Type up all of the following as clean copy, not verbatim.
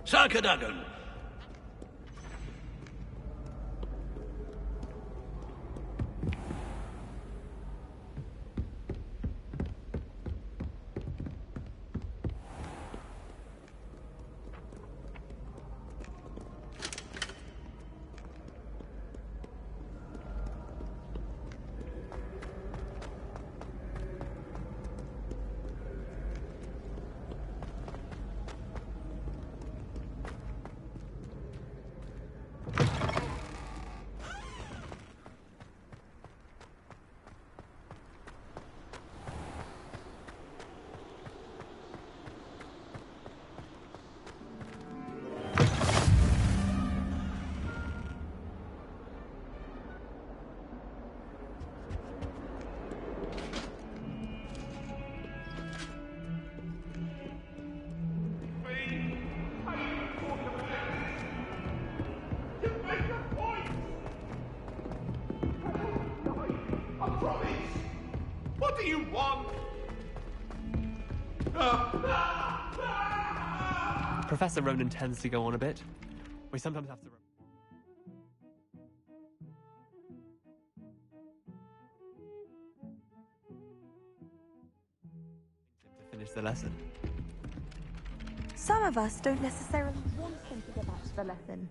Sarkadagon. What do you want? Professor Ronan tends to go on a bit. We sometimes have to... finish the lesson. Some of us don't necessarily want him to get back to the lesson.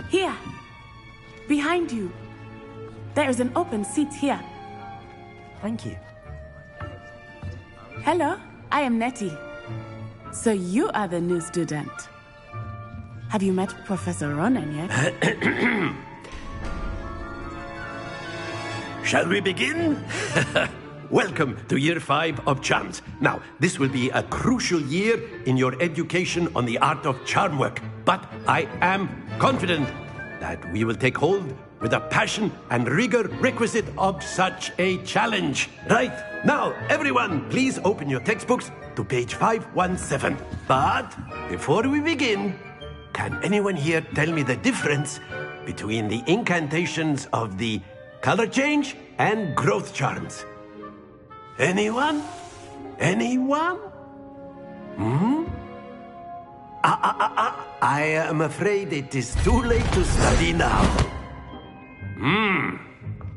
Here! Behind you! There is an open seat here. Thank you. Hello, I am Nettie. So you are the new student. Have you met Professor Ronan yet? Shall we begin? Welcome to Year 5 of Charms. Now, this will be a crucial year in your education on the art of charm work. But I am confident that we will take hold with the passion and rigor requisite of such a challenge. Right, now, everyone, please open your textbooks to page 517. But before we begin, can anyone here tell me the difference between the incantations of the color change and growth charms? Anyone? Anyone? I am afraid it is too late to study now.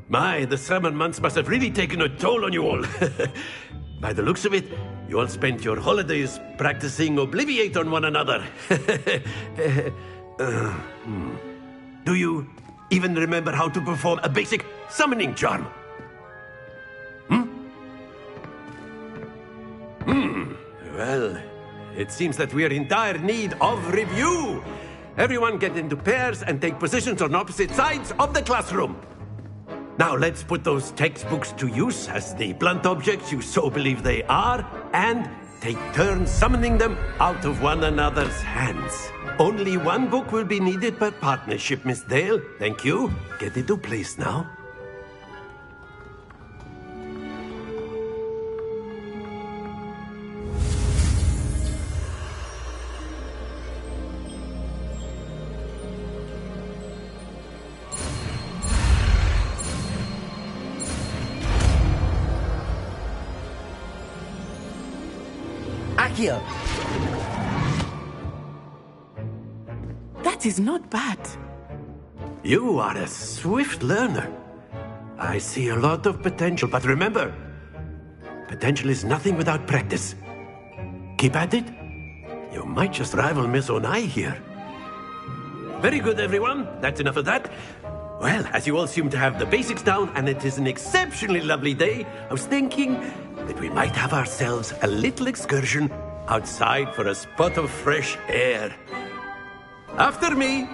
My, the summer months must have really taken a toll on you all. By the looks of it, you all spent your holidays practicing Obliviate on one another. Do you even remember how to perform a basic summoning charm? Well, it seems that we are in dire need of review. Everyone get into pairs and take positions on opposite sides of the classroom. Now let's put those textbooks to use as the blunt objects you so believe they are, and take turns summoning them out of one another's hands. Only one book will be needed per partnership, Miss Dale. Thank you. Get into place now. Accio! That is not bad. You are a swift learner. I see a lot of potential, but remember, potential is nothing without practice. Keep at it. You might just rival Miss Onai here. Very good, everyone. That's enough of that. Well, as you all seem to have the basics down, and it is an exceptionally lovely day, I was thinking that we might have ourselves a little excursion outside for a spot of fresh air. After me.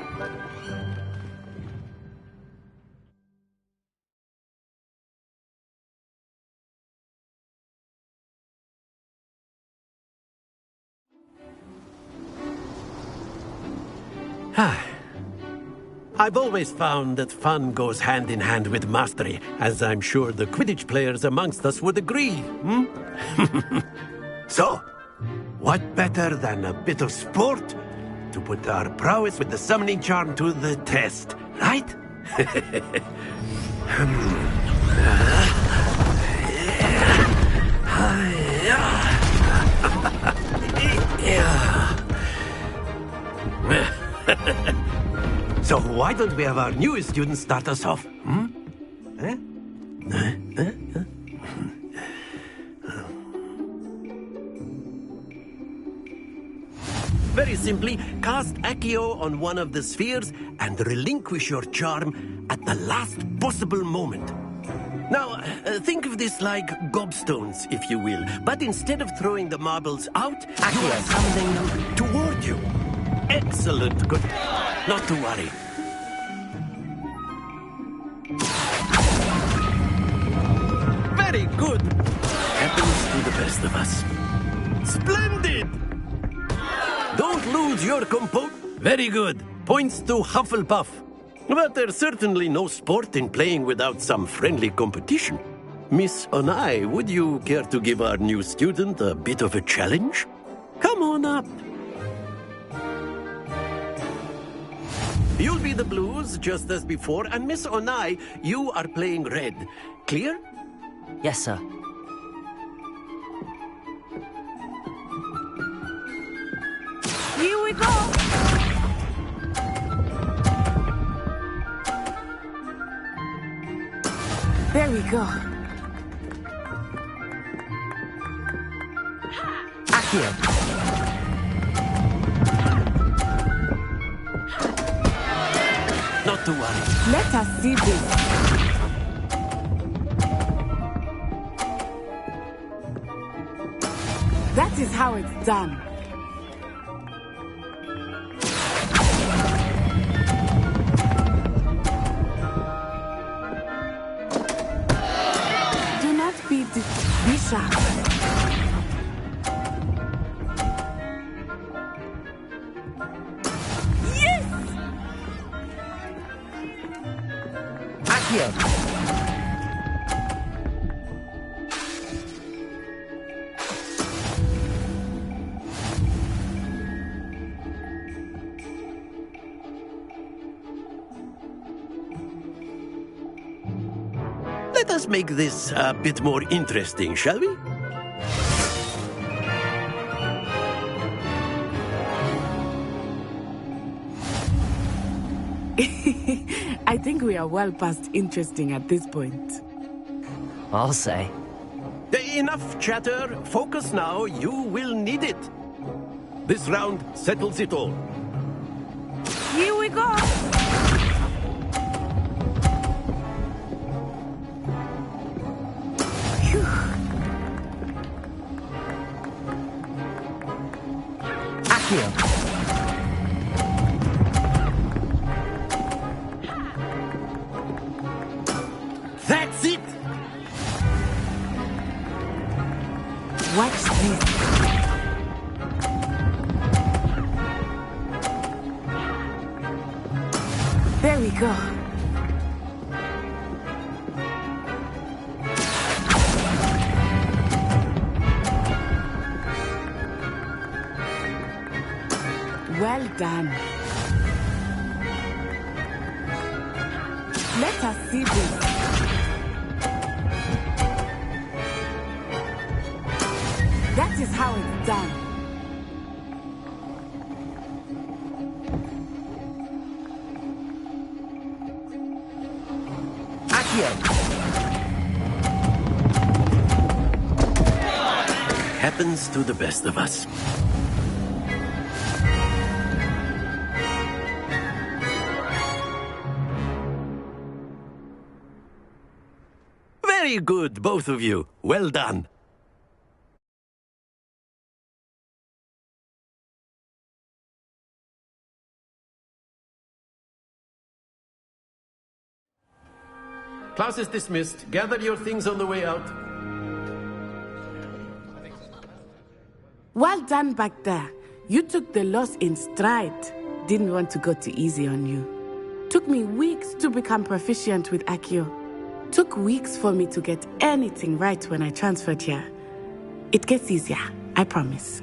I've always found that fun goes hand in hand with mastery, as I'm sure the Quidditch players amongst us would agree. So, what better than a bit of sport to put our prowess with the summoning charm to the test, right? So why don't we have our newest student start us off? Eh? Very simply, cast Accio on one of the spheres and relinquish your charm at the last possible moment. Now, think of this like gobstones, if you will. But instead of throwing the marbles out, you are summoning them toward you. Excellent. Good. Not to worry. Very good. Happens to the best of us. Splendid! Don't lose your composure. Very good. Points to Hufflepuff. But there's certainly no sport in playing without some friendly competition. Miss Onai, would you care to give our new student a bit of a challenge? Come on up. You'll be the blues, just as before, and Miss Onai, you are playing red. Clear? Yes, sir. Here we go! There we go. Accio. Not to worry. Let us see this. That is how it's done. Do not be sharp. Yes! Accio. Let us make this a bit more interesting, shall we? I think we are well past interesting at this point. I'll say. Enough chatter. Focus now. You will need it. This round settles it all. Here we go! Phew. Accio. That's it! Watch this. There we go. Well done. Let us see this. That is how it's done. Accio. Happens to the best of us. Very good, both of you. Well done. Class is dismissed. Gather your things on the way out. Well done back there. You took the loss in stride. Didn't want to go too easy on you. Took me weeks to become proficient with Accio. Took weeks for me to get anything right when I transferred here. It gets easier, I promise.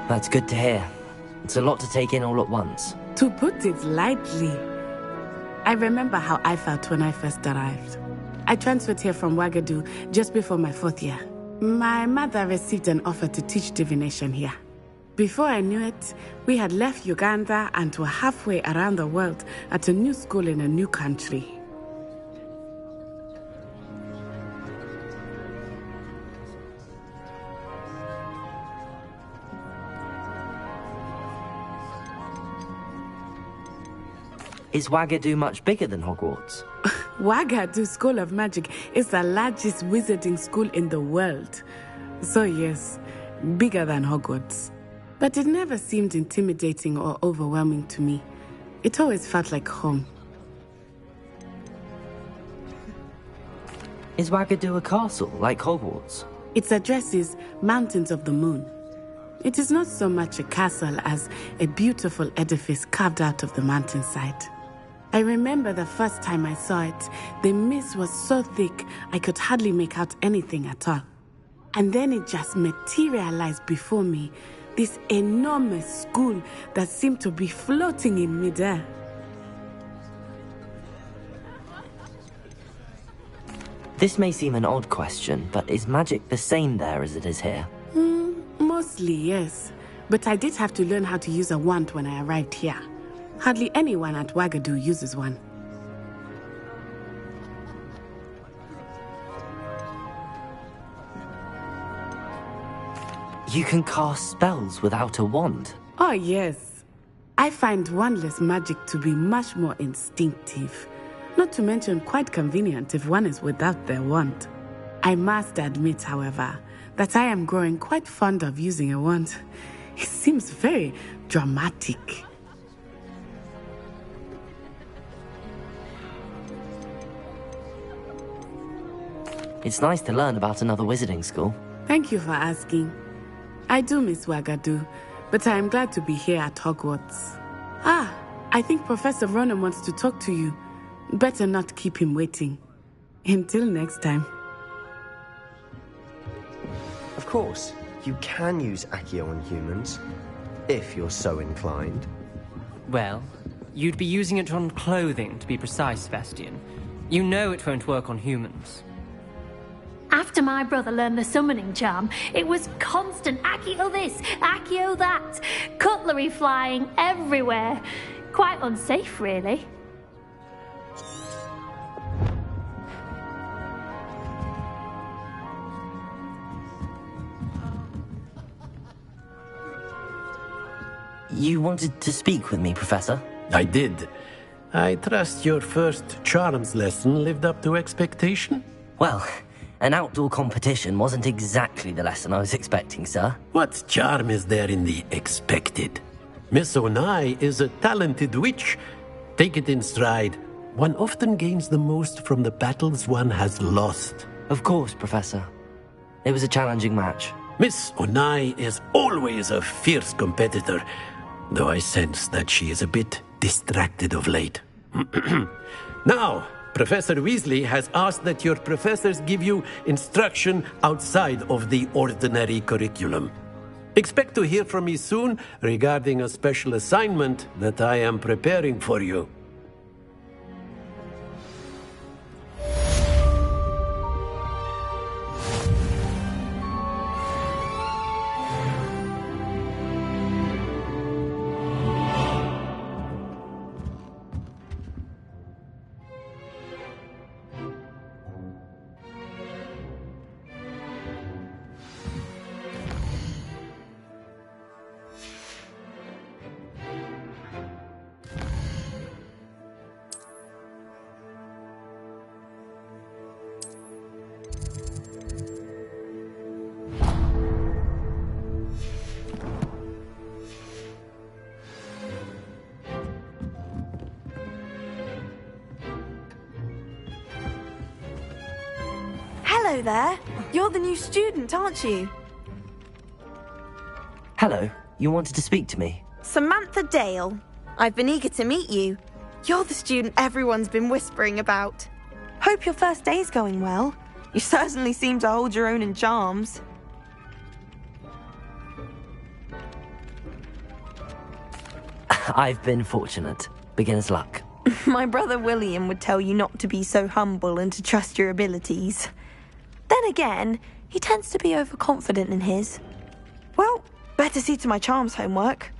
That's good to hear. It's a lot to take in all at once. To put it lightly, I remember how I felt when I first arrived. I transferred here from Wagadu just before my 4th year. My mother received an offer to teach divination here. Before I knew it, we had left Uganda and were halfway around the world at a new school in a new country. Is Wagadu much bigger than Hogwarts? Wagadu School of Magic is the largest wizarding school in the world. So yes, bigger than Hogwarts. But it never seemed intimidating or overwhelming to me. It always felt like home. Is Wagadu a castle, like Hogwarts? Its address is Mountains of the Moon. It is not so much a castle as a beautiful edifice carved out of the mountainside. I remember the first time I saw it, the mist was so thick I could hardly make out anything at all. And then it just materialized before me, this enormous school that seemed to be floating in midair. This may seem an odd question, but is magic the same there as it is here? Mostly, yes. But I did have to learn how to use a wand when I arrived here. Hardly anyone at Wagadu uses one. You can cast spells without a wand? Oh, yes. I find wandless magic to be much more instinctive. Not to mention quite convenient if one is without their wand. I must admit, however, that I am growing quite fond of using a wand. It seems very dramatic. It's nice to learn about another wizarding school. Thank you for asking. I do miss Wagadu, but I am glad to be here at Hogwarts. I think Professor Ronan wants to talk to you. Better not keep him waiting. Until next time. Of course, you can use Accio on humans, if you're so inclined. Well, you'd be using it on clothing, to be precise, Vestian. You know it won't work on humans. After my brother learned the summoning charm, it was constant Accio this, Accio that, cutlery flying everywhere. Quite unsafe, really. You wanted to speak with me, Professor? I did. I trust your first charms lesson lived up to expectation? Well, an outdoor competition wasn't exactly the lesson I was expecting, sir. What charm is there in the expected? Miss Onai is a talented witch. Take it in stride. One often gains the most from the battles one has lost. Of course, Professor. It was a challenging match. Miss Onai is always a fierce competitor, though I sense that she is a bit distracted of late. Now, Professor Weasley has asked that your professors give you instruction outside of the ordinary curriculum. Expect to hear from me soon regarding a special assignment that I am preparing for you. Hello there. You're the new student, aren't you? Hello, you wanted to speak to me? Samantha Dale. I've been eager to meet you. You're the student everyone's been whispering about. Hope your first day's going well. You certainly seem to hold your own in charms. I've been fortunate. Beginner's luck. My brother William would tell you not to be so humble and to trust your abilities. Then again, he tends to be overconfident in his. Well, better see to my charms homework.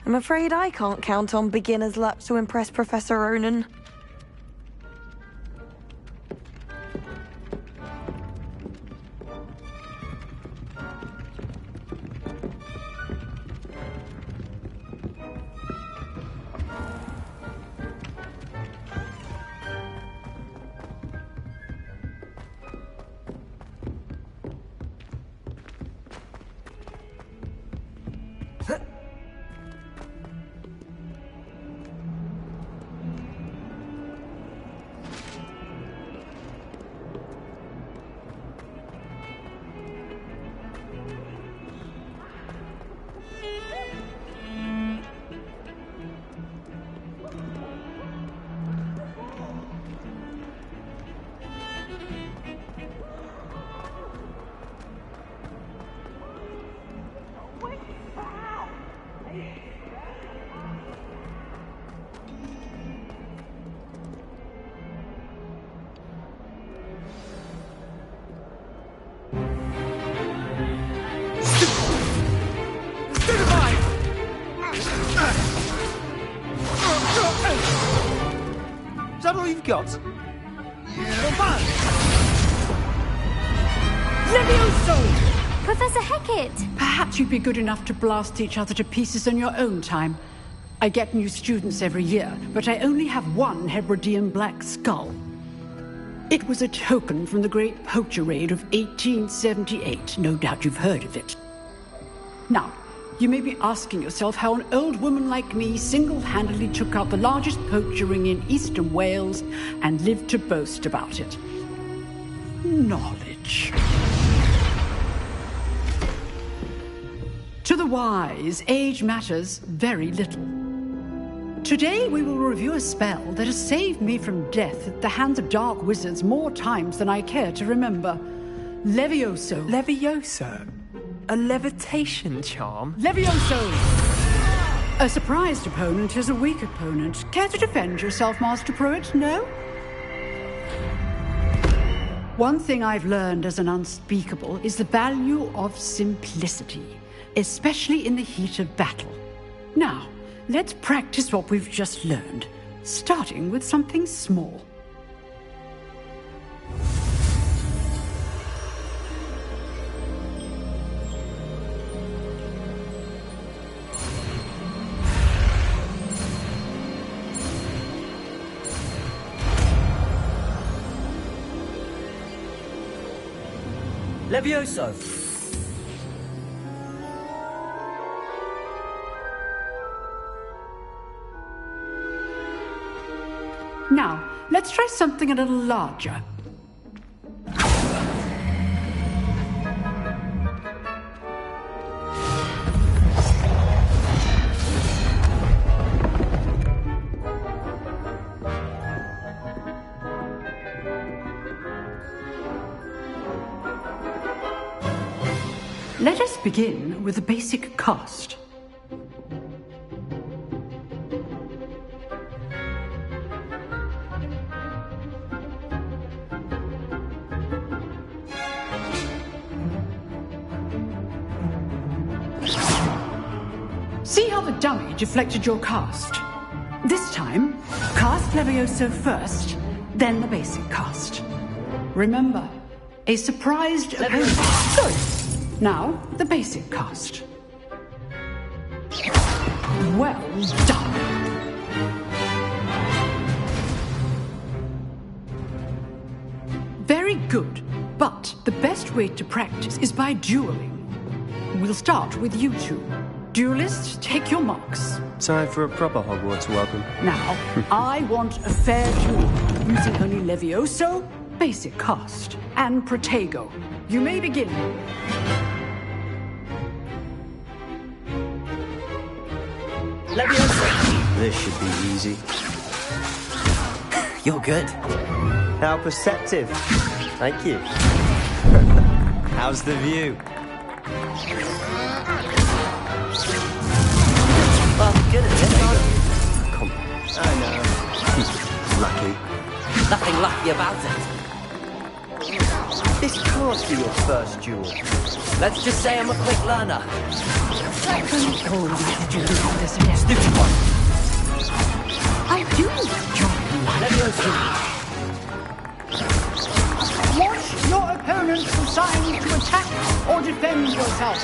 I'm afraid I can't count on beginner's luck to impress Professor Ronan. Is that all you've got? Levioso! Professor Hecat! Perhaps you'd be good enough to blast each other to pieces on your own time. I get new students every year, but I only have one Hebridean black skull. It was a token from the Great Poacher Raid of 1878. No doubt you've heard of it. Now, you may be asking yourself how an old woman like me single-handedly took out the largest poacher ring in eastern Wales and lived to boast about it. Knowledge. To the wise, age matters very little. Today we will review a spell that has saved me from death at the hands of dark wizards more times than I care to remember. Levioso. Levioso? A levitation charm? Levioso! A surprised opponent is a weak opponent. Care to defend yourself, Master Pruitt? No? One thing I've learned as an unspeakable is the value of simplicity, especially in the heat of battle. Now, let's practice what we've just learned, starting with something small. Levioso! Now, let's try something a little larger. Let us begin with the basic cast. See how the dummy deflected your cast? This time, cast Levioso first, then the basic cast. Remember, a surprised opponent. Good. Now, the basic cast. Well done. Very good, but the best way to practice is by dueling. We'll start with you two. Duelists, take your marks. Time for a proper Hogwarts welcome. Now, I want a fair duel, using only Levioso, basic cast, and Protego. You may begin. Levioso! This should be easy. You're good. How perceptive. Thank you. How's the view? Well, good at this. I know. Lucky. Nothing lucky about it. This can't be your first duel. Let's just say I'm a quick learner. Why did you do this again? Stupid one. I do enjoy life. Leviosa. Watch your opponent's assigned to attack or defend yourself.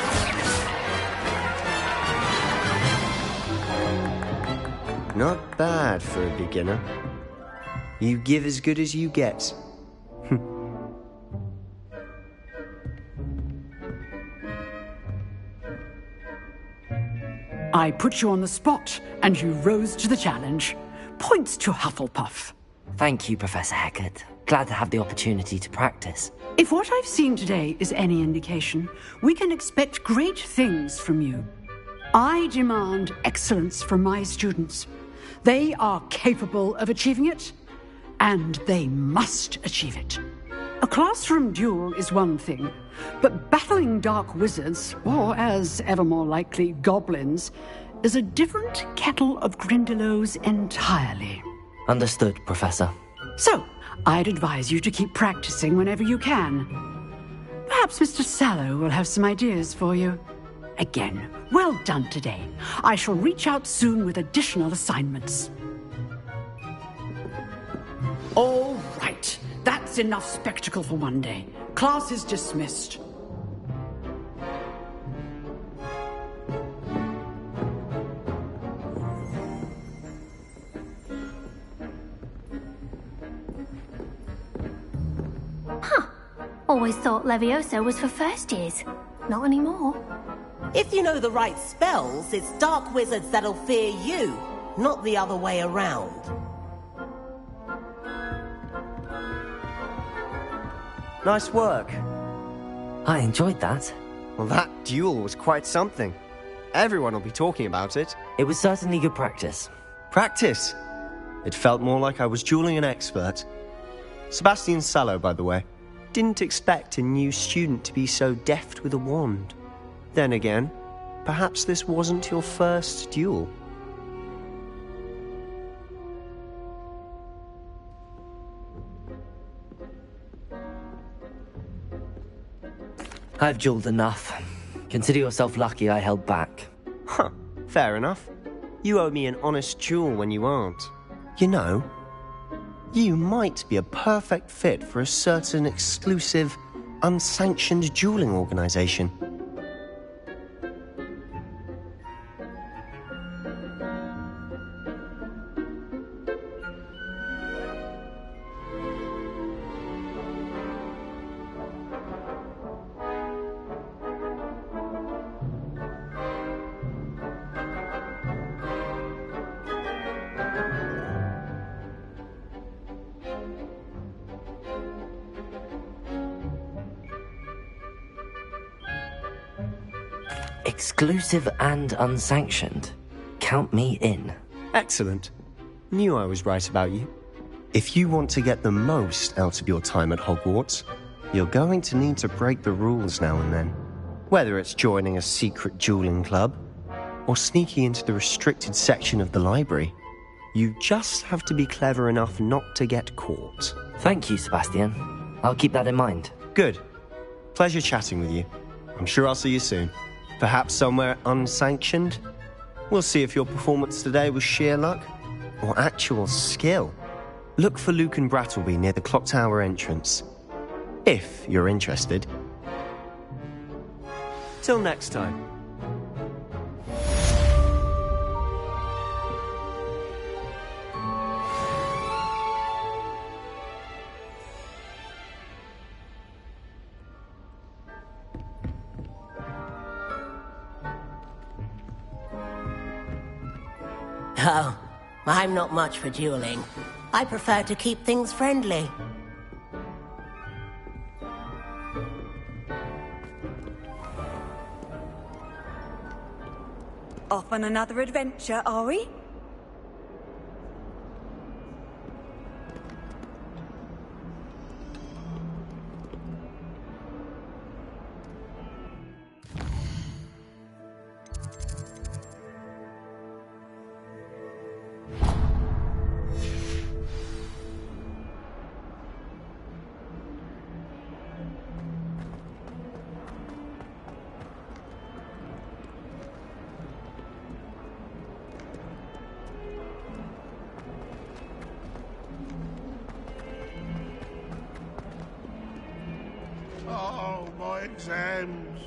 Not bad for a beginner. You give as good as you get. I put you on the spot, and you rose to the challenge. Points to Hufflepuff. Thank you, Professor Hecat. Glad to have the opportunity to practice. If what I've seen today is any indication, we can expect great things from you. I demand excellence from my students. They are capable of achieving it, and they must achieve it. A classroom duel is one thing, but battling dark wizards, or as ever more likely, goblins, is a different kettle of Grindylows entirely. Understood, Professor. So, I'd advise you to keep practicing whenever you can. Perhaps Mr. Sallow will have some ideas for you. Again, well done today. I shall reach out soon with additional assignments. All right. That's enough spectacle for one day. Class is dismissed. Always thought Levioso was for first years. Not anymore. If you know the right spells, it's dark wizards that'll fear you, not the other way around. Nice work. I enjoyed that. Well, that duel was quite something. Everyone will be talking about it. It was certainly good practice. Practice? It felt more like I was dueling an expert. Sebastian Sallow, by the way. Didn't expect a new student to be so deft with a wand. Then again, perhaps this wasn't your first duel. I've dueled enough. Consider yourself lucky I held back. Huh, fair enough. You owe me an honest duel when you aren't. You know, you might be a perfect fit for a certain exclusive, unsanctioned dueling organization. Exclusive and unsanctioned. Count me in. Excellent. Knew I was right about you. If you want to get the most out of your time at Hogwarts, you're going to need to break the rules now and then. Whether it's joining a secret dueling club, or sneaking into the restricted section of the library, you just have to be clever enough not to get caught. Thank you, Sebastian. I'll keep that in mind. Good. Pleasure chatting with you. I'm sure I'll see you soon. Perhaps somewhere unsanctioned? We'll see if your performance today was sheer luck or actual skill. Look for Luke and Brattleby near the clock tower entrance. If you're interested. Till next time. Oh, I'm not much for dueling. I prefer to keep things friendly. Off on another adventure, are we? Oh, my exams.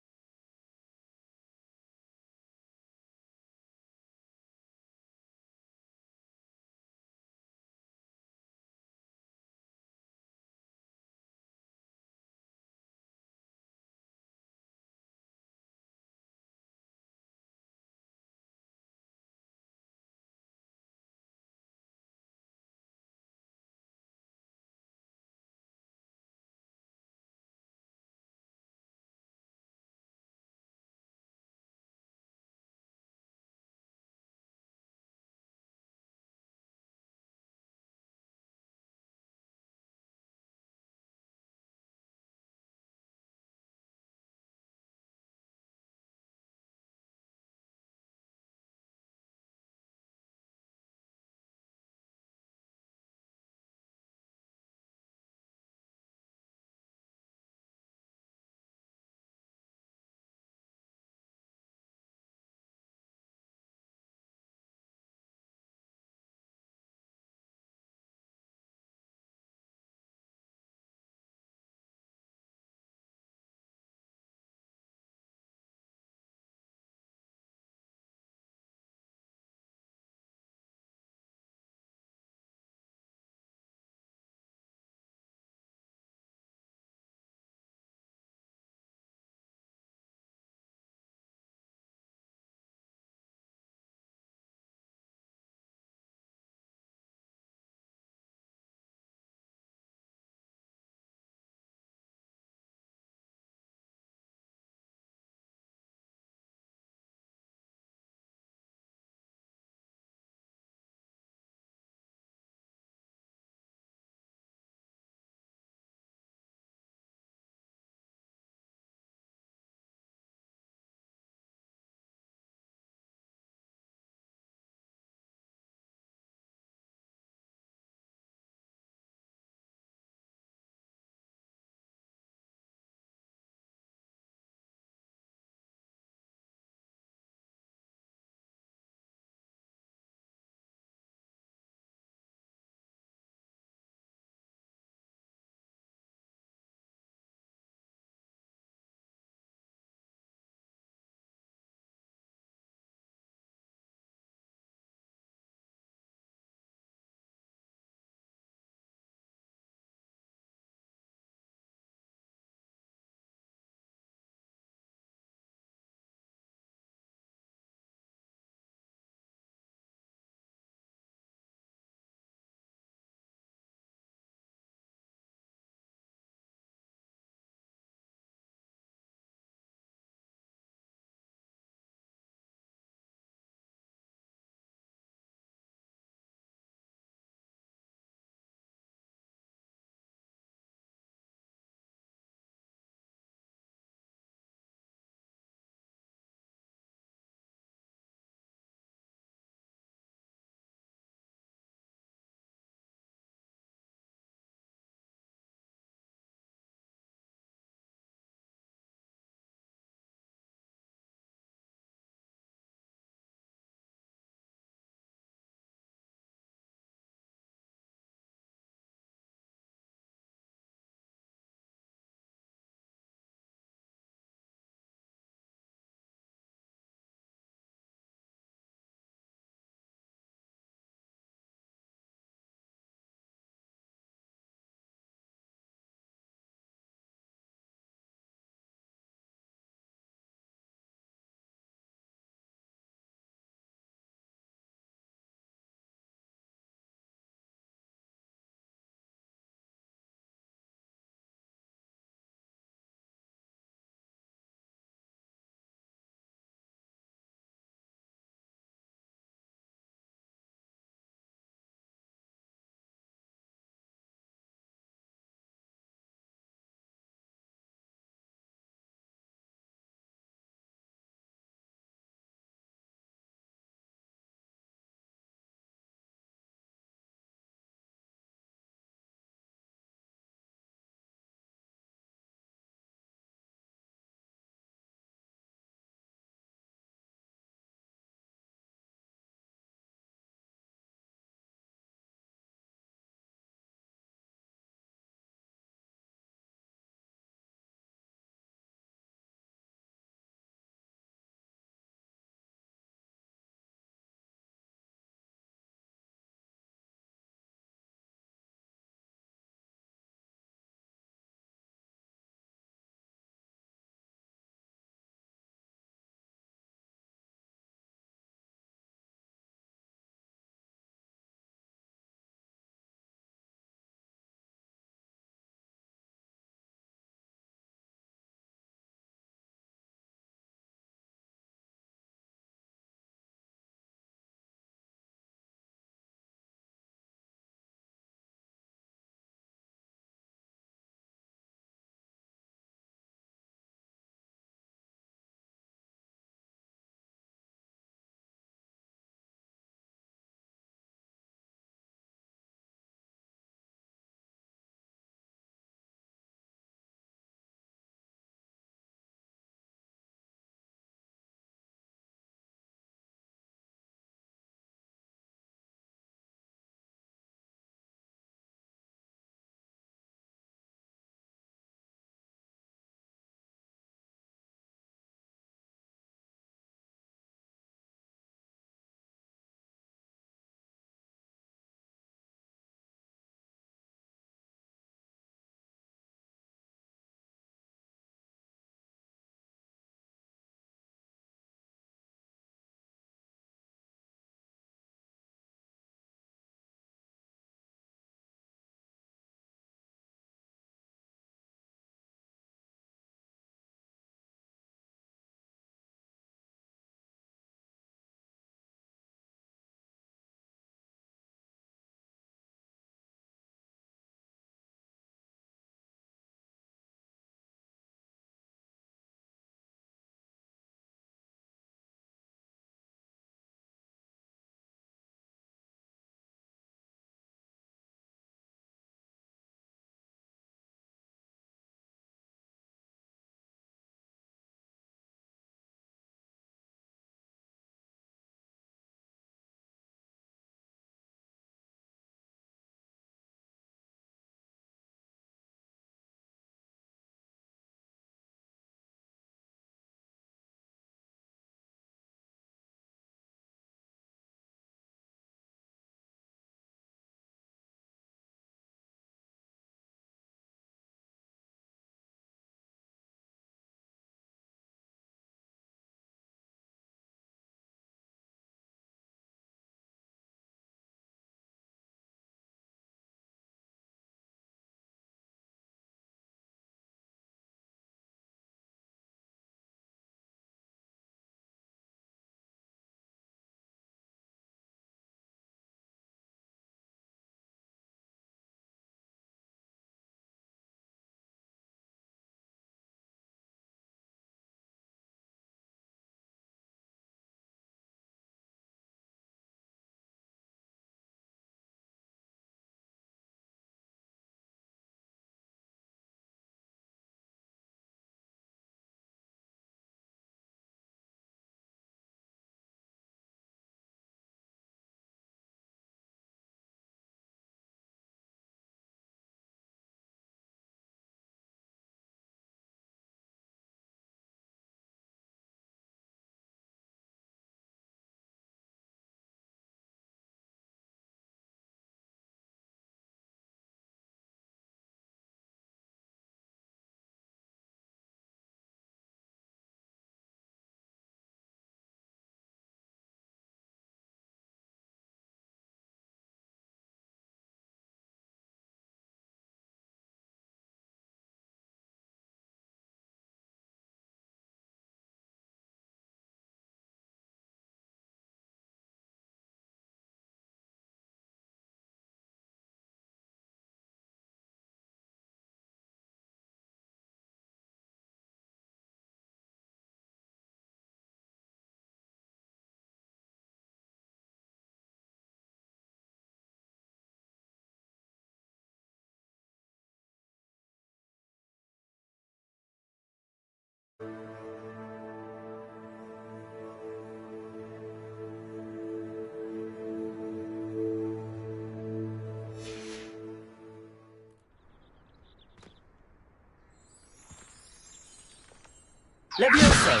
Levioso!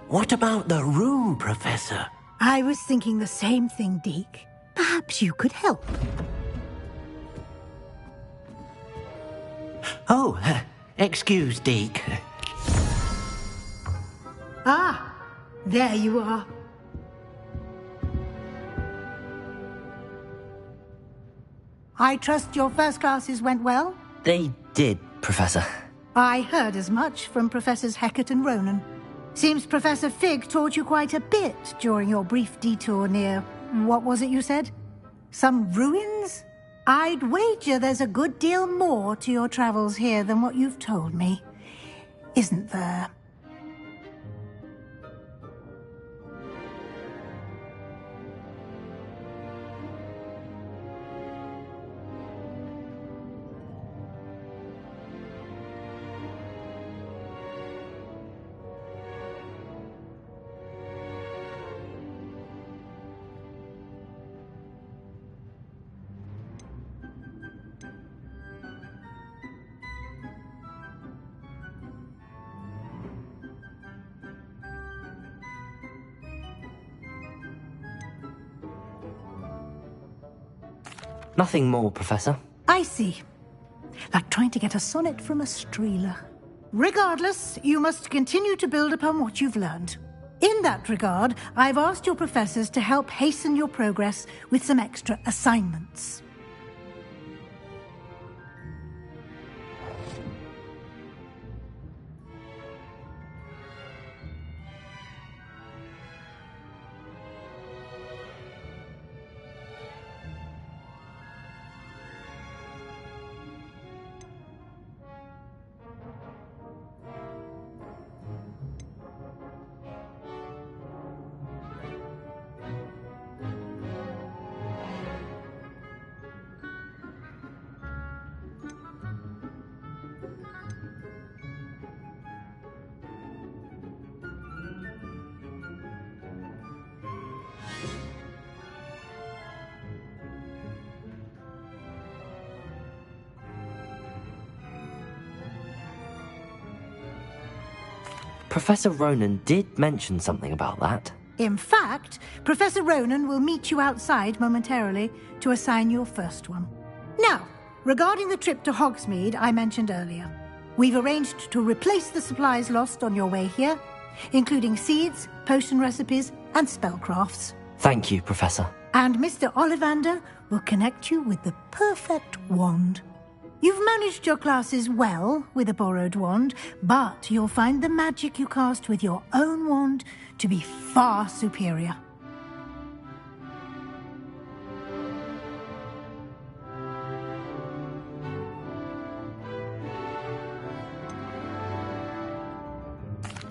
What about the room, Professor? I was thinking the same thing, Deke. Perhaps you could help. Oh, excuse, Deke. Ah, there you are. I trust your first classes went well? They did, Professor. I heard as much from Professors Hecat and Ronan. Seems Professor Fig taught you quite a bit during your brief detour near... what was it you said? Some ruins? I'd wager there's a good deal more to your travels here than what you've told me. Isn't there? Nothing more, Professor. I see. Like trying to get a sonnet from a streeler. Regardless, you must continue to build upon what you've learned. In that regard, I've asked your professors to help hasten your progress with some extra assignments. Professor Ronan did mention something about that. In fact, Professor Ronan will meet you outside momentarily to assign your first one. Now, regarding the trip to Hogsmeade I mentioned earlier, we've arranged to replace the supplies lost on your way here, including seeds, potion recipes, and spellcrafts. Thank you, Professor. And Mr. Ollivander will connect you with the perfect wand. You've managed your classes well with a borrowed wand, but you'll find the magic you cast with your own wand to be far superior.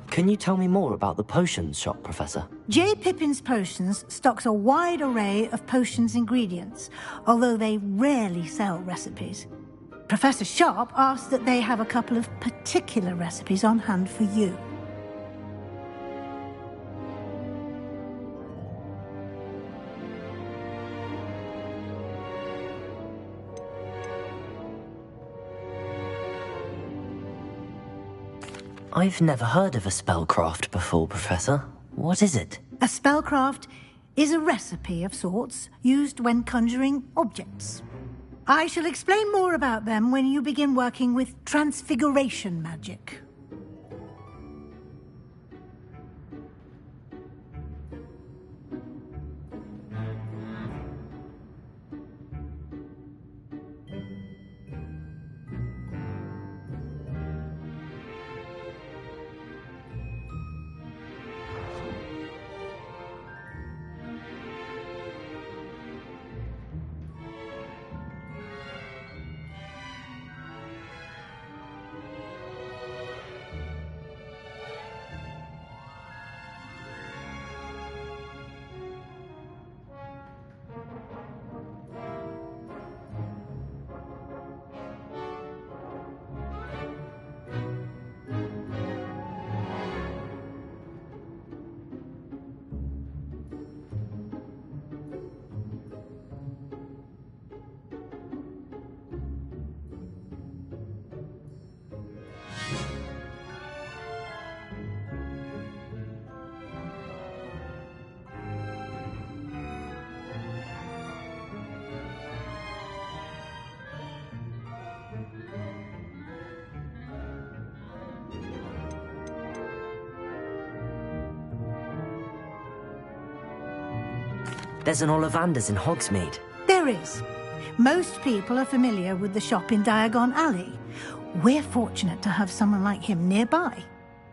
Can you tell me more about the potions shop, Professor? J. Pippin's Potions stocks a wide array of potions ingredients, although they rarely sell recipes. Professor Sharp asked that they have a couple of particular recipes on hand for you. I've never heard of a spellcraft before, Professor. What is it? A spellcraft is a recipe of sorts used when conjuring objects. I shall explain more about them when you begin working with transfiguration magic. There's an Ollivander's in Hogsmeade. There is. Most people are familiar with the shop in Diagon Alley. We're fortunate to have someone like him nearby.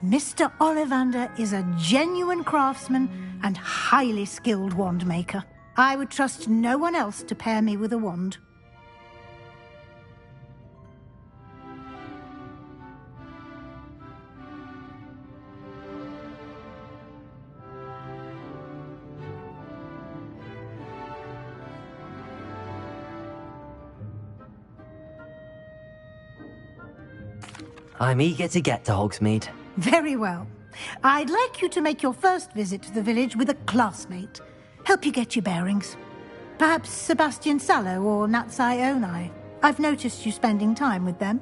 Mr. Ollivander is a genuine craftsman and highly skilled wand maker. I would trust no one else to pair me with a wand. I'm eager to get to Hogsmeade. Very well. I'd like you to make your first visit to the village with a classmate. Help you get your bearings. Perhaps Sebastian Sallow or Natsai Onai. I've noticed you spending time with them.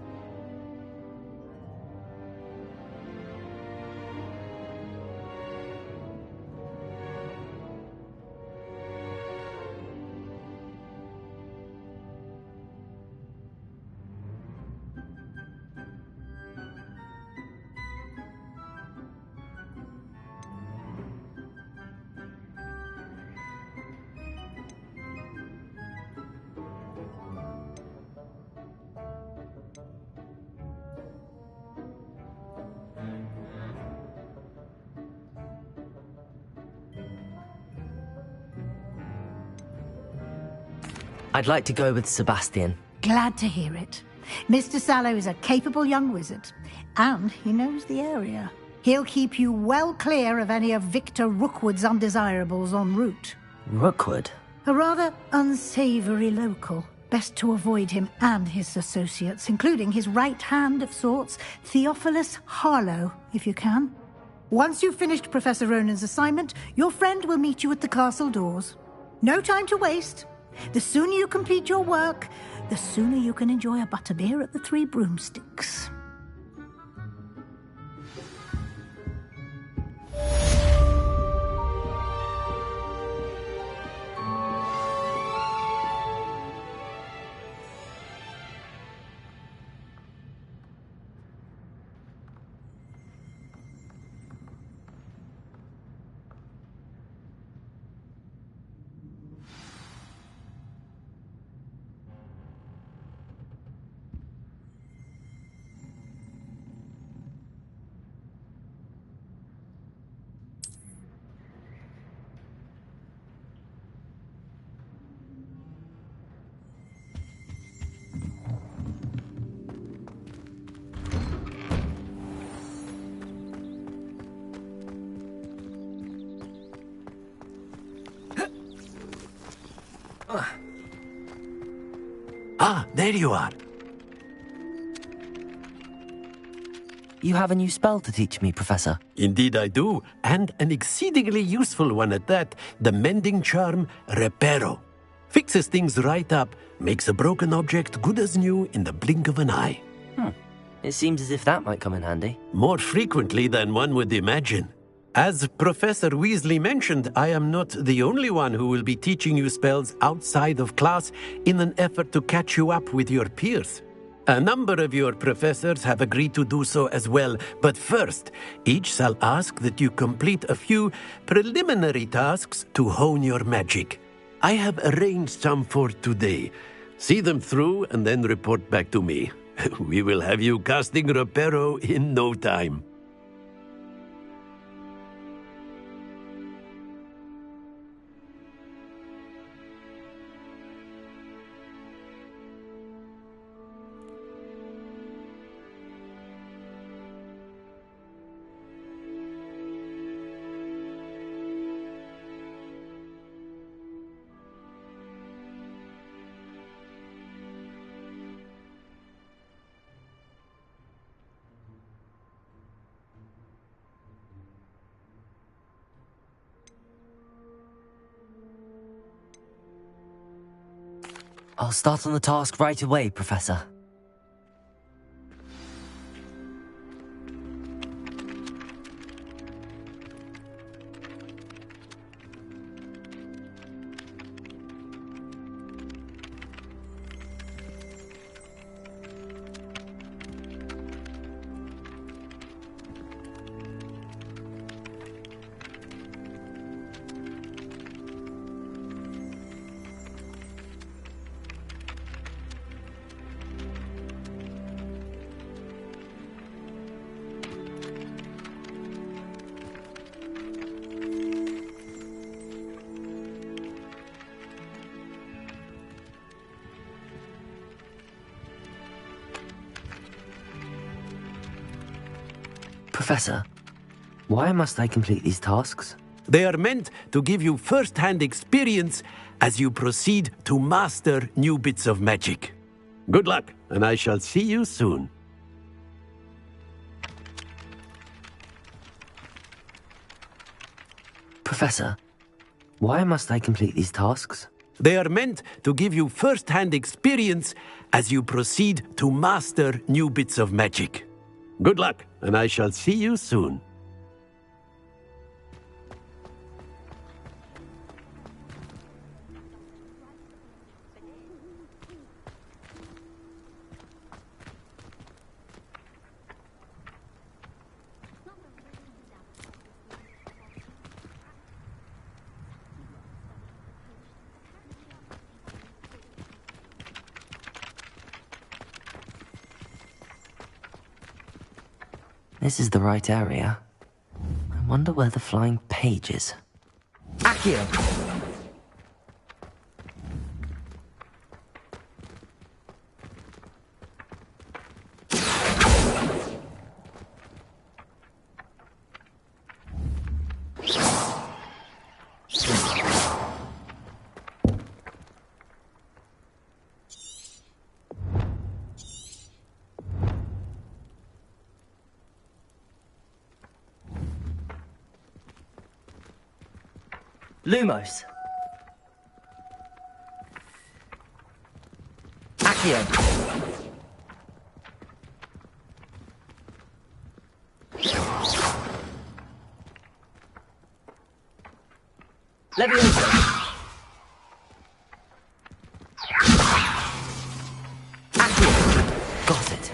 I'd like to go with Sebastian. Glad to hear it. Mr. Sallow is a capable young wizard, and he knows the area. He'll keep you well clear of any of Victor Rookwood's undesirables en route. Rookwood? A rather unsavory local. Best to avoid him and his associates, including his right hand of sorts, Theophilus Harlow, if you can. Once you've finished Professor Ronan's assignment, your friend will meet you at the castle doors. No time to waste. The sooner you complete your work, the sooner you can enjoy a butterbeer at the Three Broomsticks. Ah, there you are. You have a new spell to teach me, Professor. Indeed I do, and an exceedingly useful one at that. The mending charm, Reparo. Fixes things right up, makes a broken object good as new in the blink of an eye. It seems as if that might come in handy. More frequently than one would imagine. As Professor Weasley mentioned, I am not the only one who will be teaching you spells outside of class in an effort to catch you up with your peers. A number of your professors have agreed to do so as well, but first, each shall ask that you complete a few preliminary tasks to hone your magic. I have arranged some for today. See them through and then report back to me. We will have you casting Reparo in no time. I'll start on the task right away, Professor. Professor, why must I complete these tasks? They are meant to give you first-hand experience as you proceed to master new bits of magic. Good luck, and I shall see you soon. Professor, why must I complete these tasks? They are meant to give you first-hand experience as you proceed to master new bits of magic. Good luck, and I shall see you soon. This is the right area. I wonder where the flying page is. Accio! Lumos. Accio. Levioso. Accio. Got it.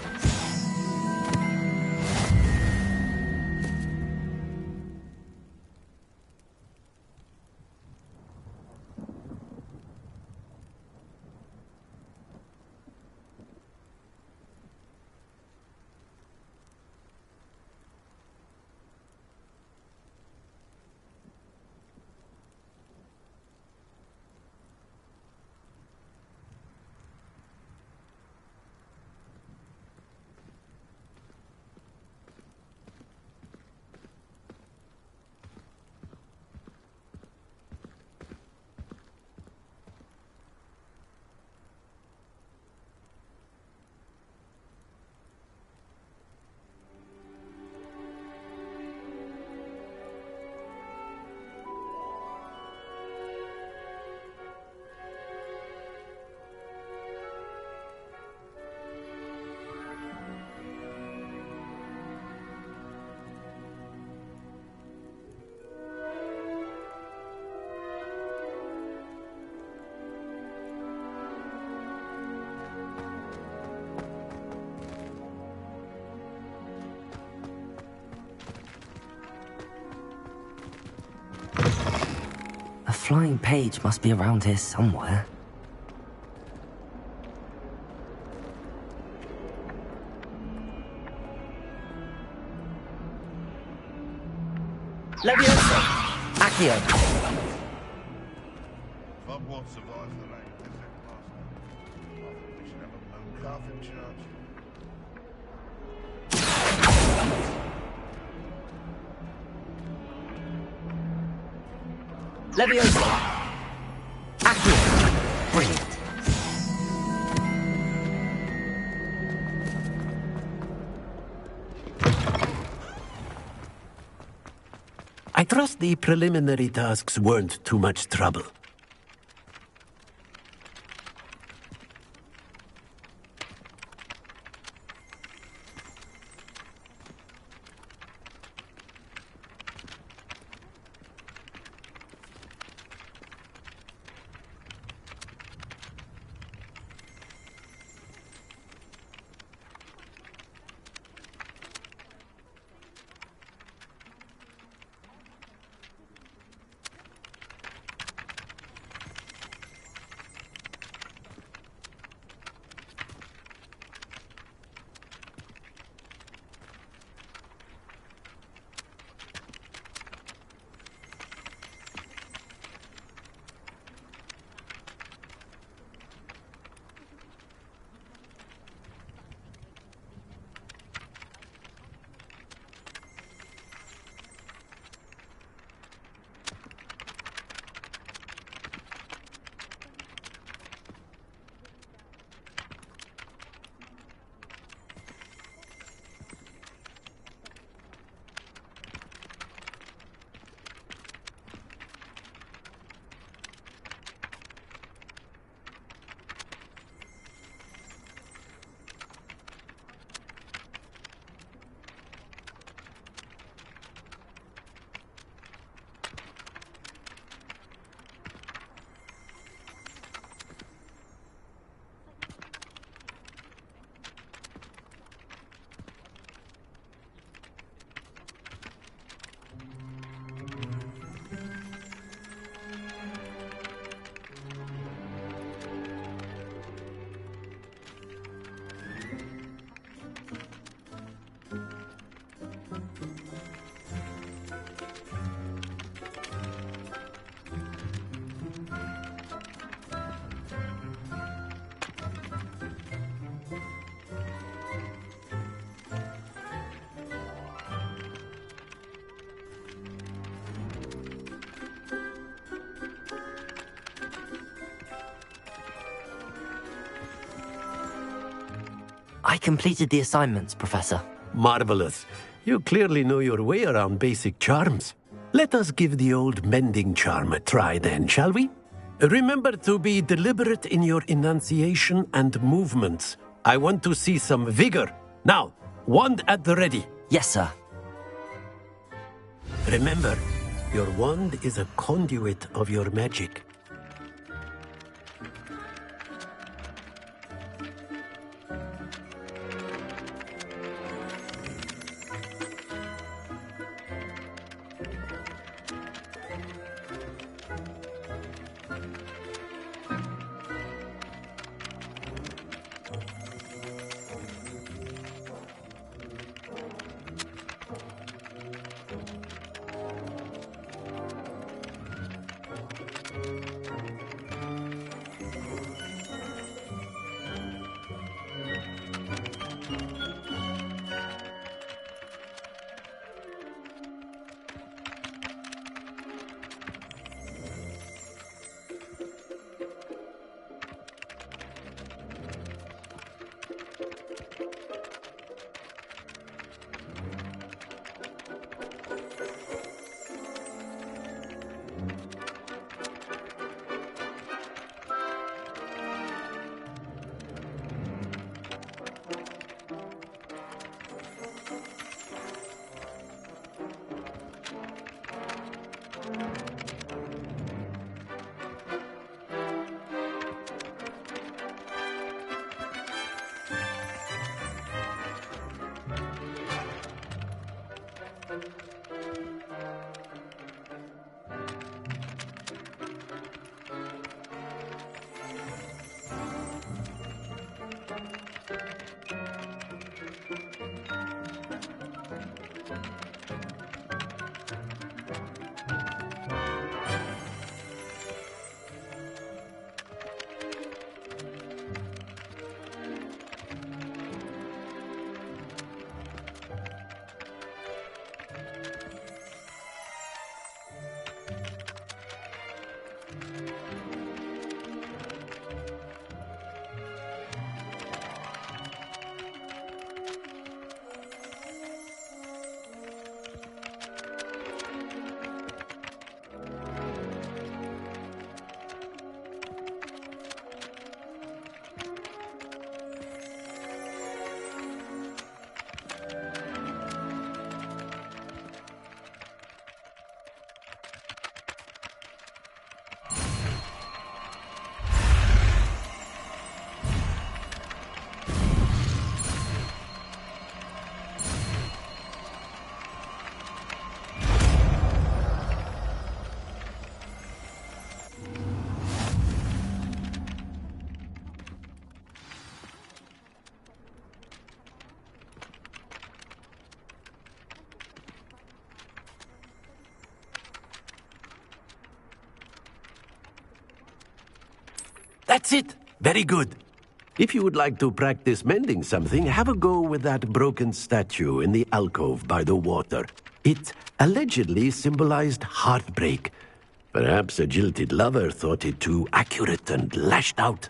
A flying page must be around here somewhere. Levioso! Accio! Hogwarts survives the rain, does it, Master? I think we should have a moon calf in charge. Levioso! Accio! Brilliant. I trust the preliminary tasks weren't too much trouble. I completed the assignments, Professor. Marvelous. You clearly know your way around basic charms. Let us give the old mending charm a try then, shall we? Remember to be deliberate in your enunciation and movements. I want to see some vigor. Now, wand at the ready. Yes, sir. Remember, your wand is a conduit of your magic. That's it. Very good. If you would like to practice mending something, have a go with that broken statue in the alcove by the water. It allegedly symbolized heartbreak. Perhaps a jilted lover thought it too accurate and lashed out.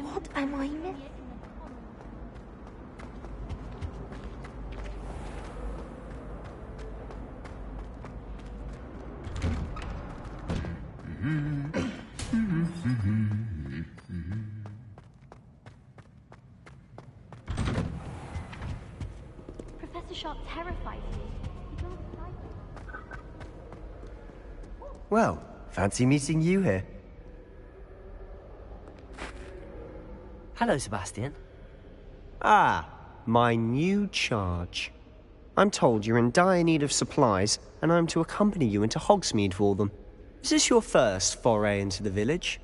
What am I missing? Professor Sharp terrifies me. Well, fancy meeting you here. Hello, Sebastian. Ah, my new charge. I'm told you're in dire need of supplies, and I'm to accompany you into Hogsmeade for them. Is this your first foray into the village?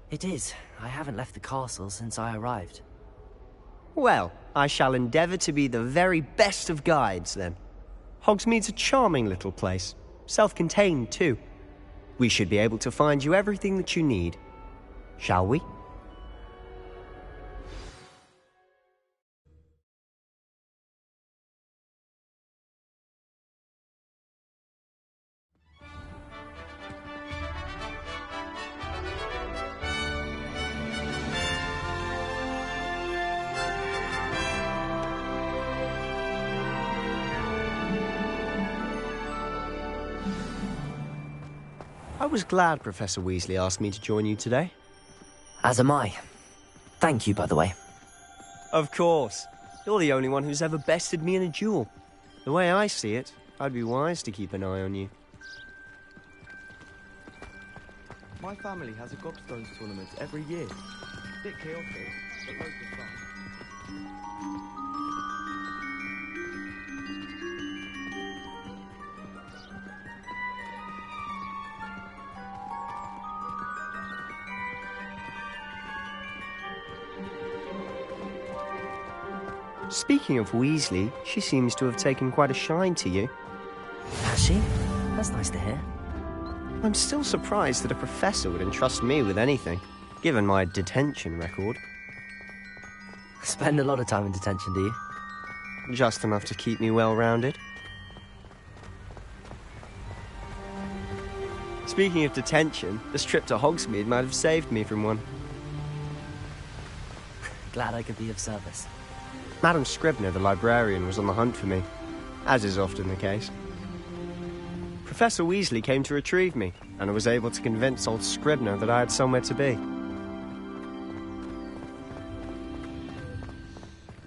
It is. I haven't left the castle since I arrived. Well, I shall endeavour to be the very best of guides, then. Hogsmeade's a charming little place. Self-contained, too. We should be able to find you everything that you need. Shall we? I was glad Professor Weasley asked me to join you today. As am I. Thank you, by the way. Of course. You're the only one who's ever bested me in a duel. The way I see it, I'd be wise to keep an eye on you. My family has a gobstones tournament every year. Bit chaotic, but loads of fun. Speaking of Weasley, she seems to have taken quite a shine to you. Has she? That's nice to hear. I'm still surprised that a professor would entrust me with anything, given my detention record. Spend a lot of time in detention, do you? Just enough to keep me well-rounded. Speaking of detention, this trip to Hogsmeade might have saved me from one. Glad I could be of service. Madam Scribner, the librarian, was on the hunt for me, as is often the case. Professor Weasley came to retrieve me, and I was able to convince old Scribner that I had somewhere to be.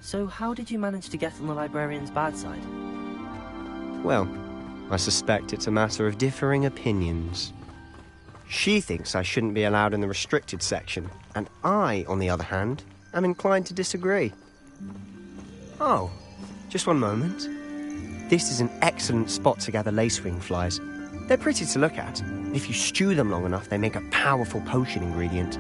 So how did you manage to get on the librarian's bad side? Well, I suspect it's a matter of differing opinions. She thinks I shouldn't be allowed in the restricted section, and I, on the other hand, am inclined to disagree. Oh, just one moment. This is an excellent spot to gather lacewing flies. They're pretty to look at, and if you stew them long enough, they make a powerful potion ingredient.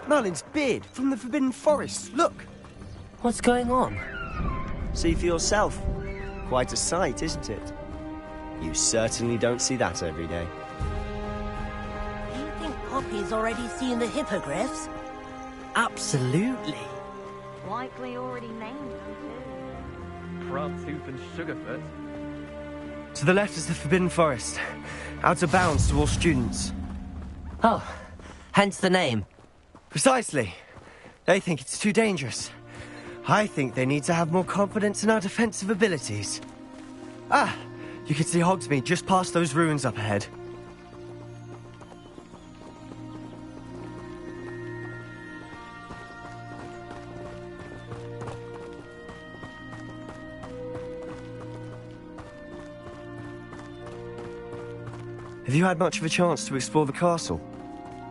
Merlin's beard from the Forbidden Forest, look! What's going on? See for yourself. Quite a sight, isn't it? You certainly don't see that every day. Do you think Poppy's already seen the hippogriffs? Absolutely. Likely already named them too. Prantooth and Sugarfoot. To the left is the Forbidden Forest. Out of bounds to all students. Oh, hence the name. Precisely. They think it's too dangerous. I think they need to have more confidence in our defensive abilities. Ah, you can see Hogsmeade just past those ruins up ahead. Have you had much of a chance to explore the castle?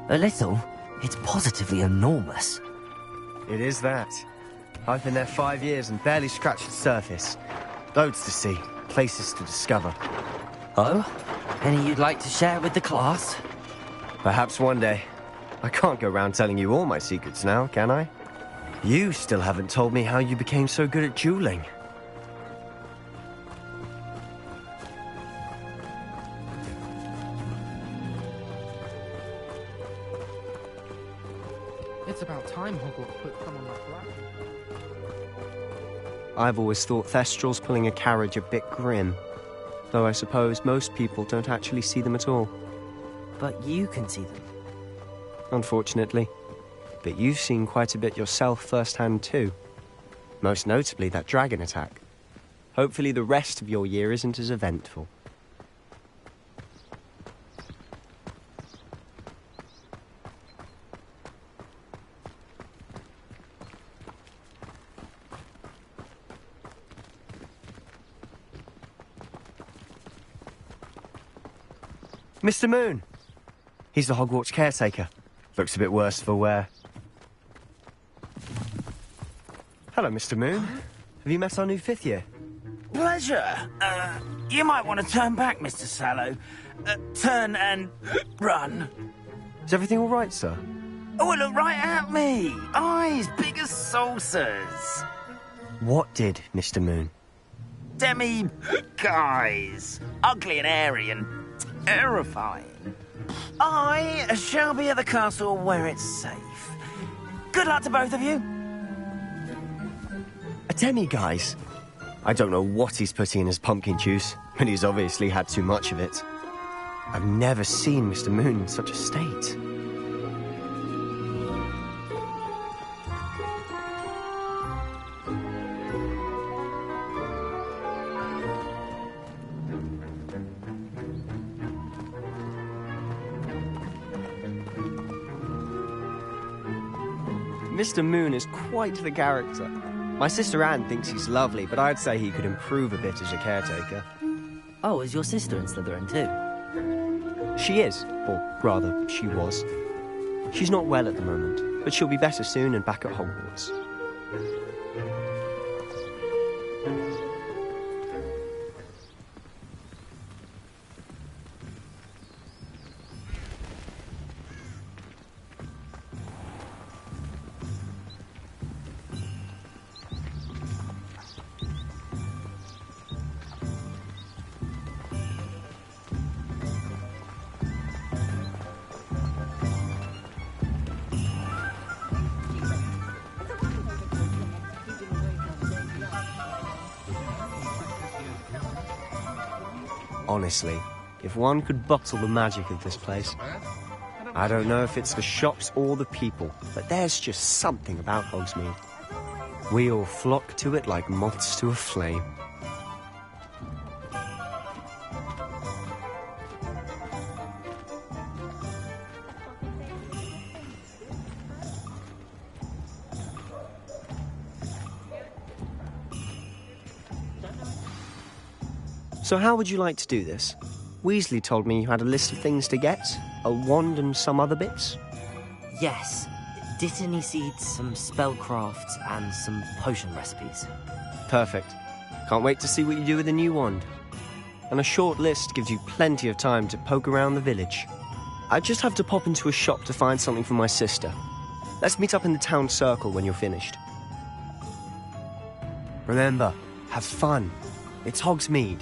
A little. It's positively enormous. It is that. I've been there 5 years and barely scratched the surface. Loads to see, places to discover. Oh? Any you'd like to share with the class? Perhaps one day. I can't go around telling you all my secrets now, can I? You still haven't told me how you became so good at dueling. It's about time Hogwarts put someone like that. I've always thought Thestrals pulling a carriage a bit grim. Though I suppose most people don't actually see them at all. But you can see them. Unfortunately. But you've seen quite a bit yourself firsthand too. Most notably that dragon attack. Hopefully the rest of your year isn't as eventful. Mr. Moon. He's the Hogwarts caretaker. Looks a bit worse for wear. Hello, Mr. Moon. Have you met our new 5th year? Pleasure. You might want to turn back, Mr. Sallow. Turn and run. Is everything all right, sir? Oh, look right at me. Eyes big as saucers. What did, Mr. Moon? Guys. Ugly and airy and terrifying. I shall be at the castle where it's safe. Good luck to both of you. A demi-guise? I don't know what he's putting in his pumpkin juice, but he's obviously had too much of it. I've never seen Mr. Moon in such a state. Mr. Moon is quite the character. My sister Anne thinks he's lovely, but I'd say he could improve a bit as a caretaker. Oh, is your sister in Slytherin too? She is, or rather, she was. She's not well at the moment, but she'll be better soon and back at Hogwarts. Honestly, if one could bottle the magic of this place. I don't know if it's the shops or the people, but there's just something about Hogsmeade. We all flock to it like moths to a flame. So how would you like to do this? Weasley told me you had a list of things to get, a wand and some other bits. Yes. Dittany seeds, some spellcrafts, and some potion recipes. Perfect. Can't wait to see what you do with the new wand. And a short list gives you plenty of time to poke around the village. I just have to pop into a shop to find something for my sister. Let's meet up in the town circle when you're finished. Remember, have fun. It's Hogsmeade.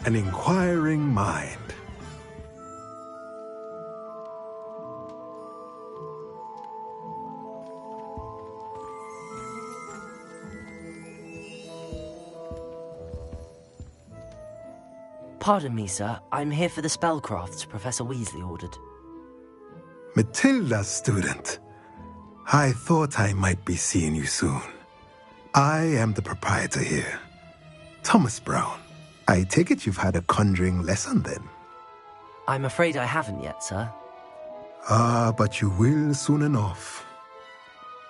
An inquiring mind. Pardon me, sir. I'm here for the spellcrafts Professor Weasley ordered. Matilda's student. I thought I might be seeing you soon. I am the proprietor here, Thomas Brown. I take it you've had a conjuring lesson then? I'm afraid I haven't yet, sir. Ah, but you will soon enough.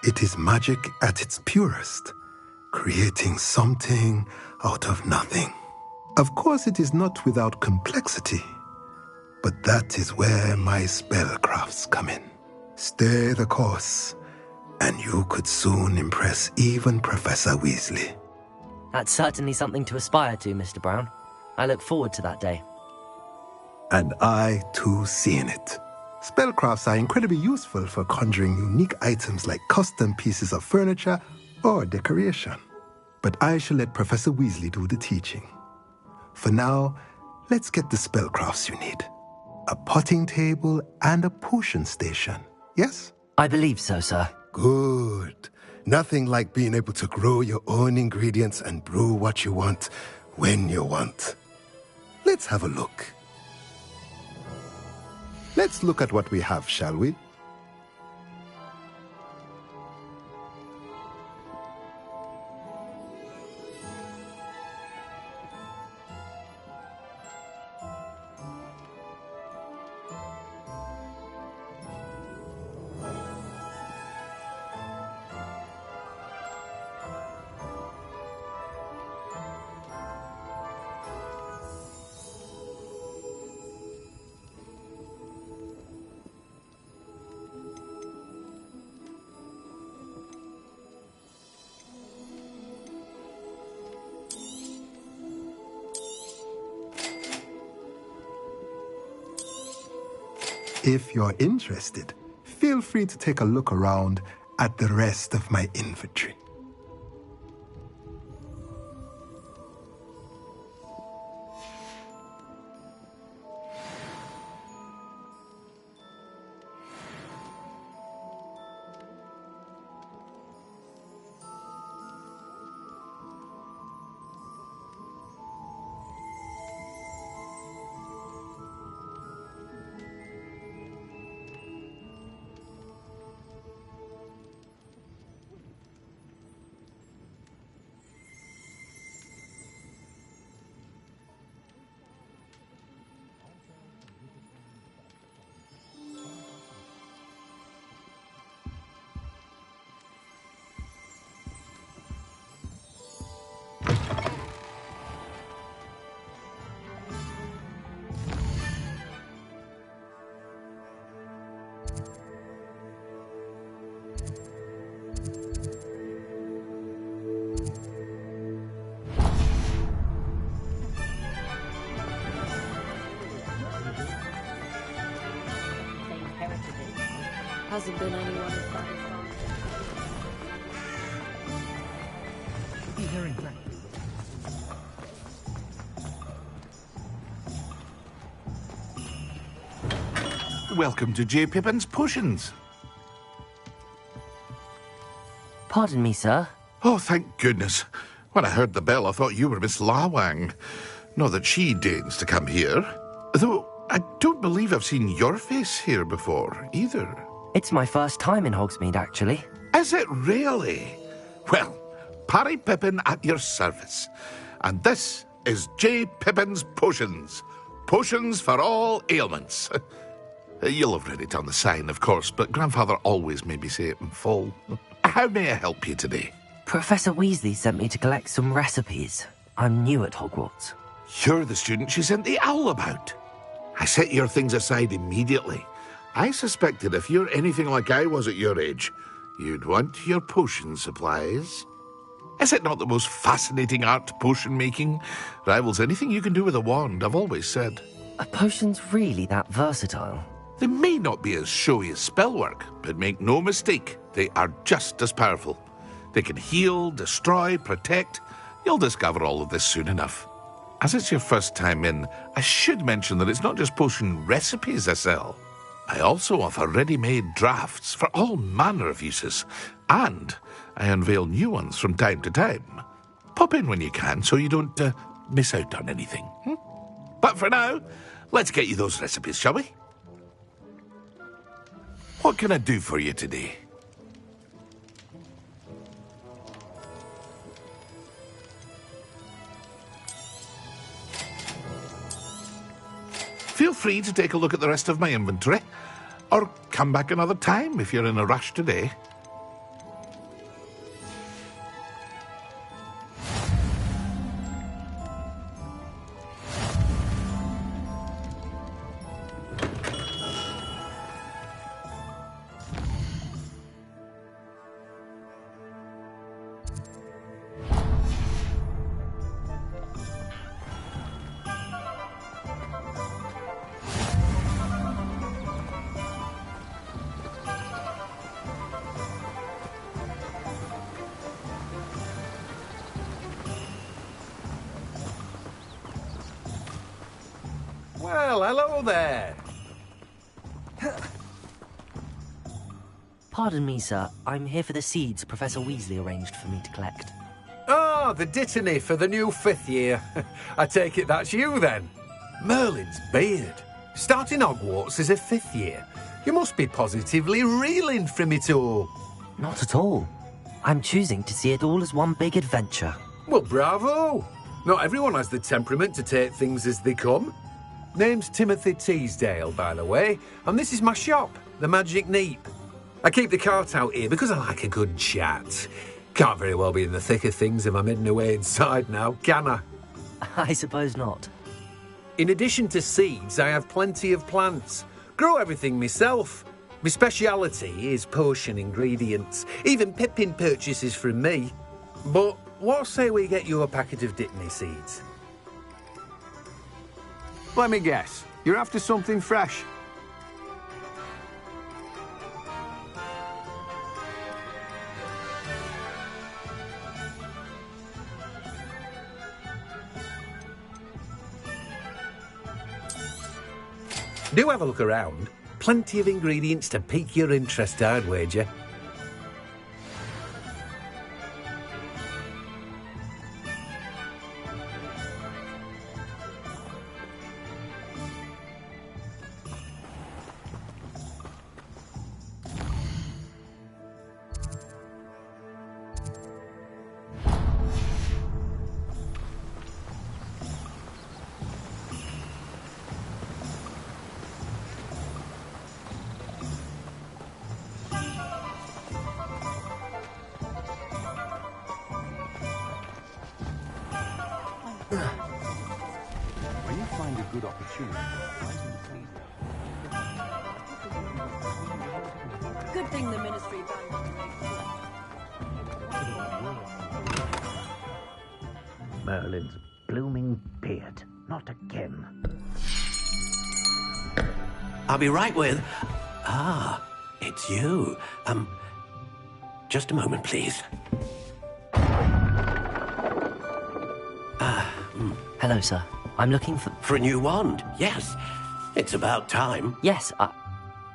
It is magic at its purest, creating something out of nothing. Of course, it is not without complexity, but that is where my spellcrafts come in. Stay the course, and you could soon impress even Professor Weasley. That's certainly something to aspire to, Mr. Brown. I look forward to that day. And I, too, see in it. Spellcrafts are incredibly useful for conjuring unique items like custom pieces of furniture or decoration. But I shall let Professor Weasley do the teaching. For now, let's get the spellcrafts you need. A potting table and a potion station, yes? I believe so, sir. Good. Nothing like being able to grow your own ingredients and brew what you want when you want. Let's have a look. Let's look at what we have, shall we? If you're interested, feel free to take a look around at the rest of my inventory. Hasn't been anyone as bad as Welcome to J. Pippin's Potions. Pardon me, sir. Oh, thank goodness. When I heard the bell, I thought you were Miss Lawang. Not that she deigns to come here. Though, I don't believe I've seen your face here before, either. It's my first time in Hogsmeade, actually. Is it really? Well, Parry Pippin at your service. And this is J. Pippin's Potions. Potions for all ailments. You'll have read it on the sign, of course, but Grandfather always made me say it in full. How may I help you today? Professor Weasley sent me to collect some recipes. I'm new at Hogwarts. You're the student she sent the owl about. I set your things aside immediately. I suspected if you're anything like I was at your age, you'd want your potion supplies. Is it not the most fascinating art, potion making? Rivals anything you can do with a wand, I've always said. Are potions really that versatile? They may not be as showy as spellwork, but make no mistake, they are just as powerful. They can heal, destroy, protect. You'll discover all of this soon enough. As it's your first time in, I should mention that it's not just potion recipes I sell. I also offer ready-made drafts for all manner of uses, and I unveil new ones from time to time. Pop in when you can so you don't miss out on anything. But for now, let's get you those recipes, shall we? What can I do for you today? Feel free to take a look at the rest of my inventory. Or come back another time if you're in a rush today. Well, hello there. Pardon me, sir. I'm here for the seeds Professor Weasley arranged for me to collect. Ah, the dittany for the new 5th year. I take it that's you, then. Merlin's beard. Starting Hogwarts as a 5th year. You must be positively reeling from it all. Not at all. I'm choosing to see it all as one big adventure. Well, bravo. Not everyone has the temperament to take things as they come. Name's Timothy Teasdale, by the way, and this is my shop, the Magic Neep. I keep the cart out here because I like a good chat. Can't very well be in the thick of things if I'm hidden away inside now, can I? I suppose not. In addition to seeds, I have plenty of plants. Grow everything myself. My speciality is potion ingredients. Even Pippin purchases from me. But what say we get you a packet of dittany seeds? Let me guess. You're after something fresh. Do have a look around. Plenty of ingredients to pique your interest, I'd wager. When you find a good opportunity, Good thing the Ministry banned Merlin's blooming beard. Not again. I'll be right with... Ah, it's you. Just a moment, please. Hello, sir. I'm looking for... For a new wand, yes. It's about time. Yes,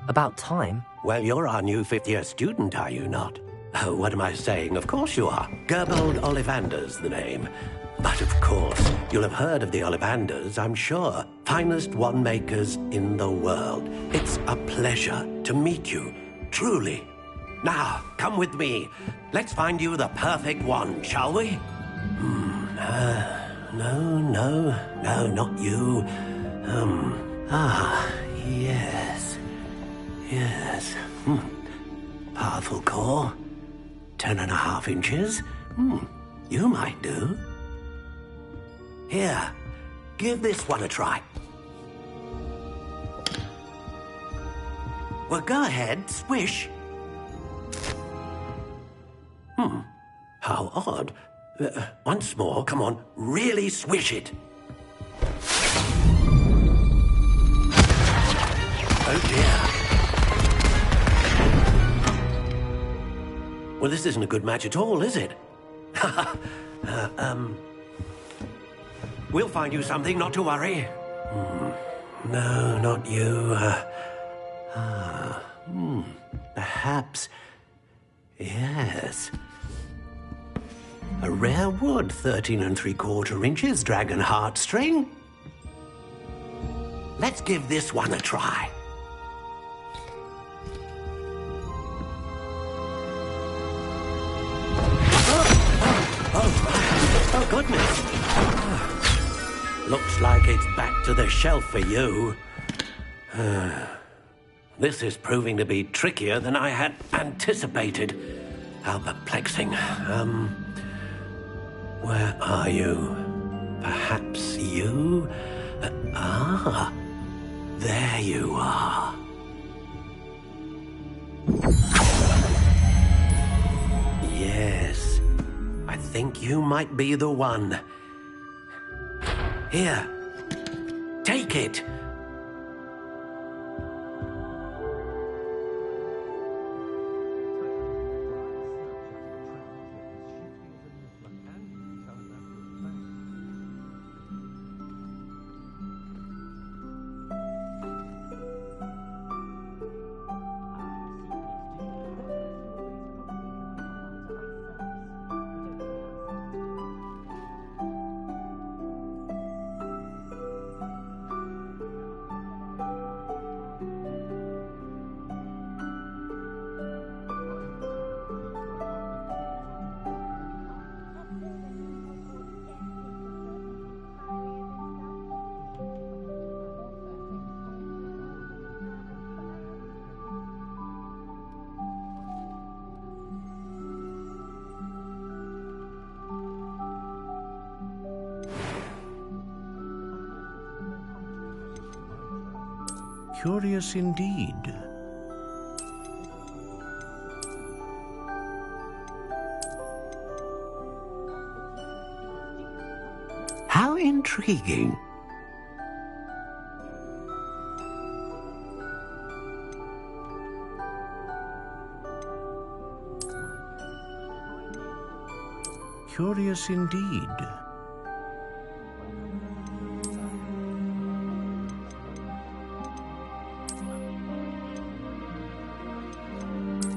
about time? Well, you're our new 5th-year student, are you not? Oh, what am I saying? Of course you are. Gerbold Ollivander's the name. But of course, you'll have heard of the Ollivanders, I'm sure. Finest wand makers in the world. It's a pleasure to meet you, truly. Now, come with me. Let's find you the perfect wand, shall we? No, not you. Yes. Powerful core. 10.5 inches. You might do. Here, give this one a try. Well, go ahead, swish. How odd. Once more, come on, really swish it. Oh dear. Well, this isn't a good match at all, is it? We'll find you something, not to worry. No, not you. Perhaps. Yes. A rare wood, 13 3/4 inches, dragon heartstring. Let's give this one a try. Oh, goodness. Looks like it's back to the shelf for you. this is proving to be trickier than I had anticipated. How perplexing. Where are you? Perhaps you? There you are. Yes, I think you might be the one. Here, take it. Curious indeed. How intriguing. Curious indeed.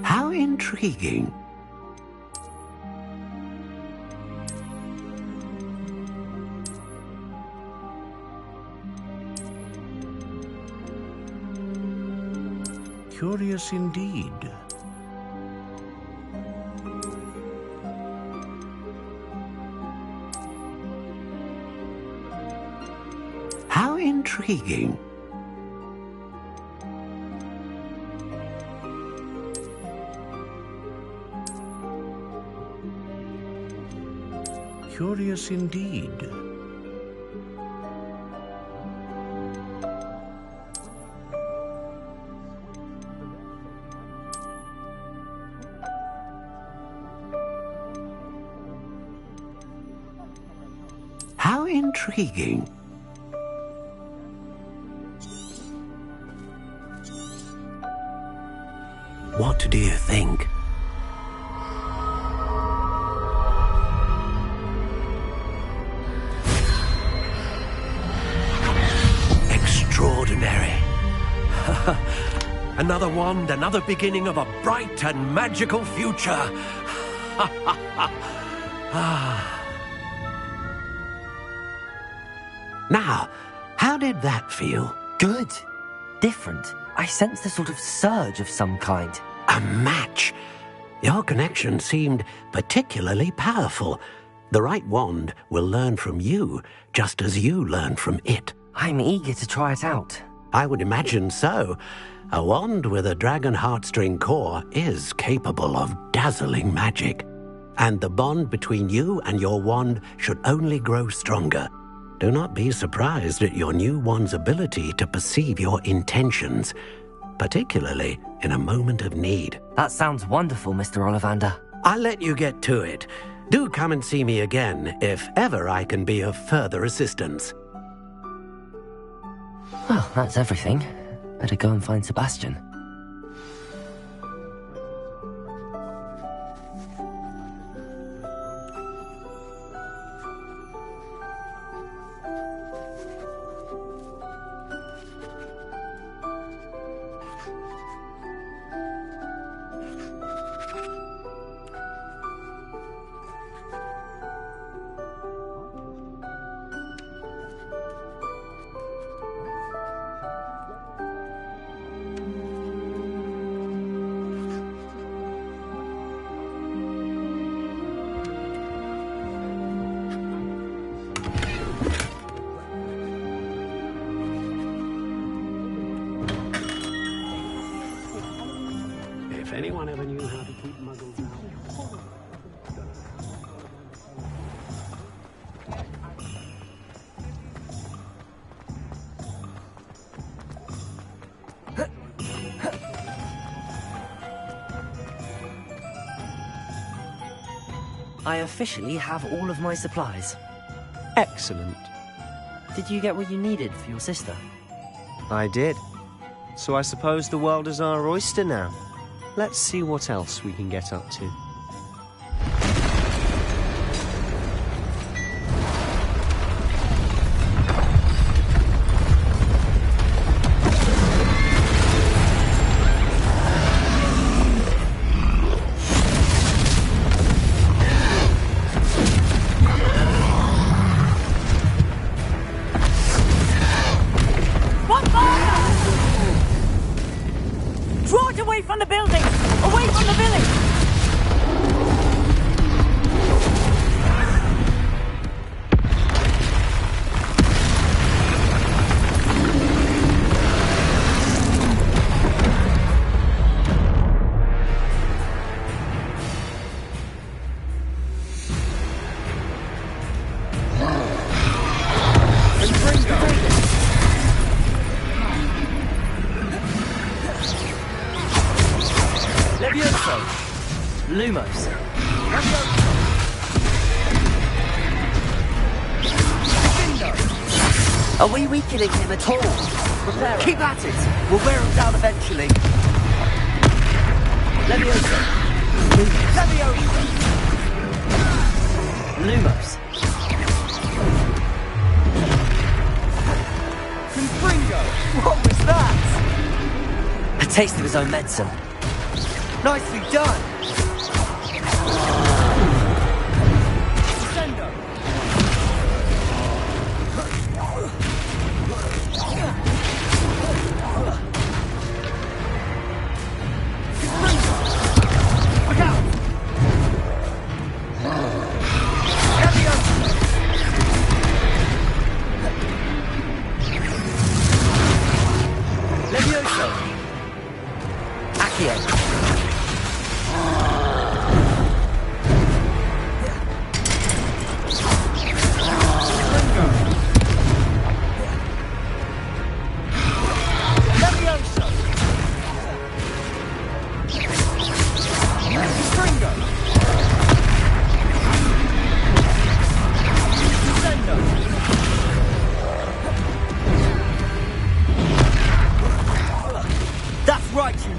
How intriguing. Curious indeed. How intriguing. Curious indeed. How intriguing. What do you think? Extraordinary. Another wand, another beginning of a bright and magical future. Now, how did that feel? Good. Different. I sensed a sort of surge of some kind. A match. Your connection seemed particularly powerful. The right wand will learn from you, just as you learn from it. I'm eager to try it out. I would imagine so. A wand with a dragon heartstring core is capable of dazzling magic. And the bond between you and your wand should only grow stronger. Do not be surprised at your new wand's ability to perceive your intentions, particularly in a moment of need. That sounds wonderful, Mr. Ollivander. I'll let you get to it. Do come and see me again if ever I can be of further assistance. Well, that's everything. Better go and find Sebastian. I officially have all of my supplies. Excellent. Did you get what you needed for your sister? I did. So I suppose the world is our oyster now. Let's see what else we can get up to. Lumos. Are we weakening him at all? Prepare. Keep at it. We'll wear him down eventually. Leviosa. Leviosa. Lumos. Confringo. What was that? A taste of his own medicine. Nicely done.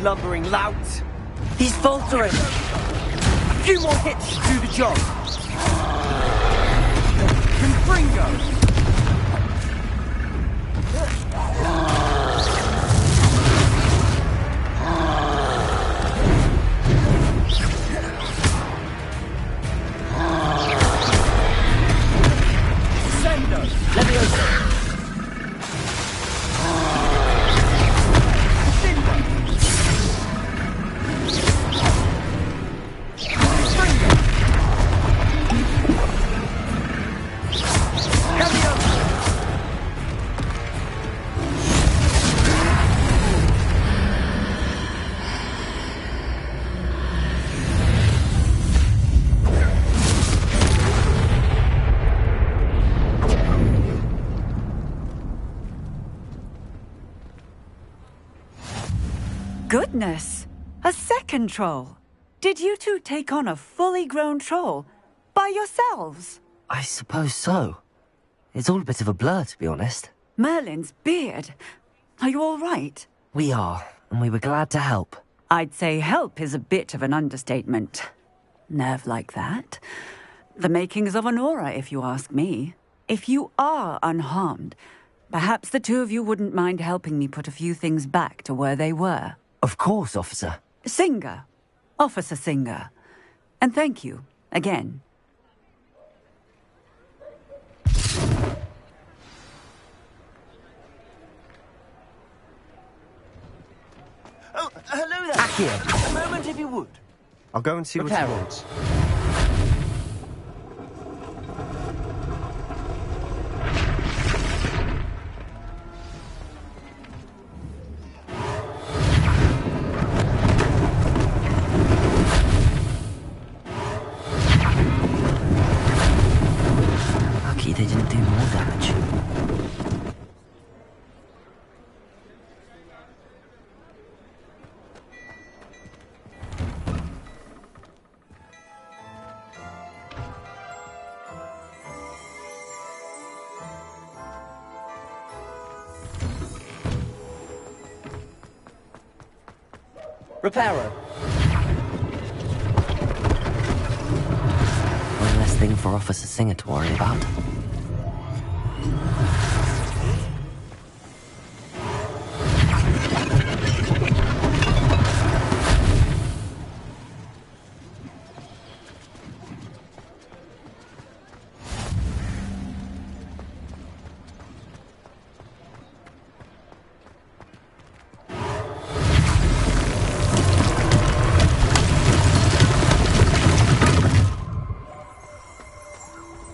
Lumbering lout. He's faltering. A few more hits should do the job. Confringo. Sendo. Leviosa. Goodness! A second troll! Did you two take on a fully grown troll? By yourselves? I suppose so. It's all a bit of a blur, to be honest. Merlin's beard. Are you all right? We are, and we were glad to help. I'd say help is a bit of an understatement. Nerve like that. The makings of an aura, if you ask me. If you are unharmed, perhaps the two of you wouldn't mind helping me put a few things back to where they were. Of course, officer. Singer. Officer Singer. And thank you, again. Oh, hello there. Accio. A moment, if you would. I'll go and see what he wants. Lucky they didn't do more damage. Reparo. One less thing for Officer Singer to worry about.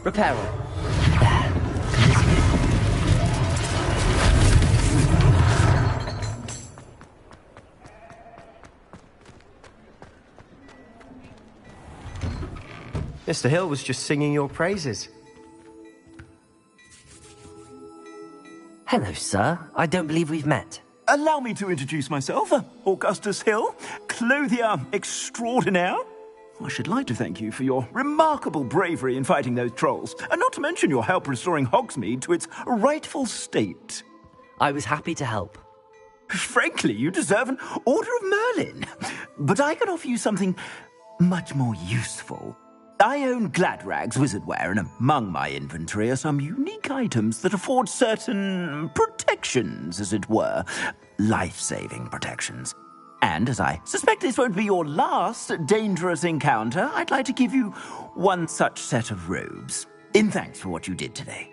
Reparo. Mr. Hill was just singing your praises. Hello, sir. I don't believe we've met. Allow me to introduce myself, Augustus Hill, clothier extraordinaire. I should like to thank you for your remarkable bravery in fighting those trolls, and not to mention your help restoring Hogsmeade to its rightful state. I was happy to help. Frankly, you deserve an Order of Merlin. But I can offer you something much more useful. I own Gladrag's wizardware, and among my inventory are some unique items that afford certain protections, as it were. Life-saving protections. And as I suspect this won't be your last dangerous encounter, I'd like to give you one such set of robes, in thanks for what you did today.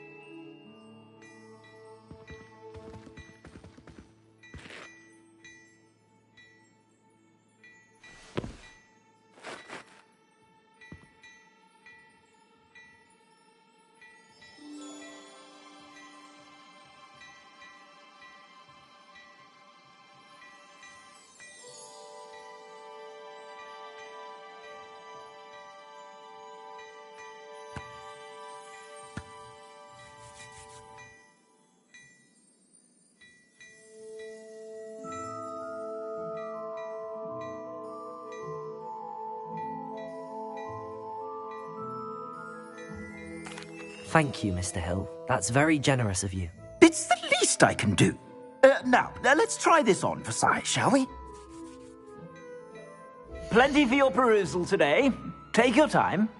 Thank you, Mr. Hill. That's very generous of you. It's the least I can do. Now, let's try this on for size, shall we? Plenty for your perusal today. Take your time.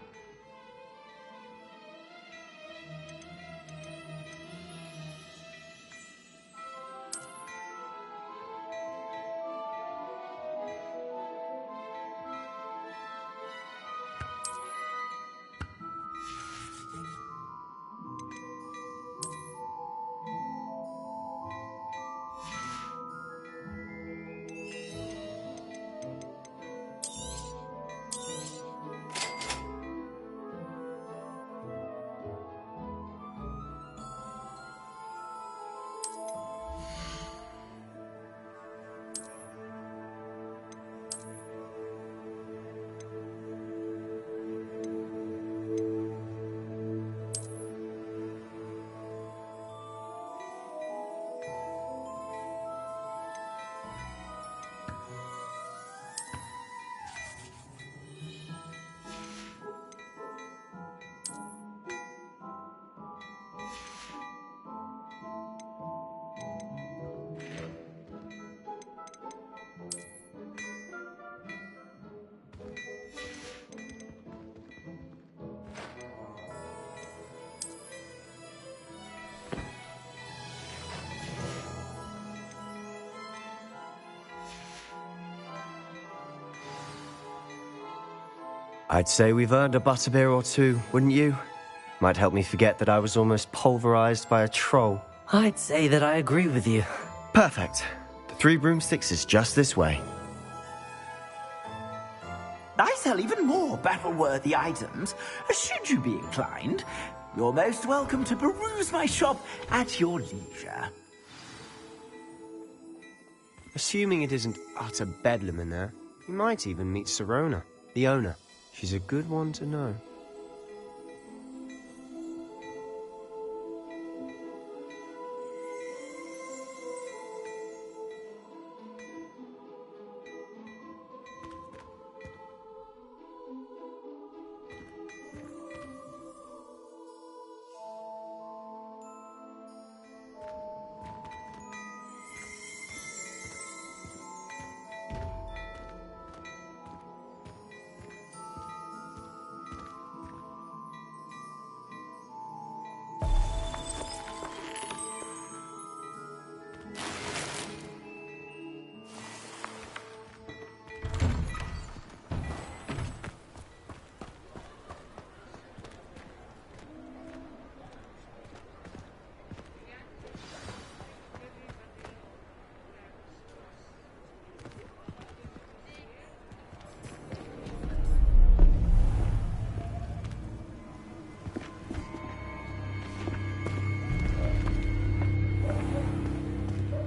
I'd say we've earned a butterbeer or two, wouldn't you? Might help me forget that I was almost pulverized by a troll. I'd say that I agree with you. Perfect. The 3 broomsticks is just this way. I sell even more battle-worthy items. Should you be inclined, you're most welcome to peruse my shop at your leisure. Assuming it isn't utter bedlam in there, you might even meet Sirona, the owner. She's a good one to know.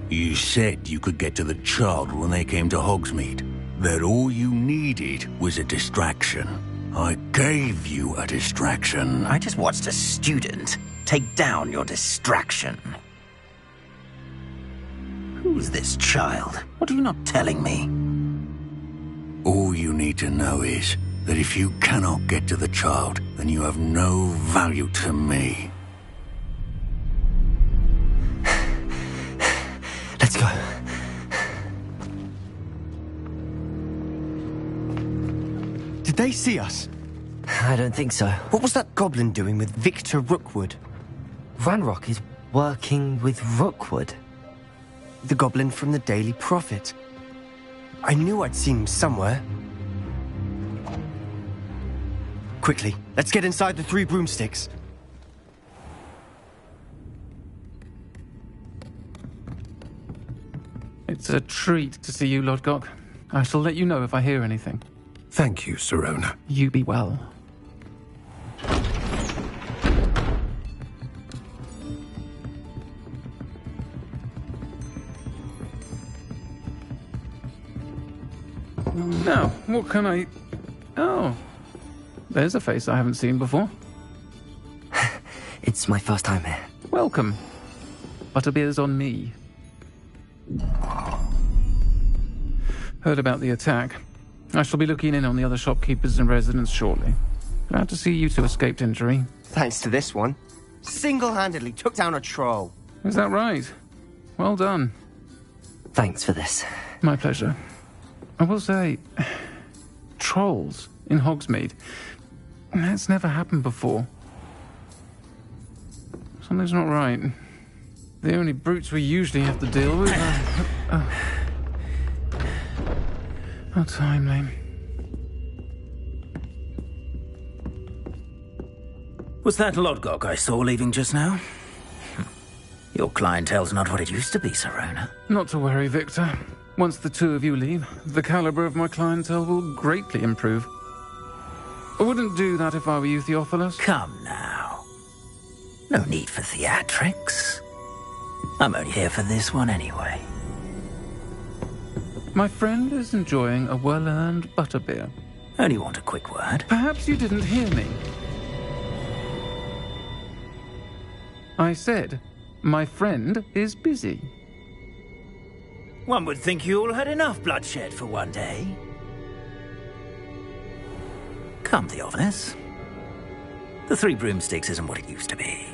You said you could get to the child when they came to Hogsmeade. That all you needed was a distraction. I gave you a distraction. I just watched a student take down your distraction. Who's this child? What are you not telling me? All you need to know is that if you cannot get to the child, then you have no value to me. Let's go. Did they see us? I don't think so. What was that goblin doing with Victor Rookwood? Ranrock is working with Rookwood. The goblin from the Daily Prophet. I knew I'd seen him somewhere. Quickly, let's get inside the 3 broomsticks. It's a treat to see you, Lodgok. I shall let you know if I hear anything. Thank you, Sirona. You be well. Now, what can I... Oh, there's a face I haven't seen before. It's my first time here. Welcome. Butterbeer's on me. Heard about the attack. I shall be looking in on the other shopkeepers and residents shortly. Glad to see you two escaped injury. Thanks to this one. Single-handedly took down a troll. Is that right? Well done. Thanks for this. My pleasure. I will say, trolls in Hogsmeade. That's never happened before. Something's not right. The only brutes we usually have to deal with are... How timely. Was that Lodgok I saw leaving just now? Your clientele's not what it used to be, Sirona. Not to worry, Victor. Once the 2 of you leave, the caliber of my clientele will greatly improve. I wouldn't do that if I were you, Theophilus. Come now. No need for theatrics. I'm only here for this one anyway. My friend is enjoying a well-earned butterbeer. Only want a quick word. Perhaps you didn't hear me. I said, my friend is busy. One would think you all had enough bloodshed for one day. Come, Theophilus. The 3 broomsticks isn't what it used to be.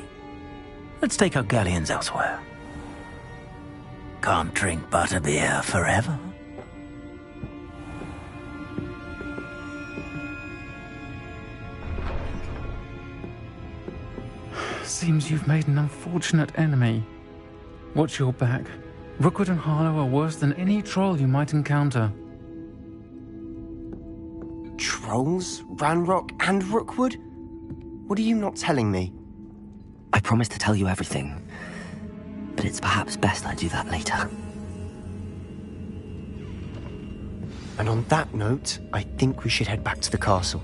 Let's take our galleons elsewhere. Can't drink butterbeer forever. Seems you've made an unfortunate enemy. Watch your back. Rookwood and Harlow are worse than any troll you might encounter. Trolls? Ranrock and Rookwood? What are you not telling me? I promised to tell you everything, but it's perhaps best I do that later. And on that note, I think we should head back to the castle.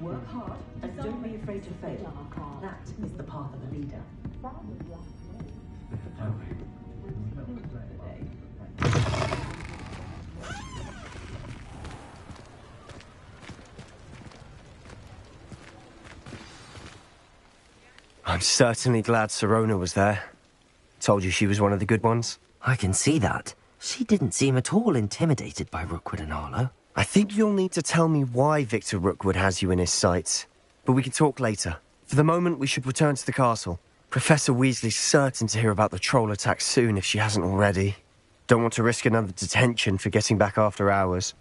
Work hard and don't be afraid to fail. That is the path of a leader. I'm certainly glad Sirona was there. Told you she was one of the good ones. I can see that. She didn't seem at all intimidated by Rookwood and Harlow. I think you'll need to tell me why Victor Rookwood has you in his sights. But we can talk later. For the moment, we should return to the castle. Professor Weasley's certain to hear about the troll attack soon if she hasn't already. Don't want to risk another detention for getting back after hours.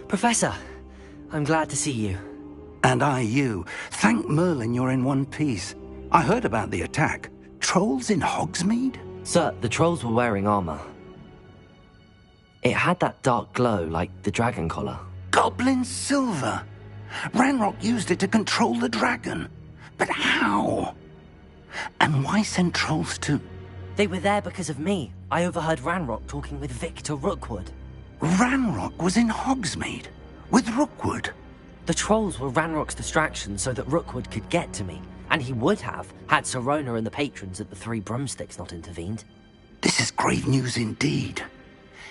Professor, I'm glad to see you. And I you. Thank Merlin you're in one piece. I heard about the attack. Trolls in Hogsmeade? Sir, the trolls were wearing armor. It had that dark glow like the dragon collar. Goblin silver! Ranrock used it to control the dragon. But how? And why send trolls too? They were there because of me. I overheard Ranrock talking with Victor Rookwood. Ranrock was in Hogsmeade with Rookwood. The trolls were Ranrock's distraction so that Rookwood could get to me. And he would have, had Sirona and the patrons at the Three Broomsticks not intervened. This is grave news indeed.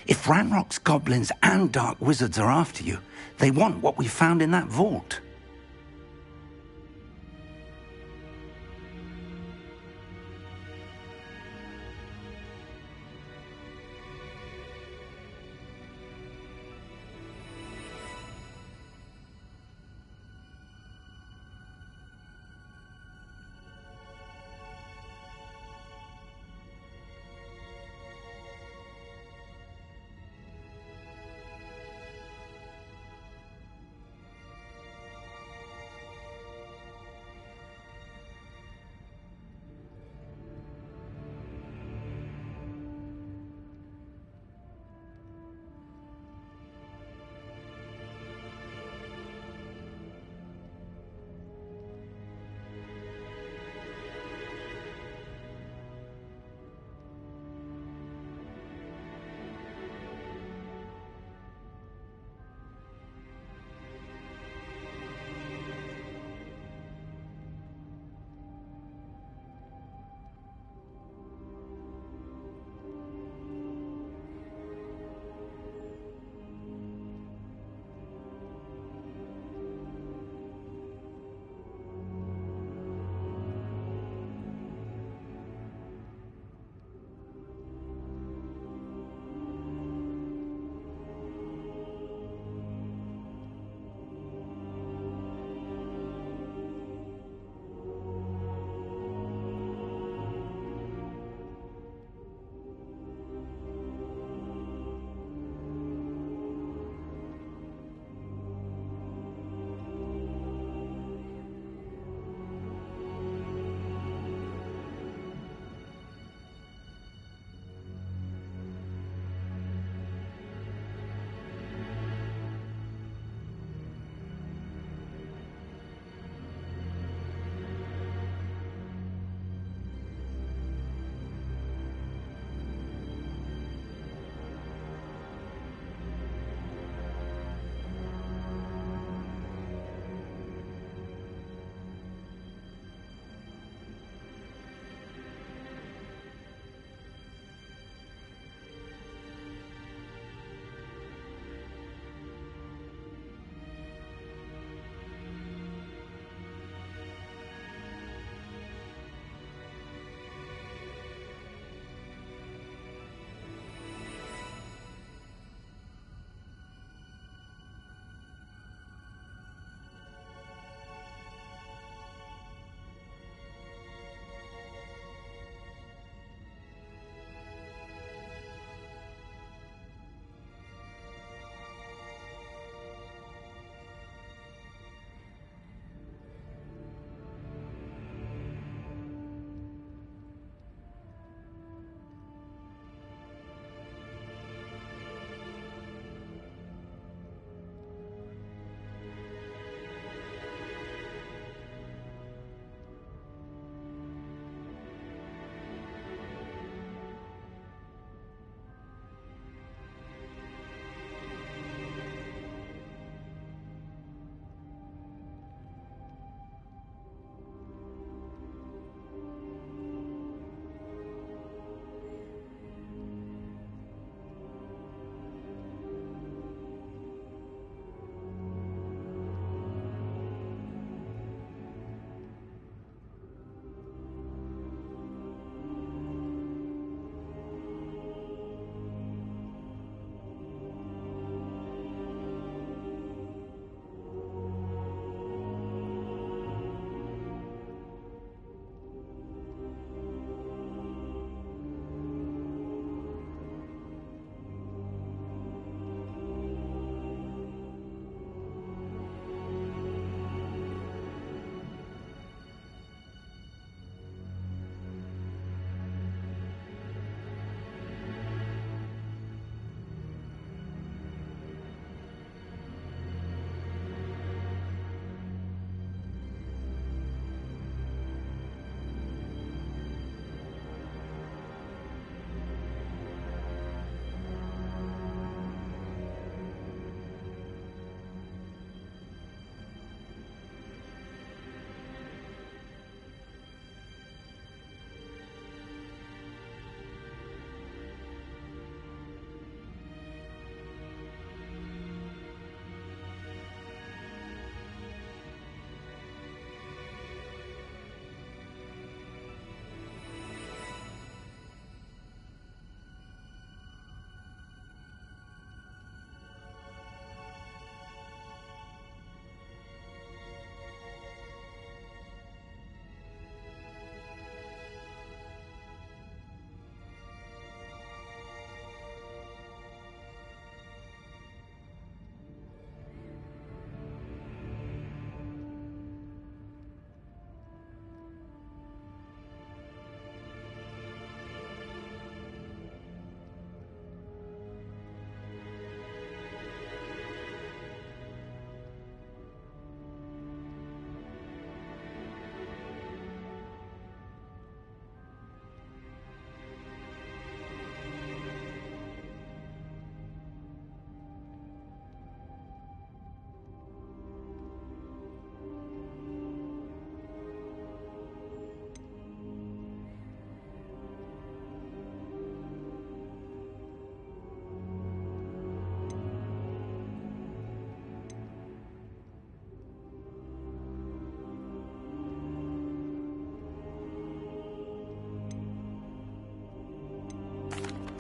If Ranrock's goblins and dark wizards are after you, they want what we found in that vault.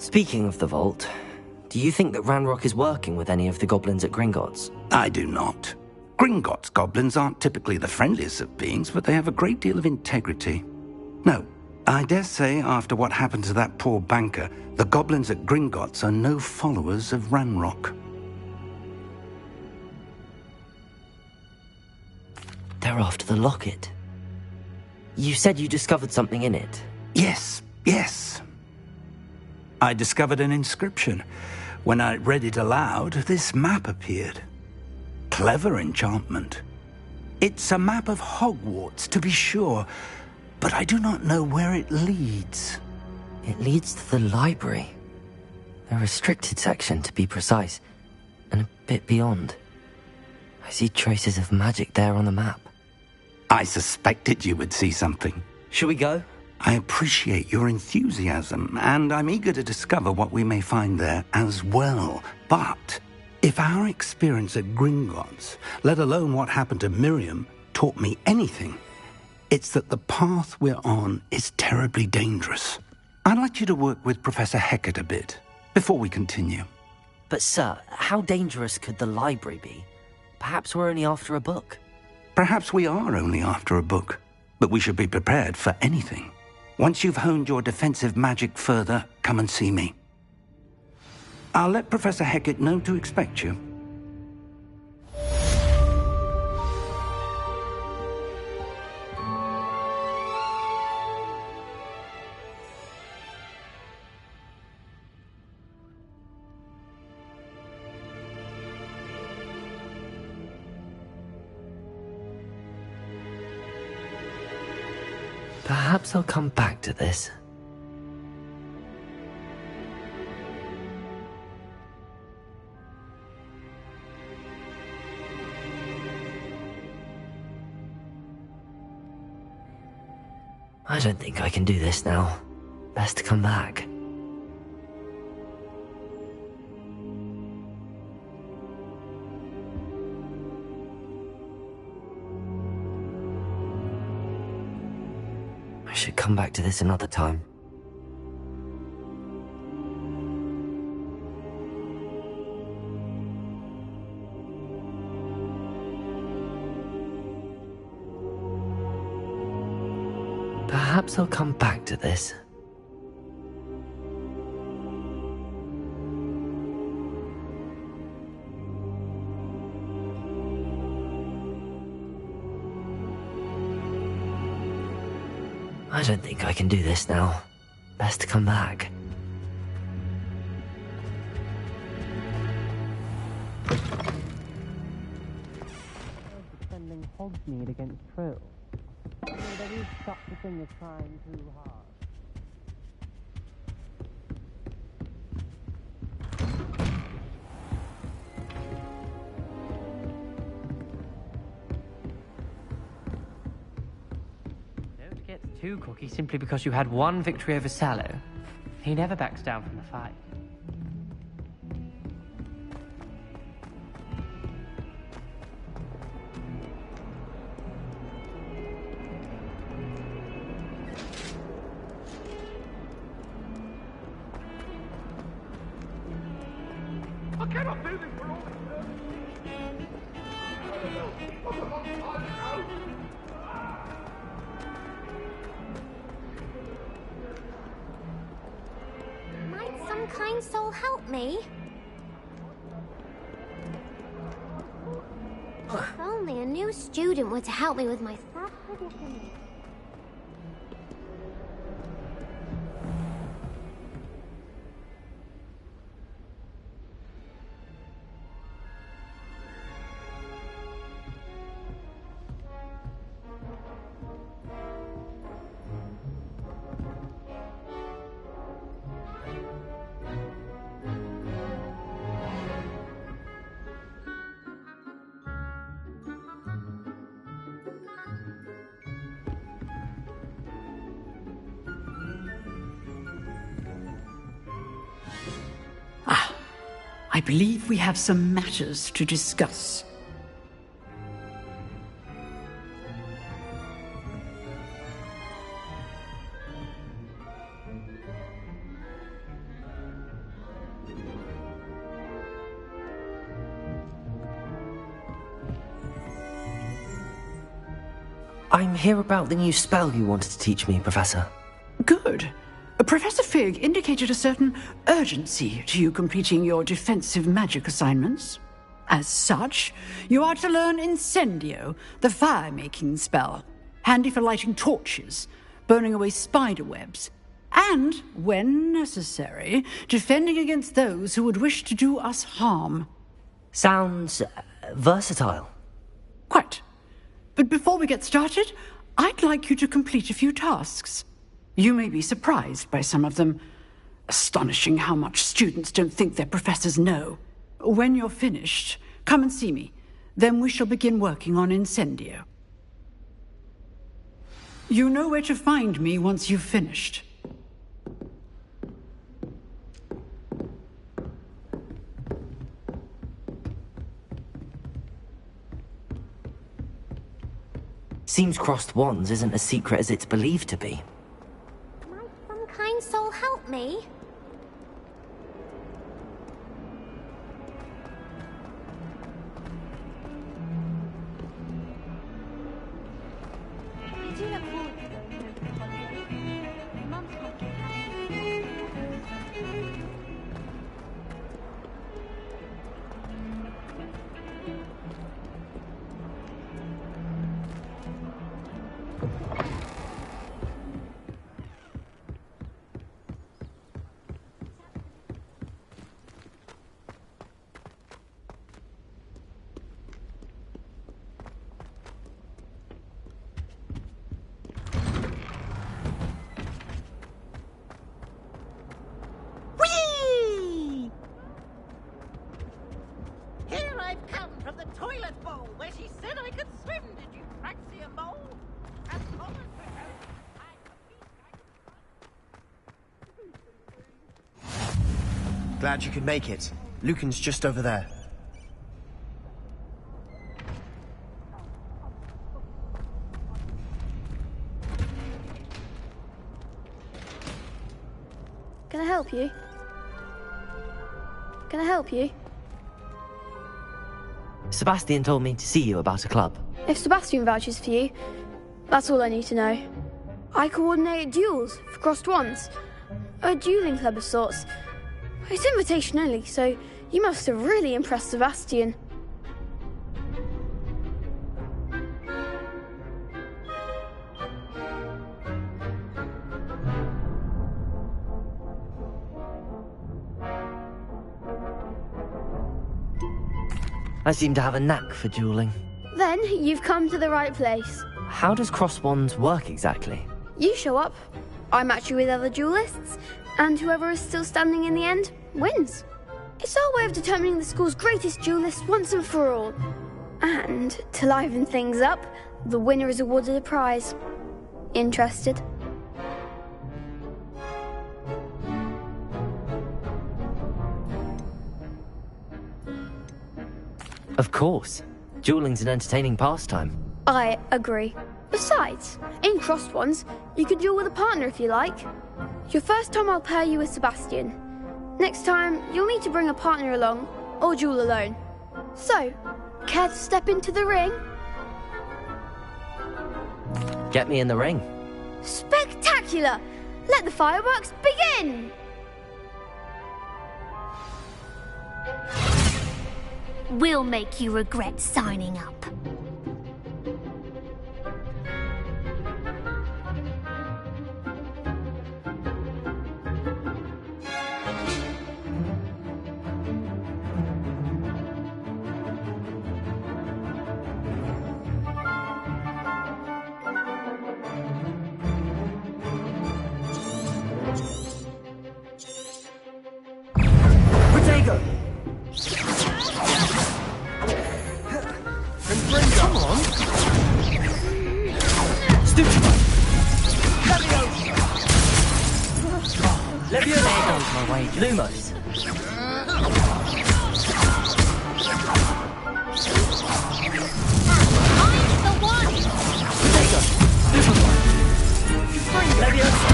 Speaking of the vault, do you think that Ranrock is working with any of the goblins at Gringotts? I do not. Gringotts goblins aren't typically the friendliest of beings, but they have a great deal of integrity. No, I dare say after what happened to that poor banker, the goblins at Gringotts are no followers of Ranrock. They're after the locket. You said you discovered something in it. Yes. I discovered an inscription. When I read it aloud, this map appeared. Clever enchantment. It's a map of Hogwarts, to be sure, but I do not know where it leads. It leads to the library. A restricted section, to be precise, and a bit beyond. I see traces of magic there on the map. I suspected you would see something. Shall we go? I appreciate your enthusiasm, and I'm eager to discover what we may find there as well. But if our experience at Gringotts, let alone what happened to Miriam, taught me anything, it's that the path we're on is terribly dangerous. I'd like you to work with Professor Hecat a bit before we continue. But sir, how dangerous could the library be? Perhaps we're only after a book. Perhaps we are only after a book, but we should be prepared for anything. Once you've honed your defensive magic further, come and see me. I'll let Professor Hecat know to expect you. Perhaps I'll come back to this. I don't think I can do this now. Best to come back. I should come back to this another time. Perhaps I'll come back to this. I don't think I can do this now. Best to come back. Defending Hogsmeade against Trill. There is such a thing as trying too hard. Don't get too cocky simply because you had one victory over Sallow. He never backs down from the fight. I cannot do this for all this Might some kind soul help me? If only a new student were to help me with my sad predicament. I believe we have some matters to discuss. I'm here about the new spell you wanted to teach me, Professor. Good. Professor Fig indicated a certain urgency to you completing your defensive magic assignments. As such, you are to learn Incendio, the fire-making spell, handy for lighting torches, burning away spider webs, and, when necessary, defending against those who would wish to do us harm. Sounds versatile. Quite. But before we get started, I'd like you to complete a few tasks. You may be surprised by some of them. Astonishing how much students don't think their professors know. When you're finished, come and see me. Then we shall begin working on Incendio. You know where to find me once you've finished. Seems crossed wands isn't as secret as it's believed to be. Might some kind soul help me? I do look forward to the holiday. My mum's coming. Glad you could make it. Lucan's just over there. Can I help you? Can I help you? Sebastian told me to see you about a club. If Sebastian vouches for you, that's all I need to know. I coordinate duels for crossed wands. A dueling club of sorts. It's invitation only, so you must have really impressed Sebastian. I seem to have a knack for dueling. Then you've come to the right place. How does cross wands work exactly? You show up, I match you with other duelists, and whoever is still standing in the end wins. It's our way of determining the school's greatest duelist once and for all. And to liven things up, the winner is awarded a prize. Interested? Of course. Dueling's an entertaining pastime. I agree. Besides, in crossed ones, you could duel with a partner if you like. Your first time I'll pair you with Sebastian. Next time, you'll need to bring a partner along, or duel alone. So, care to step into the ring? Get me in the ring. Spectacular! Let the fireworks begin! We'll make you regret signing up. Come on! Stupid! Leviosa! There goes my wage. Lumos! I'm the one! There you go! Stupid! Leviosa!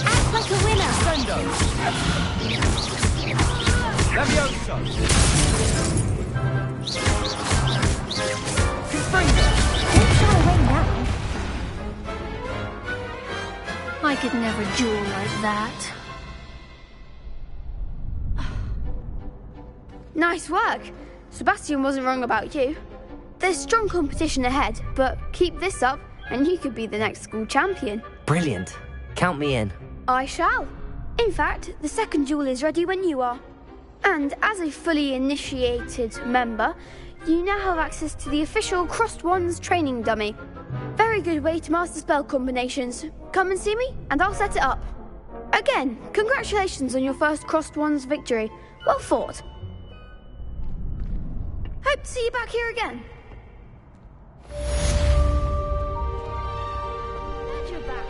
Act like a winner! Sendo! Leviosa! Don't shy away now. I could never duel like that. Nice work. Sebastian wasn't wrong about you. There's strong competition ahead, but keep this up and you could be the next school champion. Brilliant. Count me in. I shall. In fact, the second duel is ready when you are. And as a fully initiated member, you now have access to the official Crossed Wands training dummy. Very good way to master spell combinations. Come and see me and I'll set it up. Again, congratulations on your first Crossed Wands victory. Well fought. Hope to see you back here again. Glad you're back.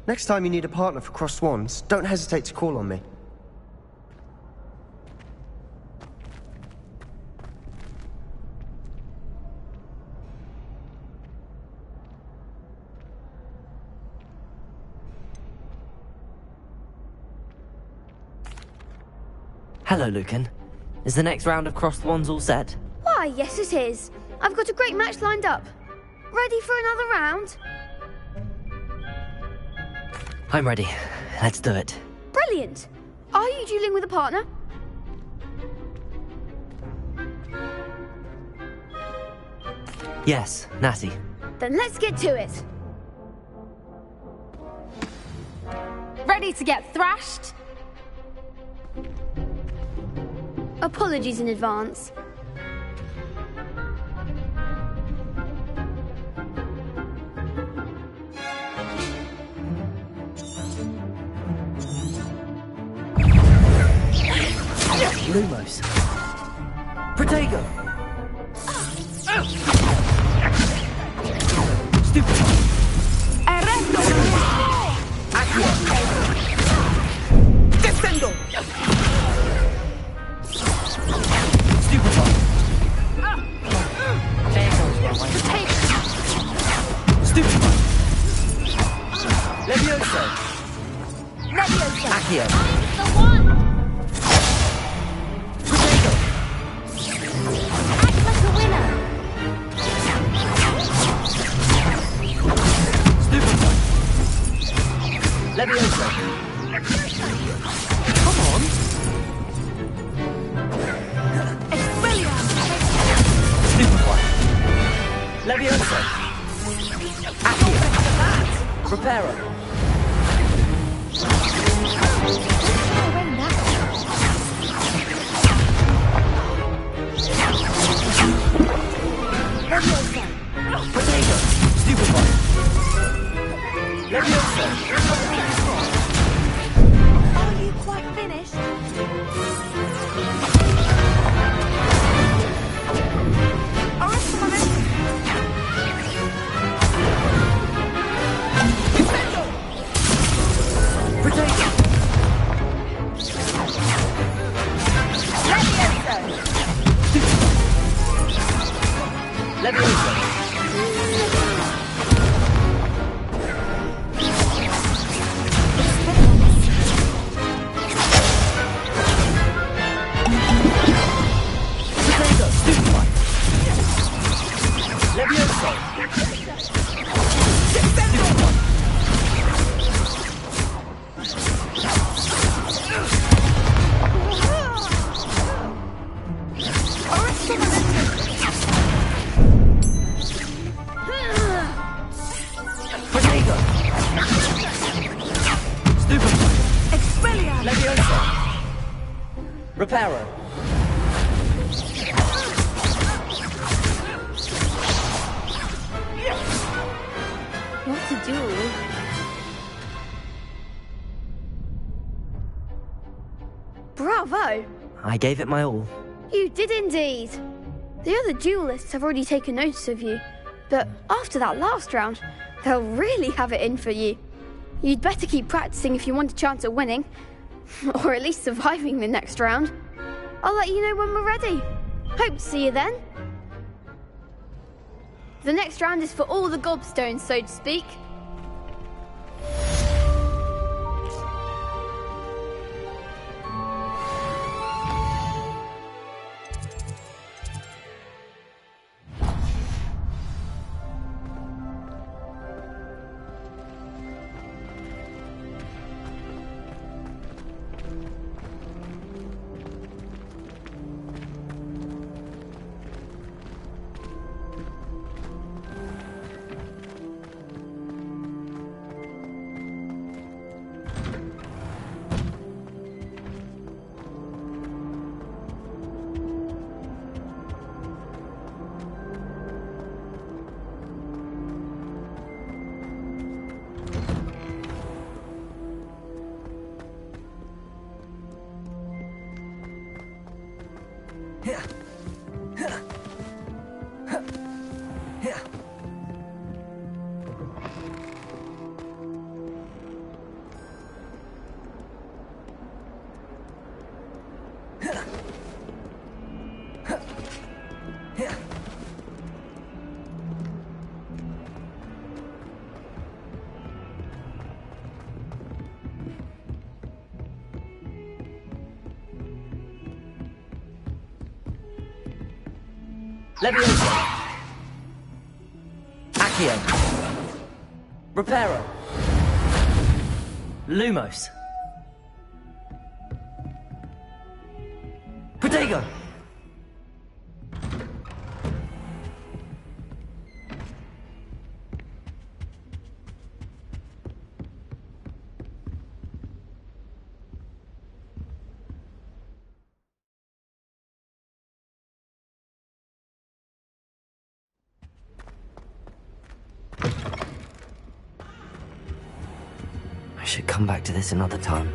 Next time you need a partner for Crossed Wands, don't hesitate to call on me. Hello, Lucan. Is the next round of Crossed Wands all set? Why, yes it is. I've got a great match lined up. Ready for another round? I'm ready. Let's do it. Brilliant. Are you dueling with a partner? Yes, Natty. Then let's get to it. Ready to get thrashed? Apologies in advance. Lumos. Protego. Stupid. Descendo. Stupefy. Stupefy. Levioso. Accio. The one! Act like a winner! Stupefy. Levioso. Come on. Stupefy. Levioso. Accio. Reparo. Potato. Stupefy. Levioso. Are you quite finished? Potato. Levioso. Potato. Stupefy. Levioso. Potato. Stupefy. Expelliarmus! Levioso. Reparo. What to do? Bravo! I gave it my all. You did indeed. The other duelists have already taken notice of you, but after that last round, they'll really have it in for you. You'd better keep practicing if you want a chance at winning, or at least surviving the next round. I'll let you know when we're ready. Hope to see you then. The next round is for all the gobstones, so to speak. Leviosa. Accio. Reparo. Lumos. Protego. I should come back to this another time.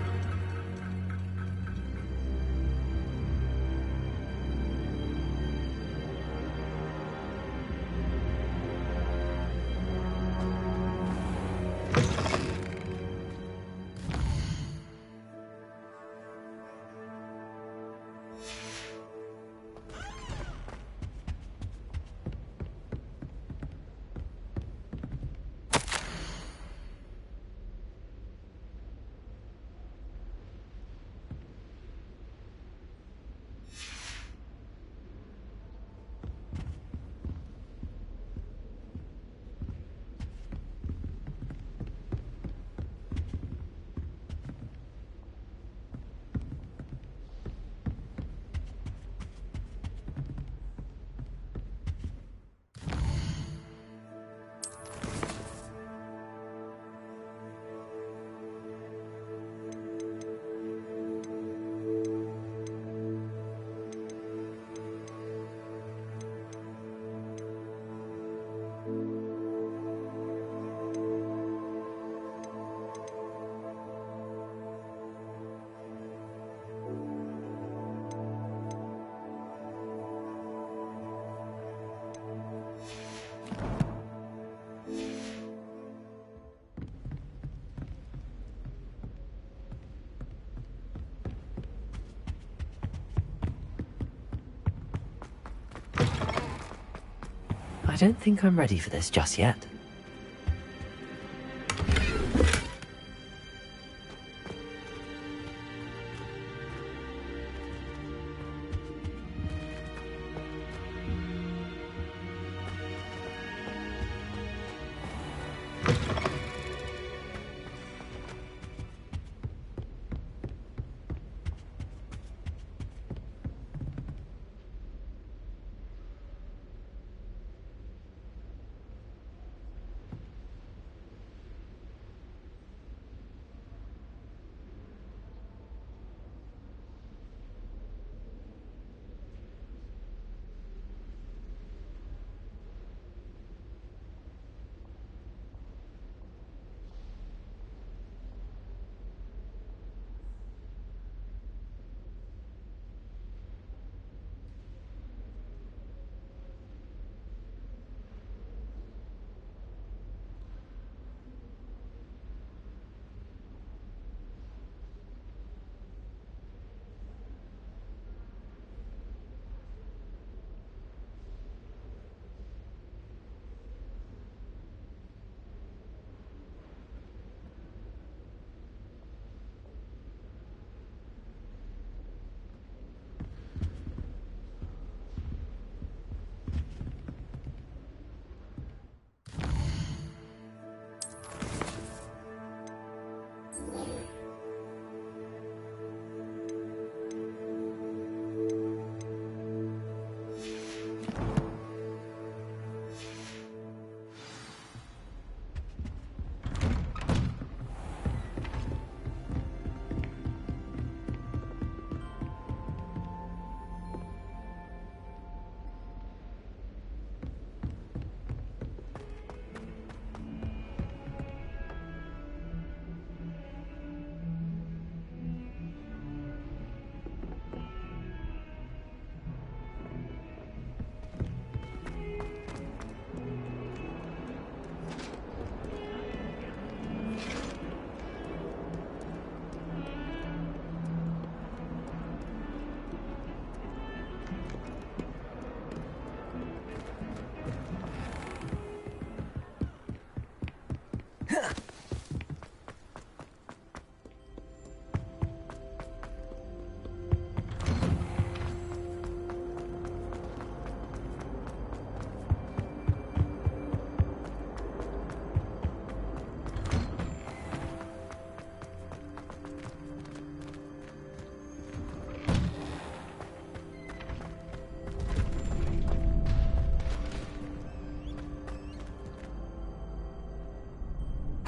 I don't think I'm ready for this just yet.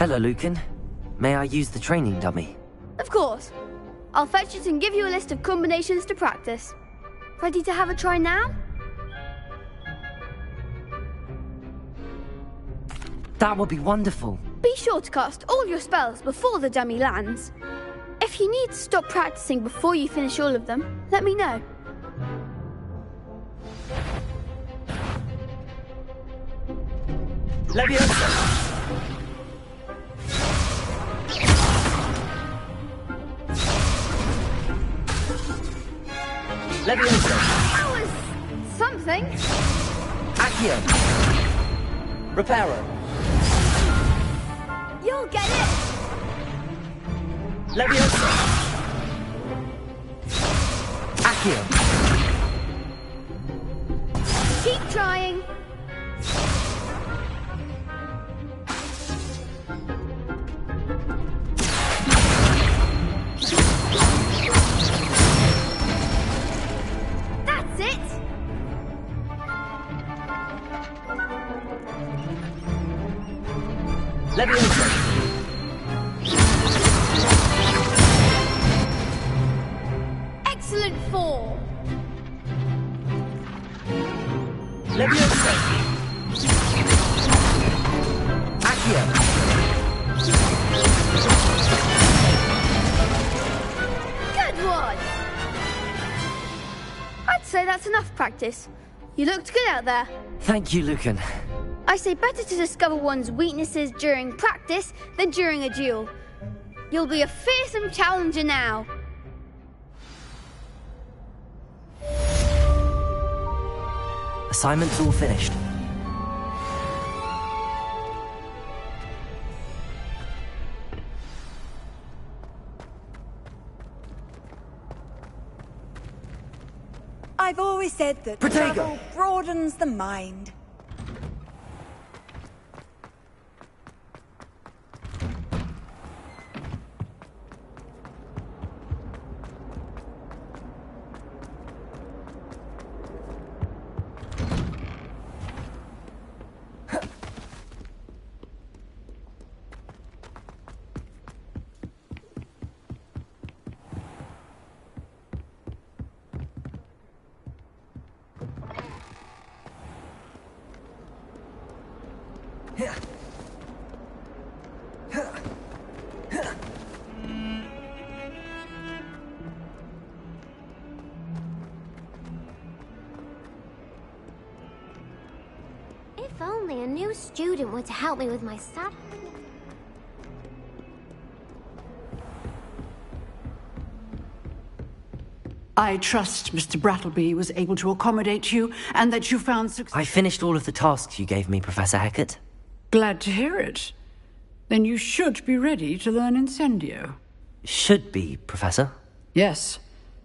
Hello, Lucan. May I use the training dummy? Of course. I'll fetch it and give you a list of combinations to practice. Ready to have a try now? That would be wonderful. Be sure to cast all your spells before the dummy lands. If you need to stop practicing before you finish all of them, let me know. Leviosa! Leviosa! That was something. Accio! Reparo! You'll get it! Leviosa! Accio! Keep trying. That's it! Leviosa! Excellent form. Leviosa! Accio! Good one! I'd say that's enough practice. You looked good out there. Thank you, Lucan. I say better to discover one's weaknesses during practice than during a duel. You'll be a fearsome challenger now. Assignment's all finished. I've always said that Protego. travel broadens the mind. If only a new student were to help me with my stuff. I trust Mr. Brattleby was able to accommodate you and that you found success. I finished all of the tasks you gave me, Professor Hackett. Glad to hear it. Then you should be ready to learn Incendio. Should be, Professor. Yes.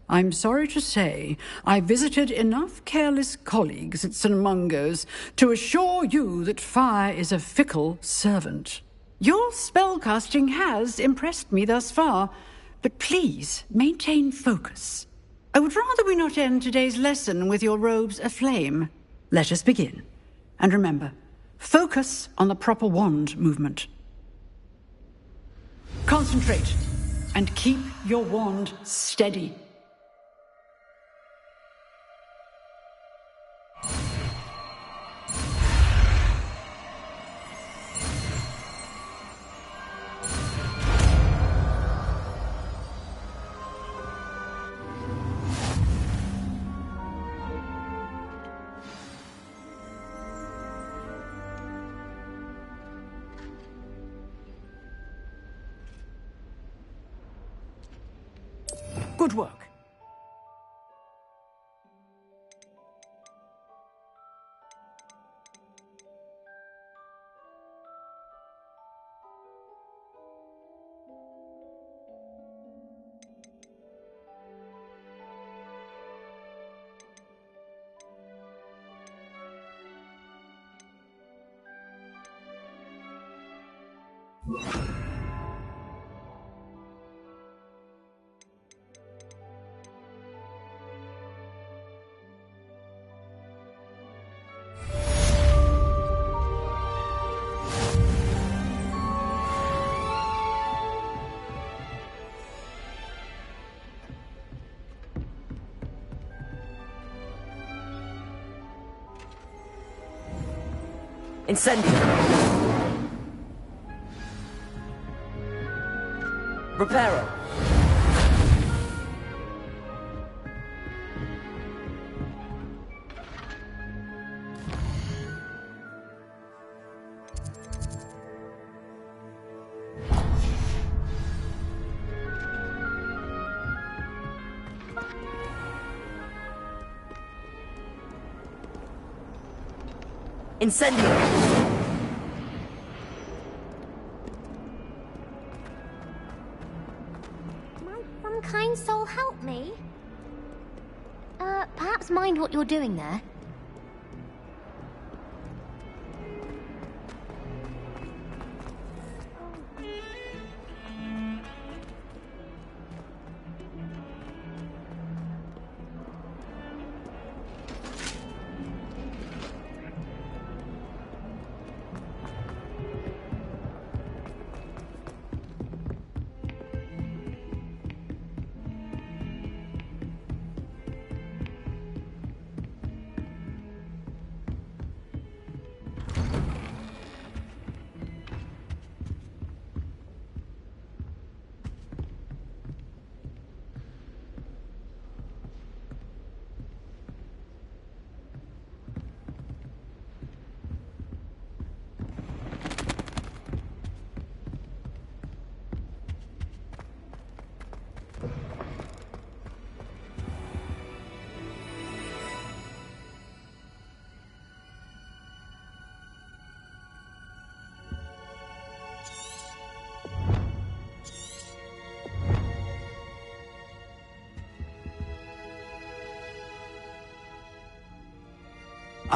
I'm sorry to say I visited enough careless colleagues at St. Mungo's to assure you that fire is a fickle servant. Your spellcasting has impressed me thus far, but please maintain focus. I would rather we not end today's lesson with your robes aflame. Let us begin. And remember, focus on the proper wand movement. Concentrate and keep your wand steady. Good work. Incendio! Reparo! Incendio! Might some kind soul help me? Perhaps mind what you're doing there.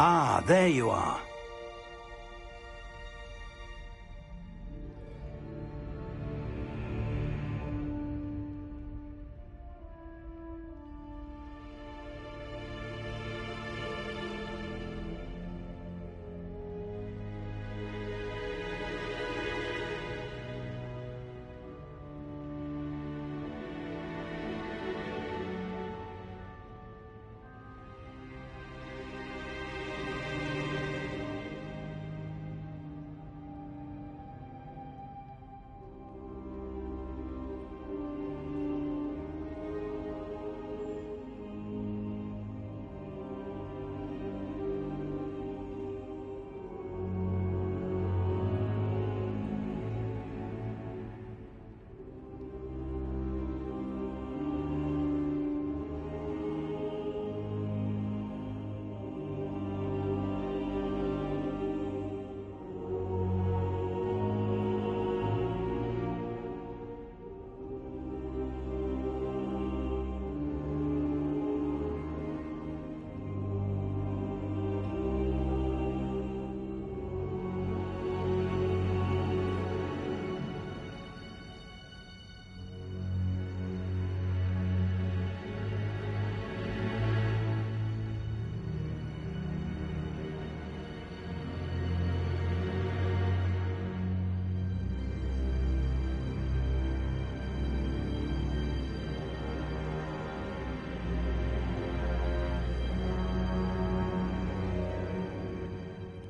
Ah, there you are.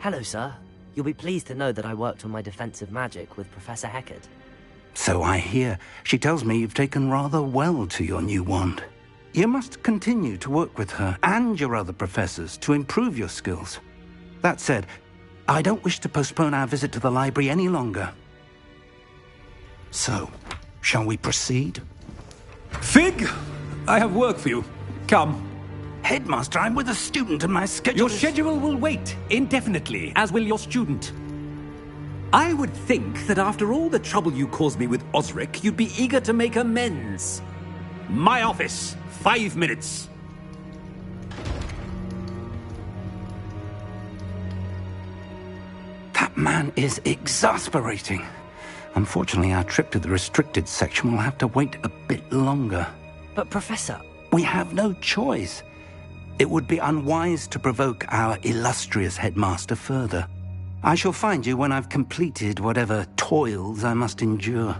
Hello, sir. You'll be pleased to know that I worked on my defensive magic with Professor Heckard. So I hear. She tells me you've taken rather well to your new wand. You must continue to work with her and your other professors to improve your skills. That said, I don't wish to postpone our visit to the library any longer. So, shall we proceed? Fig! I have work for you. Come. Headmaster, I'm with a student and my schedule Your schedule will wait indefinitely, as will your student. I would think that after all the trouble you caused me with Osric, you'd be eager to make amends. My office, 5 minutes. That man is exasperating. Unfortunately, our trip to the restricted section will have to wait a bit longer. But, Professor... We have no choice. It would be unwise to provoke our illustrious headmaster further. I shall find you when I've completed whatever toils I must endure.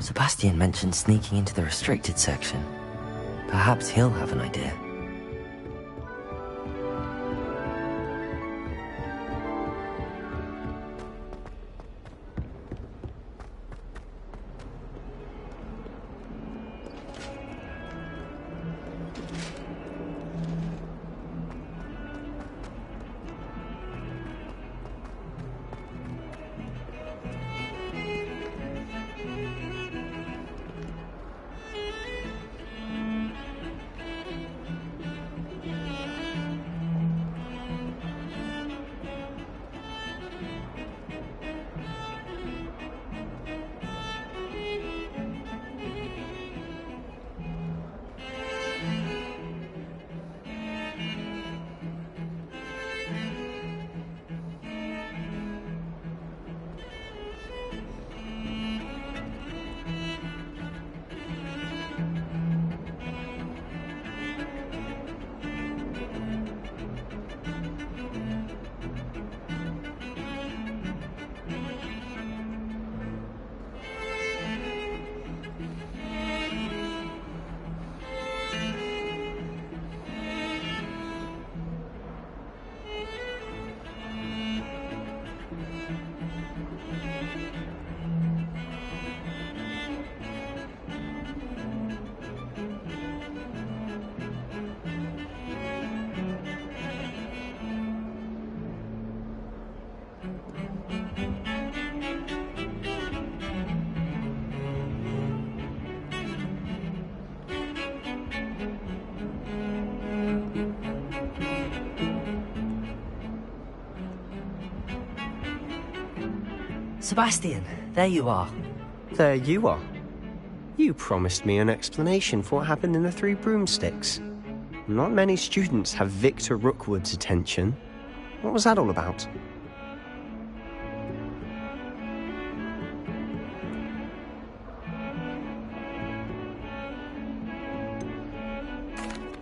Sebastian mentioned sneaking into the restricted section. Perhaps he'll have an idea. Sebastian, there you are. There you are. You promised me an explanation for what happened in the Three Broomsticks. Not many students have Victor Rookwood's attention. What was that all about?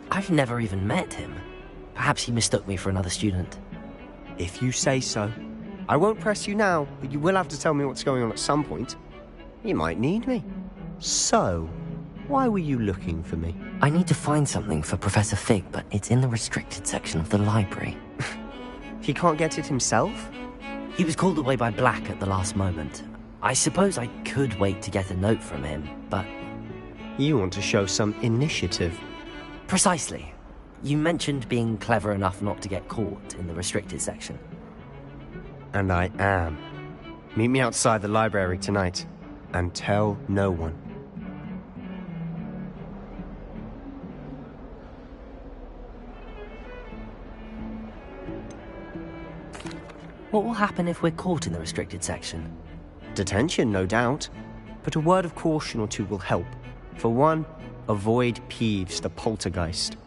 I've never even met him. Perhaps he mistook me for another student. If you say so. I won't press you now, but you will have to tell me what's going on at some point. You might need me. So, why were you looking for me? I need to find something for Professor Fig, but it's in the restricted section of the library. He can't get it himself? He was called away by Black at the last moment. I suppose I could wait to get a note from him, but... You want to show some initiative. Precisely. You mentioned being clever enough not to get caught in the restricted section. And I am. Meet me outside the library tonight, and tell no one. What will happen if we're caught in the restricted section? Detention, no doubt. But a word of caution or two will help. For one, avoid Peeves, the poltergeist.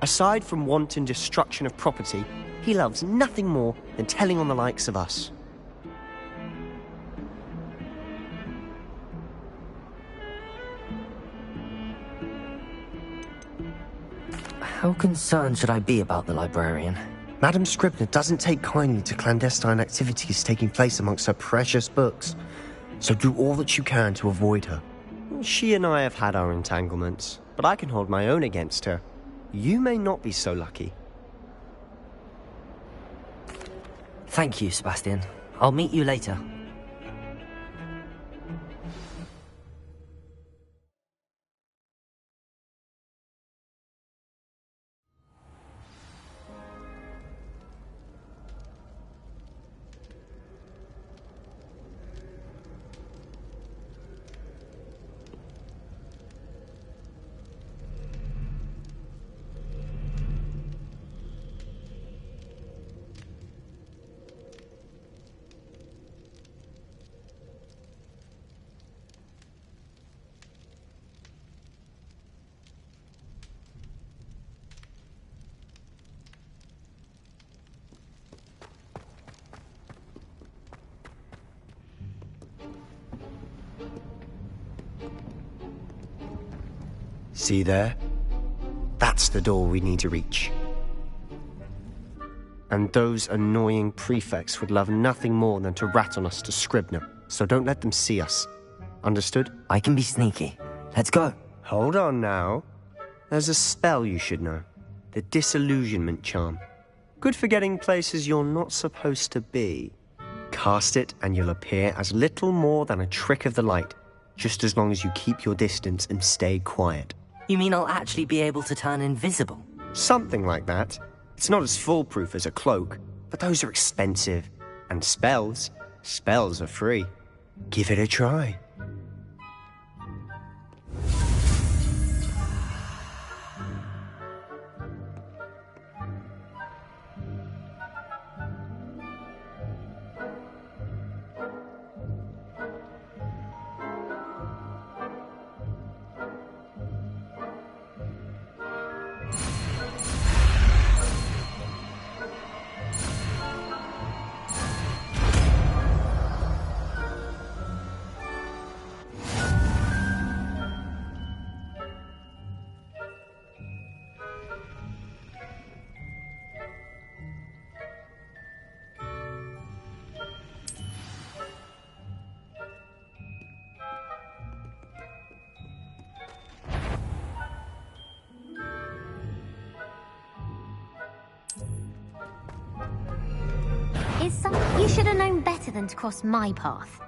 Aside from wanton destruction of property, he loves nothing more than telling on the likes of us. How concerned should I be about the librarian? Madam Scribner doesn't take kindly to clandestine activities taking place amongst her precious books, so do all that you can to avoid her. She and I have had our entanglements, but I can hold my own against her. You may not be so lucky. Thank you, Sebastian. I'll meet you later. See there? That's the door we need to reach. And those annoying prefects would love nothing more than to rat on us to Scribner, so don't let them see us. Understood? I can be sneaky. Let's go. Hold on now. There's a spell you should know. The Disillusionment Charm. Good for getting places you're not supposed to be. Cast it and you'll appear as little more than a trick of the light, just as long as you keep your distance and stay quiet. You mean I'll actually be able to turn invisible? Something like that. It's not as foolproof as a cloak, but those are expensive. And spells are free. Give it a try. You should have known better than to cross my path.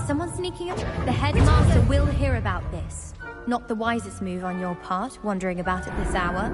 Someone sneaking up? The headmaster will hear about this. Not the wisest move on your part, wandering about at this hour.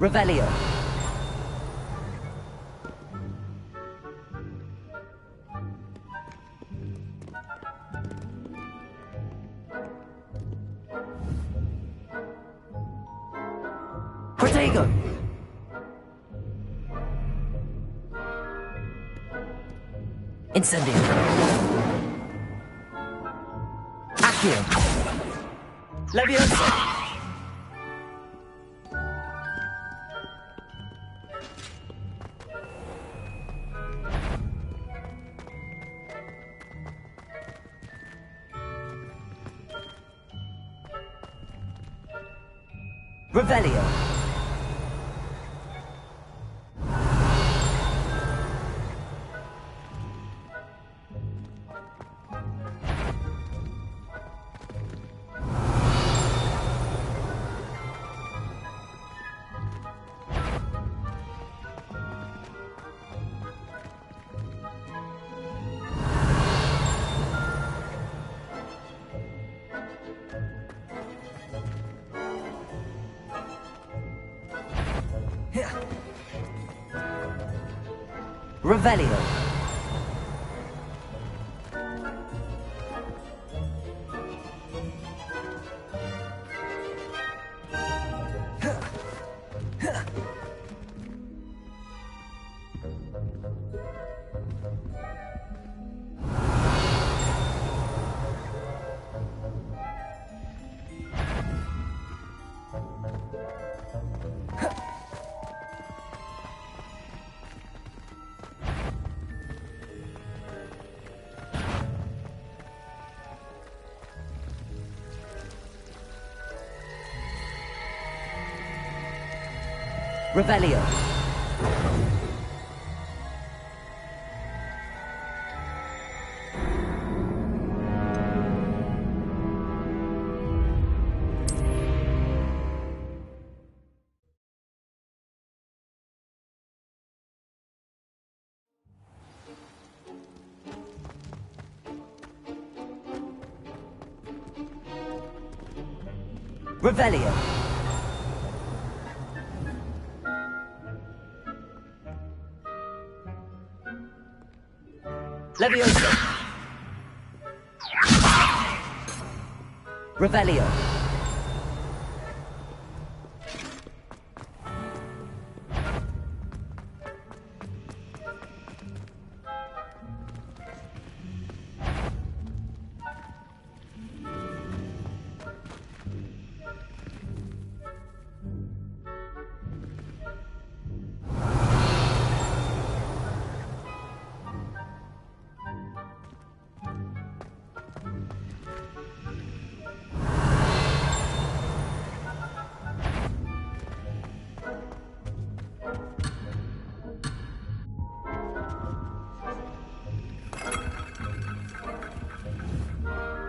Revelio. Protego. Incendio. Accio. Leviosa. Revelio. Revelio. Revelio. Revelio. Levioso. Revelio.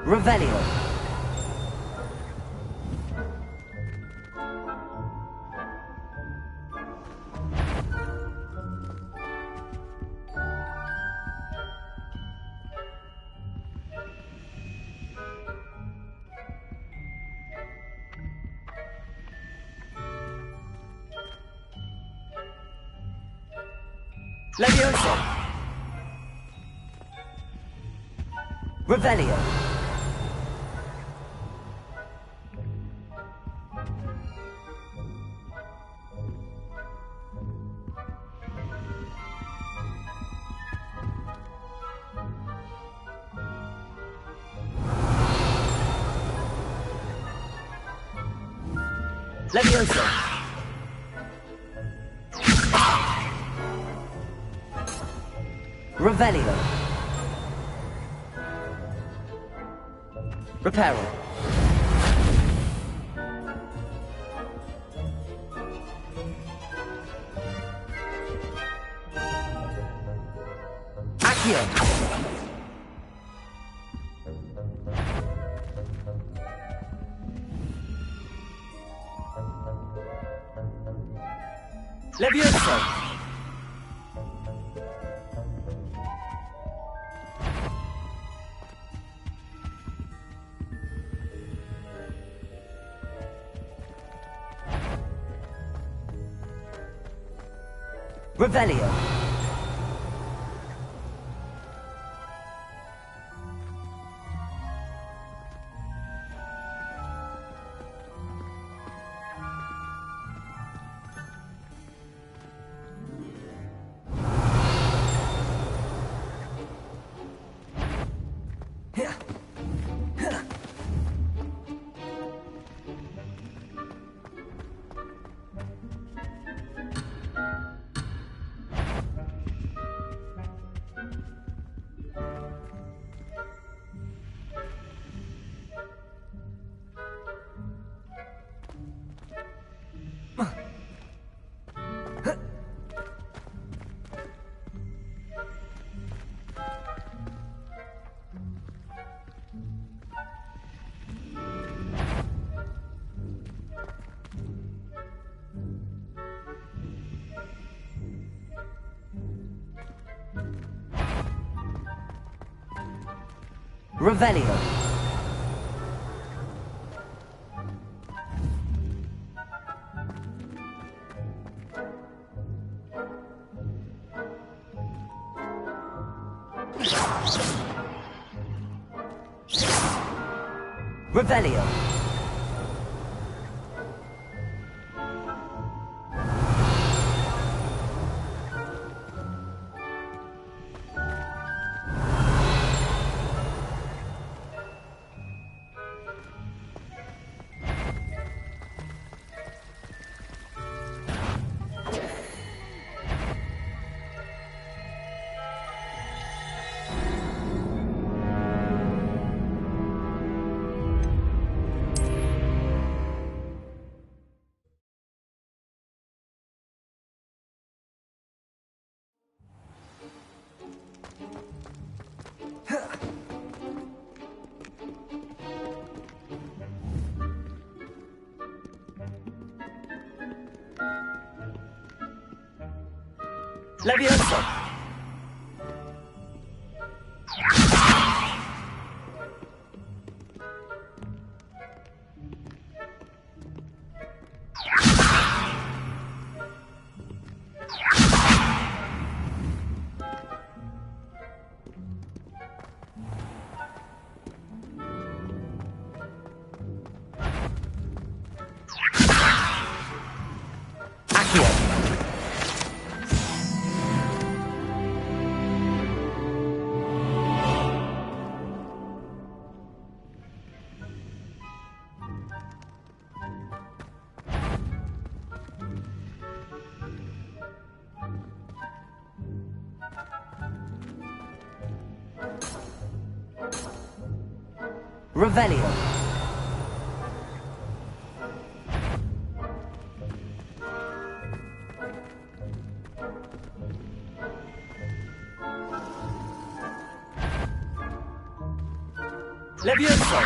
Revelio. Levioso. Revelio. Levioso. Revelio. Reparo. Accio. Levioso. Revelio. Revelio. Revelio. Levioso. Revelio. Levioso.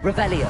Revelio.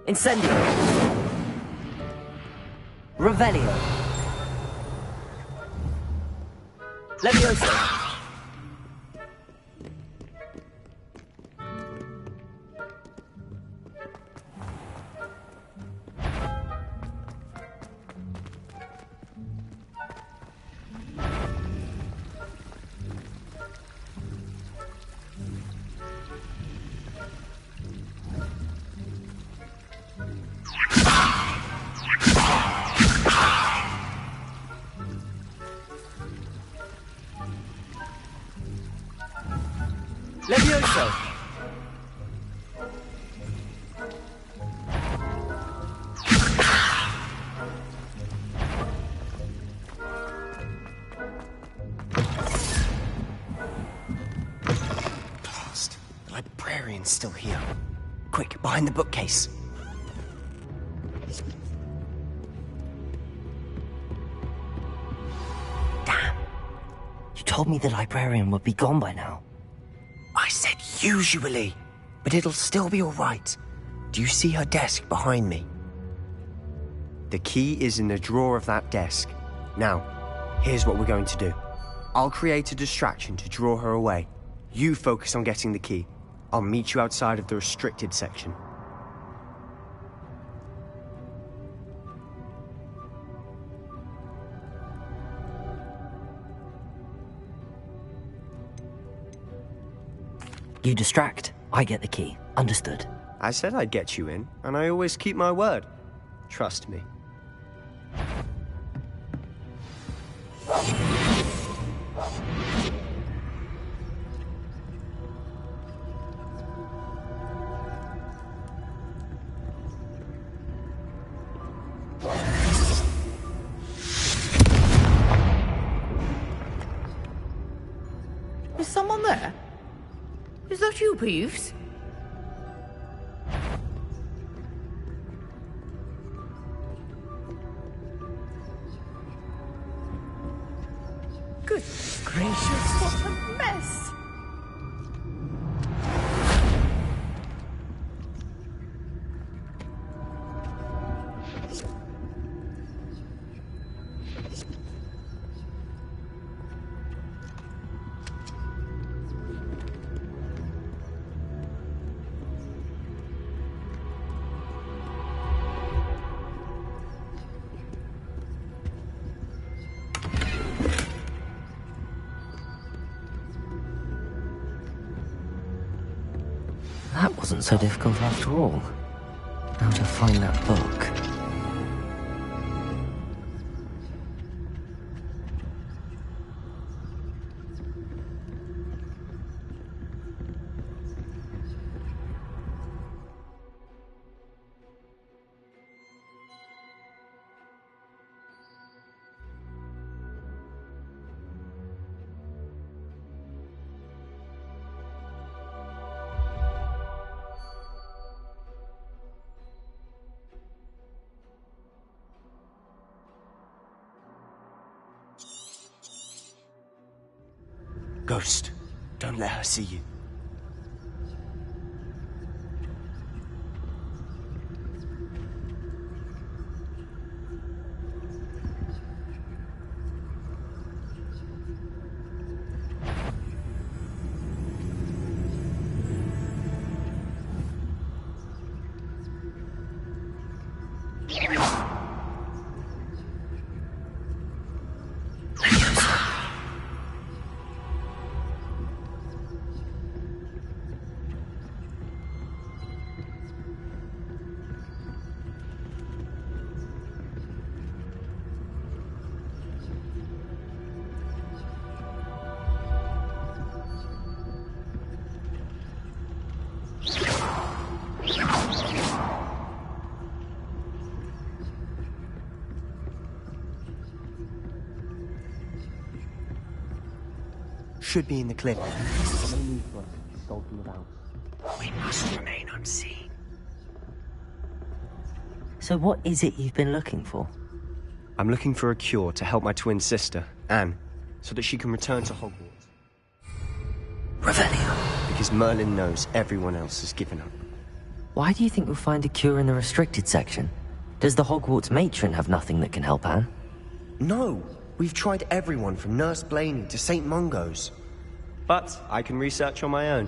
Incendio. Revelio. Levioso. Levioso. Blast. The librarian's still here. Quick, behind the bookcase. Damn. You told me the librarian would be gone by now. I said usually, but it'll still be all right. Do you see her desk behind me? The key is in the drawer of that desk. Now, here's what we're going to do. I'll create a distraction to draw her away. You focus on getting the key. I'll meet you outside of the restricted section. You distract, I get the key. Understood. I said I'd get you in, and I always keep my word. Trust me. Is someone there? Is that you, Peeves? Goodness gracious, what a mess! That wasn't so difficult after all. How to find that book? Ghost, don't let her see you. Should be in the clip. We must remain unseen. So what is it you've been looking for? I'm looking for a cure to help my twin sister, Anne, so that she can return to Hogwarts. Revelio. Because Merlin knows everyone else has given up. Why do you think we'll find a cure in the restricted section? Does the Hogwarts matron have nothing that can help Anne? No! We've tried everyone from Nurse Blaney to St. Mungo's. But I can research on my own.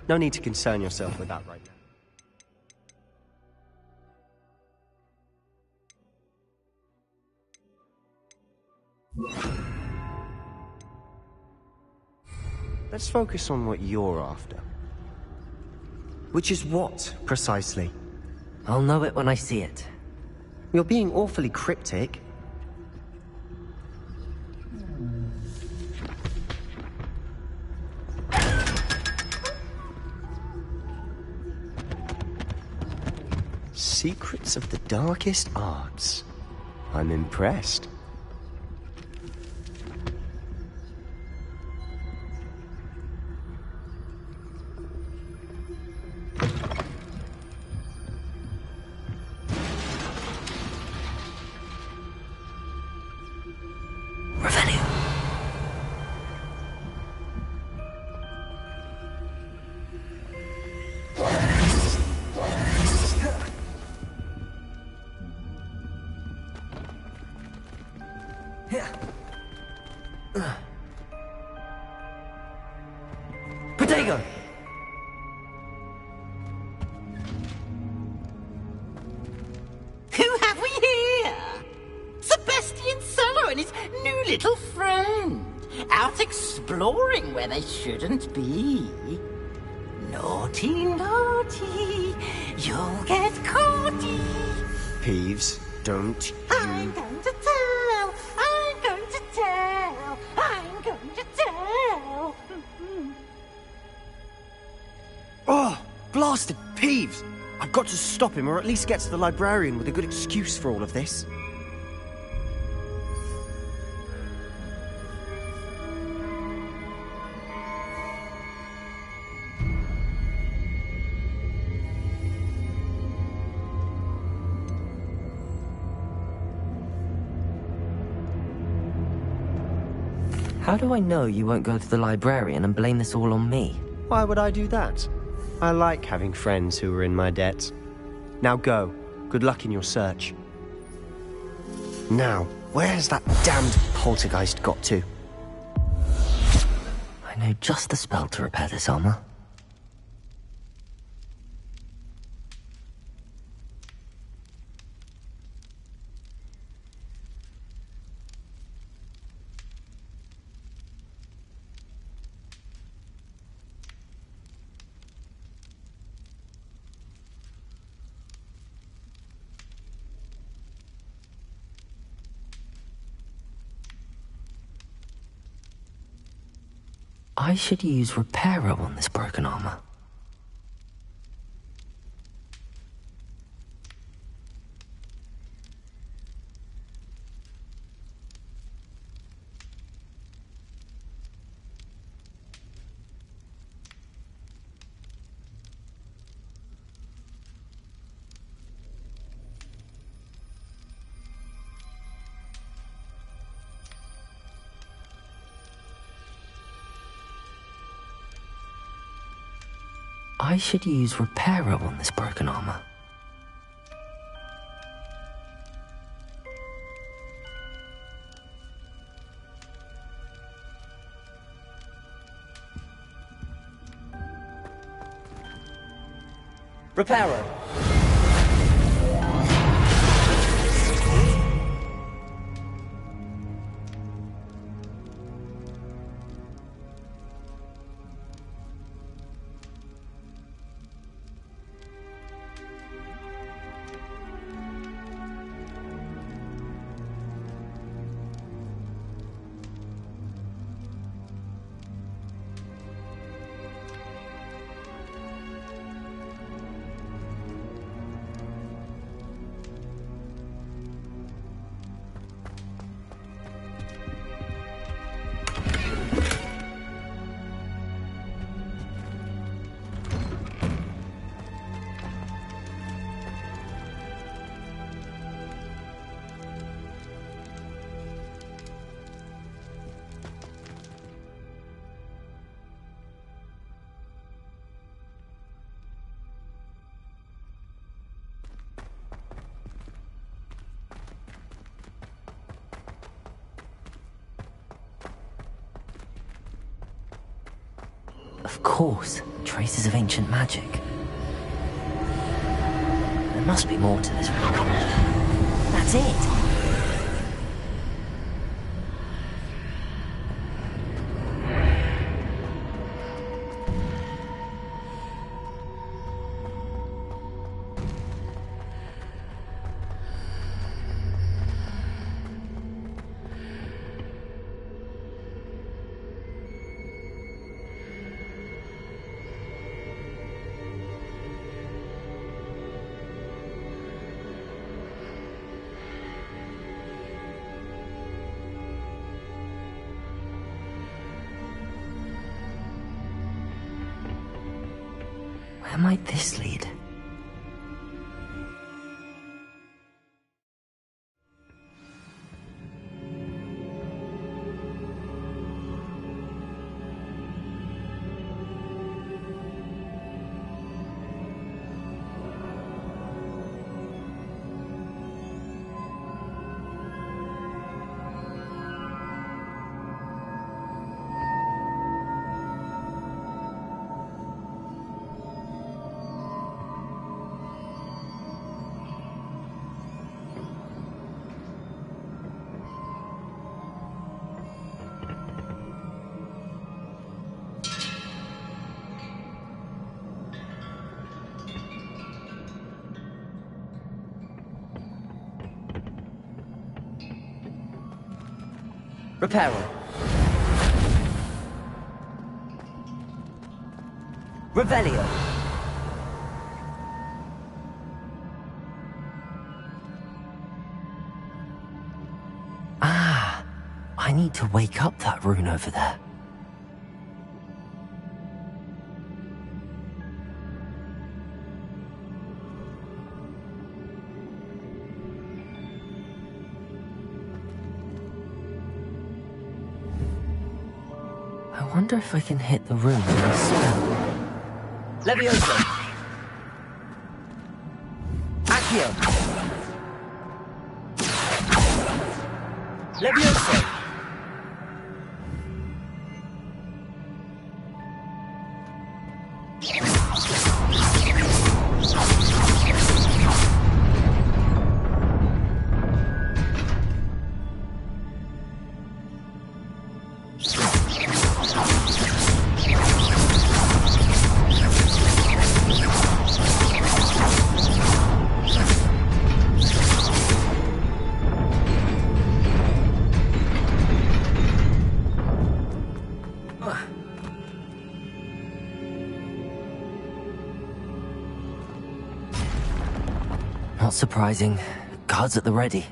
No need to concern yourself with that right now. Let's focus on what you're after. Which is what, precisely? I'll know it when I see it. You're being awfully cryptic. Secrets of the darkest arts. I'm impressed. Protego! Who have we here? Sebastian Cello and his new little friend. Out exploring where they shouldn't be. Naughty, naughty. You'll get caughty. Peeves, don't you... I'm going to tell. I'm going to tell. I'm going to tell. Oh, blasted Peeves! I've got to stop him, or at least get to the librarian with a good excuse for all of this. How do I know you won't go to the librarian and blame this all on me? Why would I do that? I like having friends who are in my debt. Now go. Good luck in your search. Now, where's that damned poltergeist got to? I know just the spell to repair this armor. I should use Reparo on this broken armor. I should use Reparo on this broken armor. Reparo. Of course, traces of ancient magic. There must be more to this room. That's it! Where might this lead? Reparo. Revelio. Ah, I need to wake up that rune over there. wonder if I can hit the room with a spell. Levioso. Accio. Levioso. Not surprising. Guards at the ready.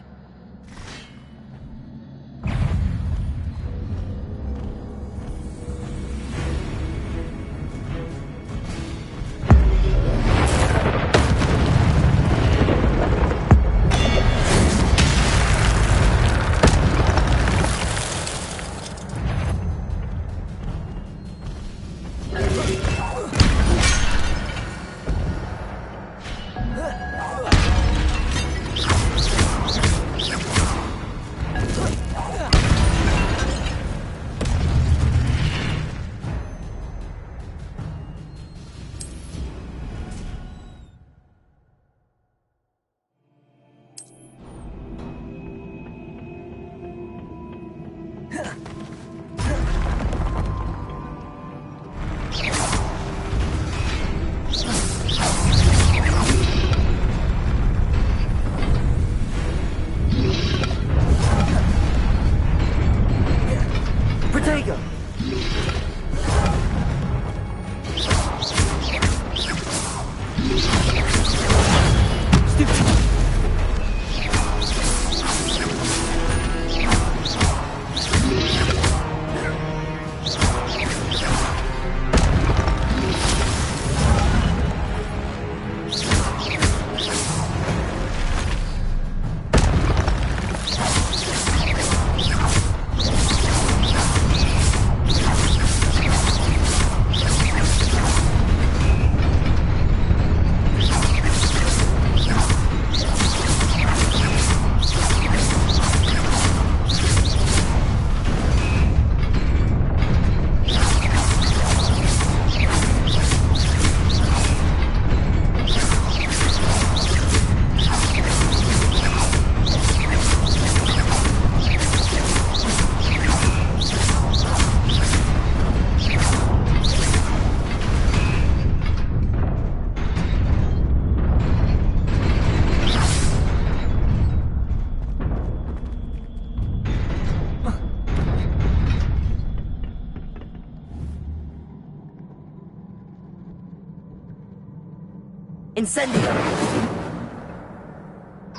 Incendio.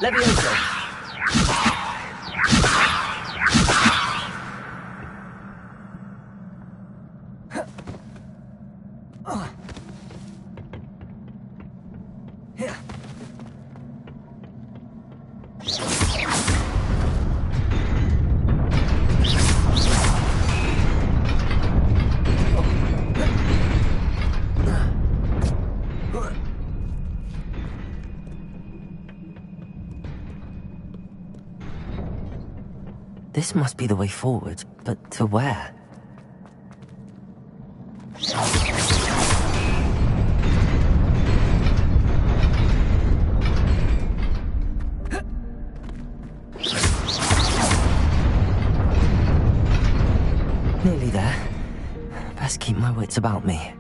Levioso. This must be the way forward, but to where? Nearly there. Best keep my wits about me.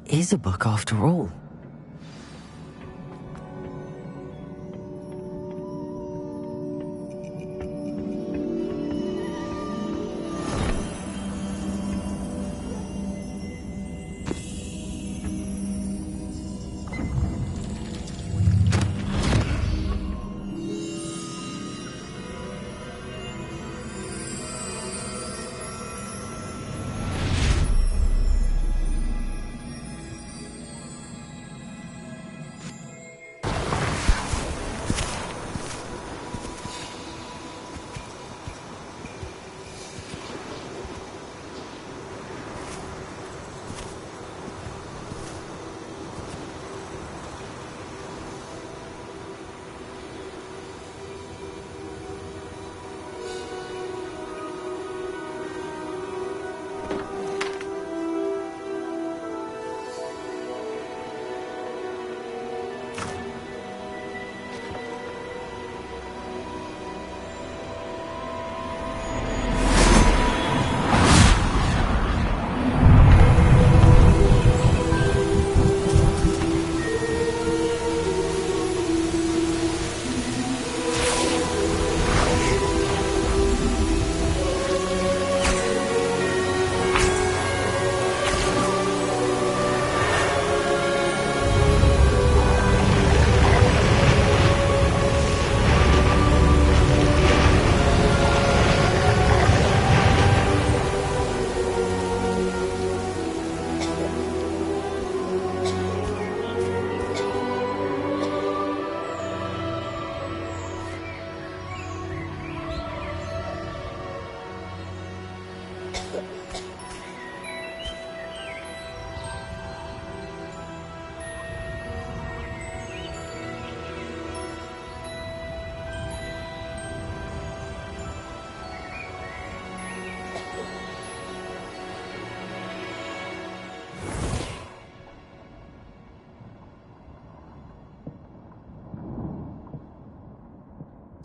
is a book after all.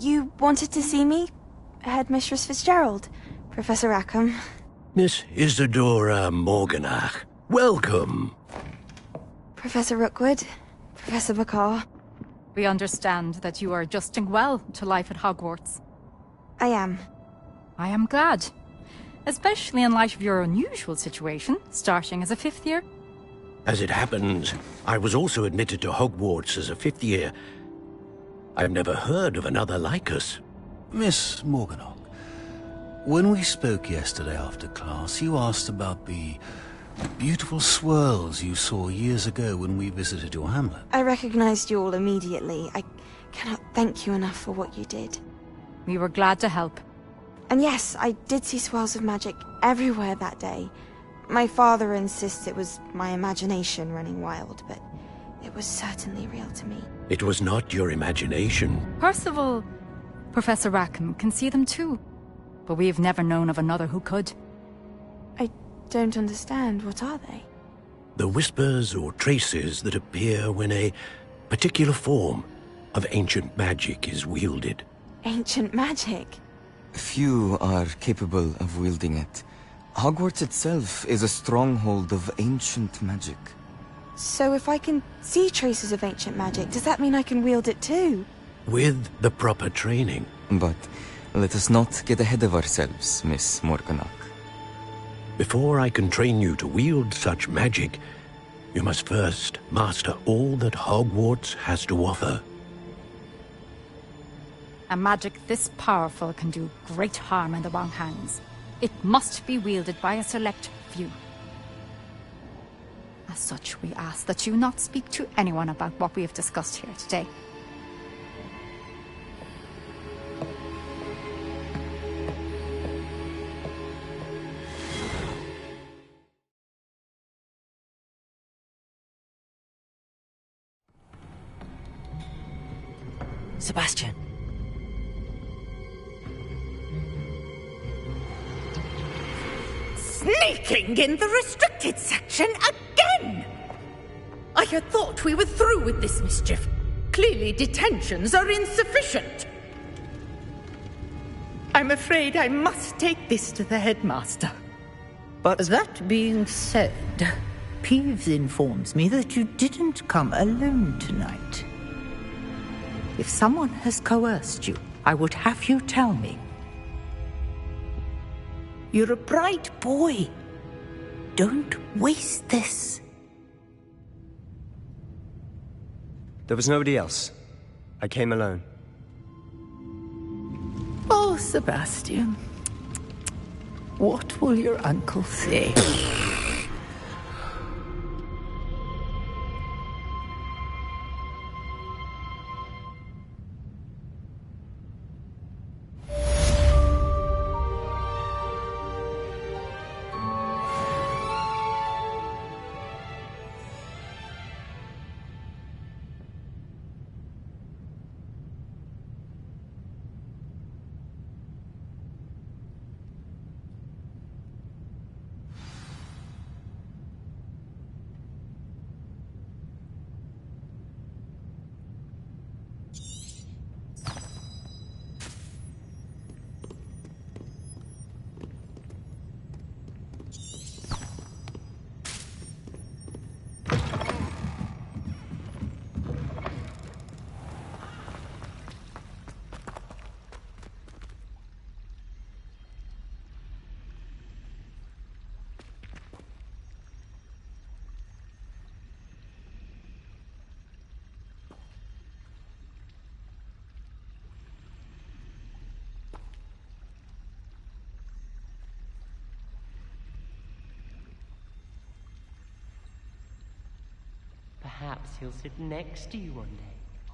You wanted to see me? Headmistress Fitzgerald, Professor Rackham. Miss Isadora Morganach, welcome. Professor Rookwood, Professor Bakar. We understand that you are adjusting well to life at Hogwarts. I am. I am glad. Especially in light of your unusual situation, starting as a 5th year. As it happens, I was also admitted to Hogwarts as a 5th year. I've never heard of another like us. Miss Morganach, when we spoke yesterday after class, you asked about the beautiful swirls you saw years ago when we visited your hamlet. I recognized you all immediately. I cannot thank you enough for what you did. We were glad to help. And yes, I did see swirls of magic everywhere that day. My father insists it was my imagination running wild, but it was certainly real to me. It was not your imagination. Percival, Professor Rackham can see them too. But we've never known of another who could. I don't understand. What are they? The whispers or traces that appear when a particular form of ancient magic is wielded. Ancient magic? Few are capable of wielding it. Hogwarts itself is a stronghold of ancient magic. So if I can see traces of ancient magic, does that mean I can wield it too? With the proper training. But let us not get ahead of ourselves, Miss Morganach. Before I can train you to wield such magic, you must first master all that Hogwarts has to offer. A magic this powerful can do great harm in the wrong hands. It must be wielded by a select few. As such, we ask that you not speak to anyone about what we have discussed here today. Sebastian. Sneaking in the restricted section again! I had thought we were through with this mischief. Clearly detentions are insufficient. I'm afraid I must take this to the headmaster. But that being said, Peeves informs me that you didn't come alone tonight. If someone has coerced you, I would have you tell me. You're a bright boy. Don't waste this. There was nobody else. I came alone. Oh, Sebastian. What will your uncle say? Perhaps he'll sit next to you one day.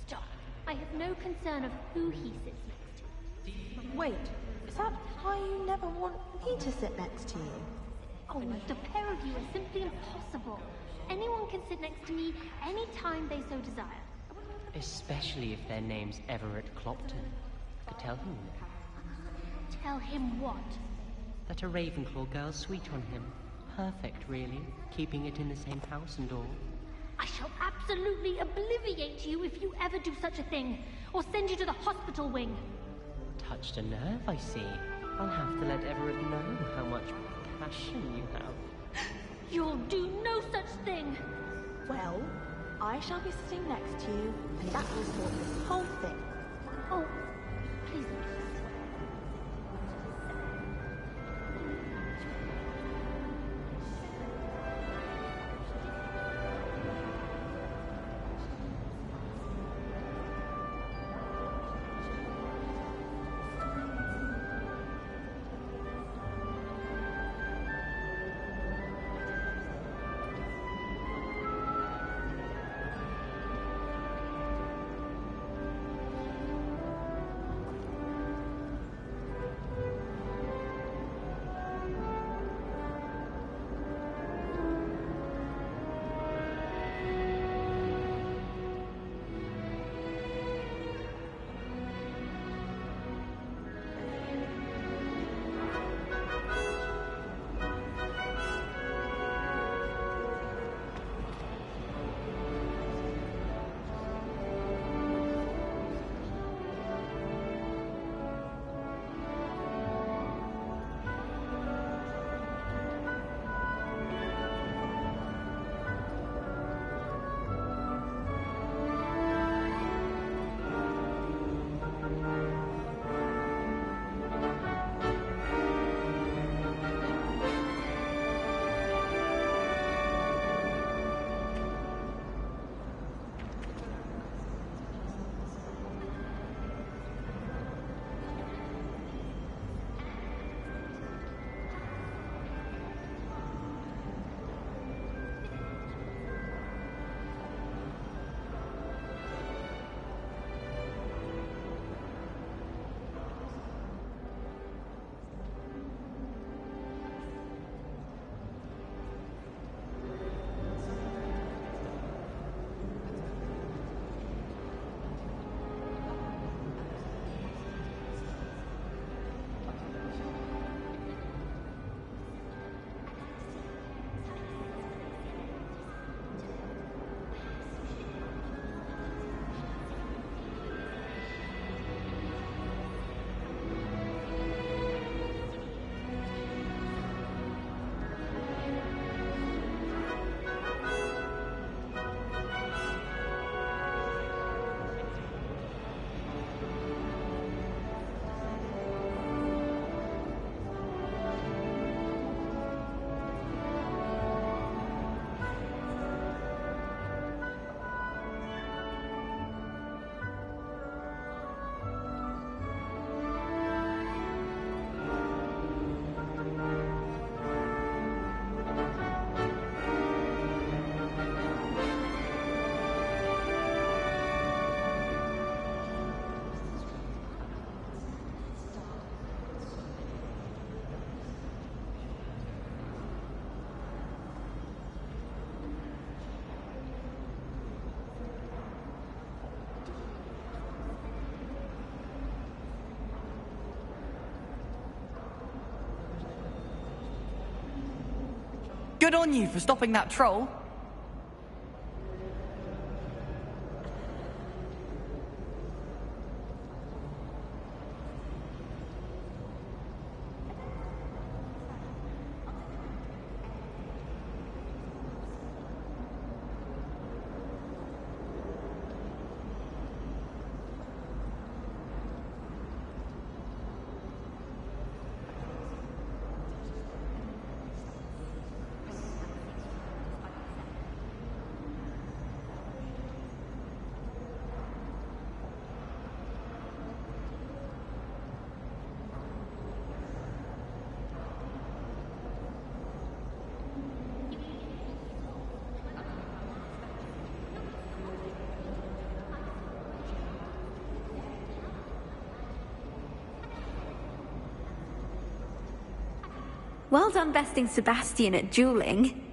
Stop. I have no concern of who he sits next to. Wait, is that why you never want me to sit next to you? Oh, the pair of you are simply impossible. Anyone can sit next to me anytime they so desire. Especially if their name's Everett Clopton. I could tell him that. Tell him what? That a Ravenclaw girl's sweet on him. Perfect, really. Keeping it in the same house and all. I shall absolutely obliviate you if you ever do such a thing, or send you to the hospital wing. Touched a nerve, I see. I'll have to let Everett know how much passion you have. You'll do no such thing. Well, I shall be sitting next to you, and that will sort this whole thing. Oh, please don't. Good on you for stopping that troll. Well done besting Sebastian at dueling.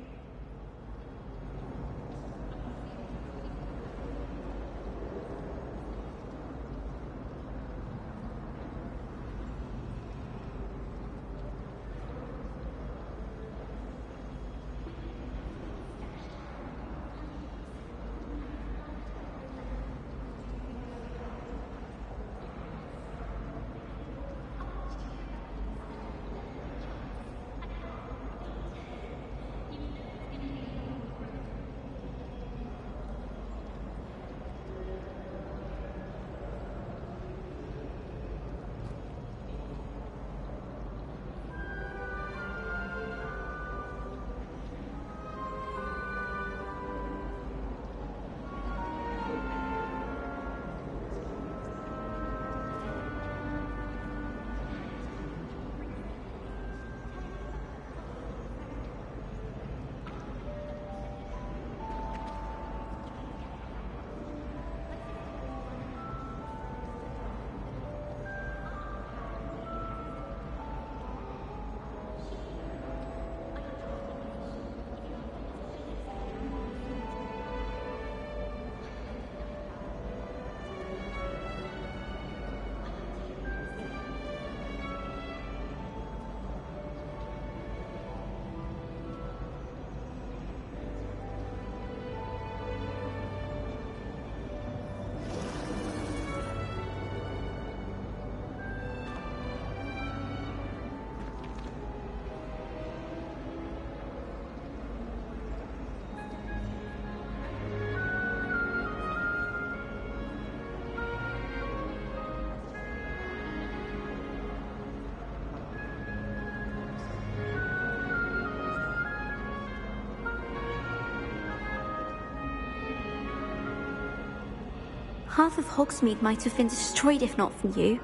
Half of Hogsmeade might have been destroyed if not for you.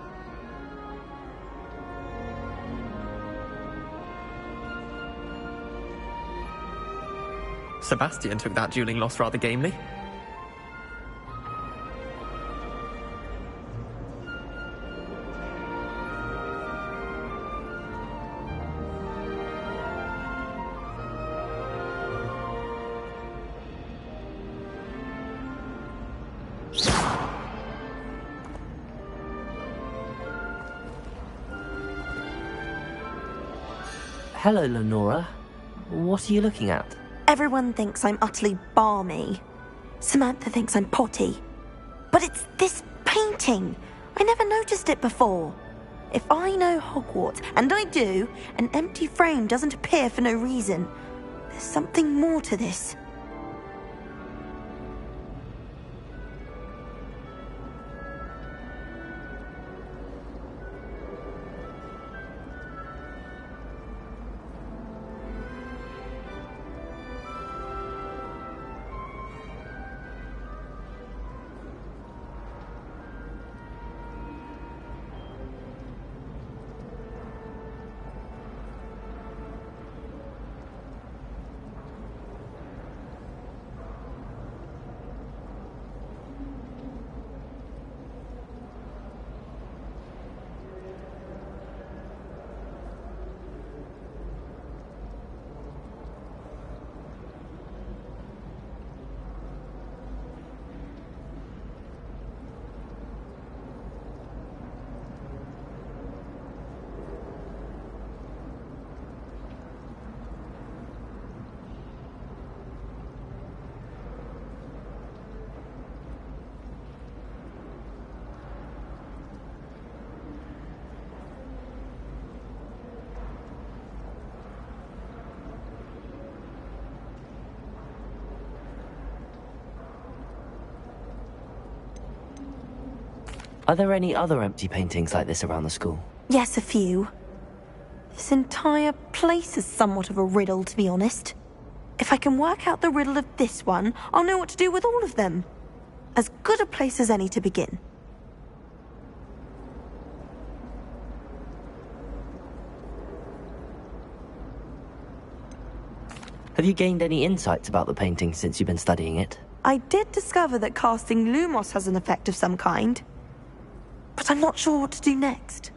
Sebastian took that dueling loss rather gamely. Hello, Lenora. What are you looking at? Everyone thinks I'm utterly balmy. Samantha thinks I'm potty. But it's this painting. I never noticed it before. If I know Hogwarts, and I do, an empty frame doesn't appear for no reason. There's something more to this. Are there any other empty paintings like this around the school? Yes, a few. This entire place is somewhat of a riddle, to be honest. If I can work out the riddle of this one, I'll know what to do with all of them. As good a place as any to begin. Have you gained any insights about the painting since you've been studying it? I did discover that casting Lumos has an effect of some kind, but I'm not sure what to do next.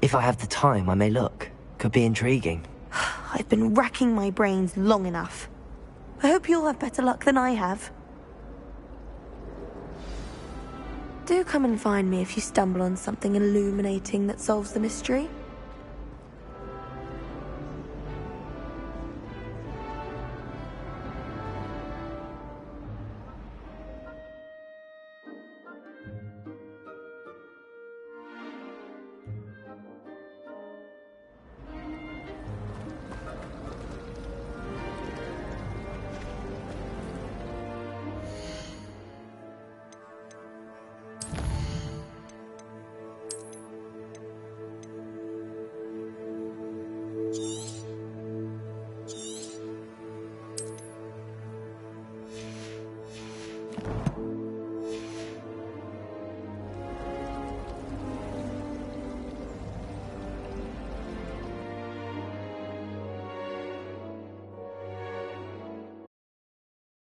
If I have the time, I may look. Could be intriguing. I've been racking my brains long enough. I hope you'll have better luck than I have. Do come and find me if you stumble on something illuminating that solves the mystery.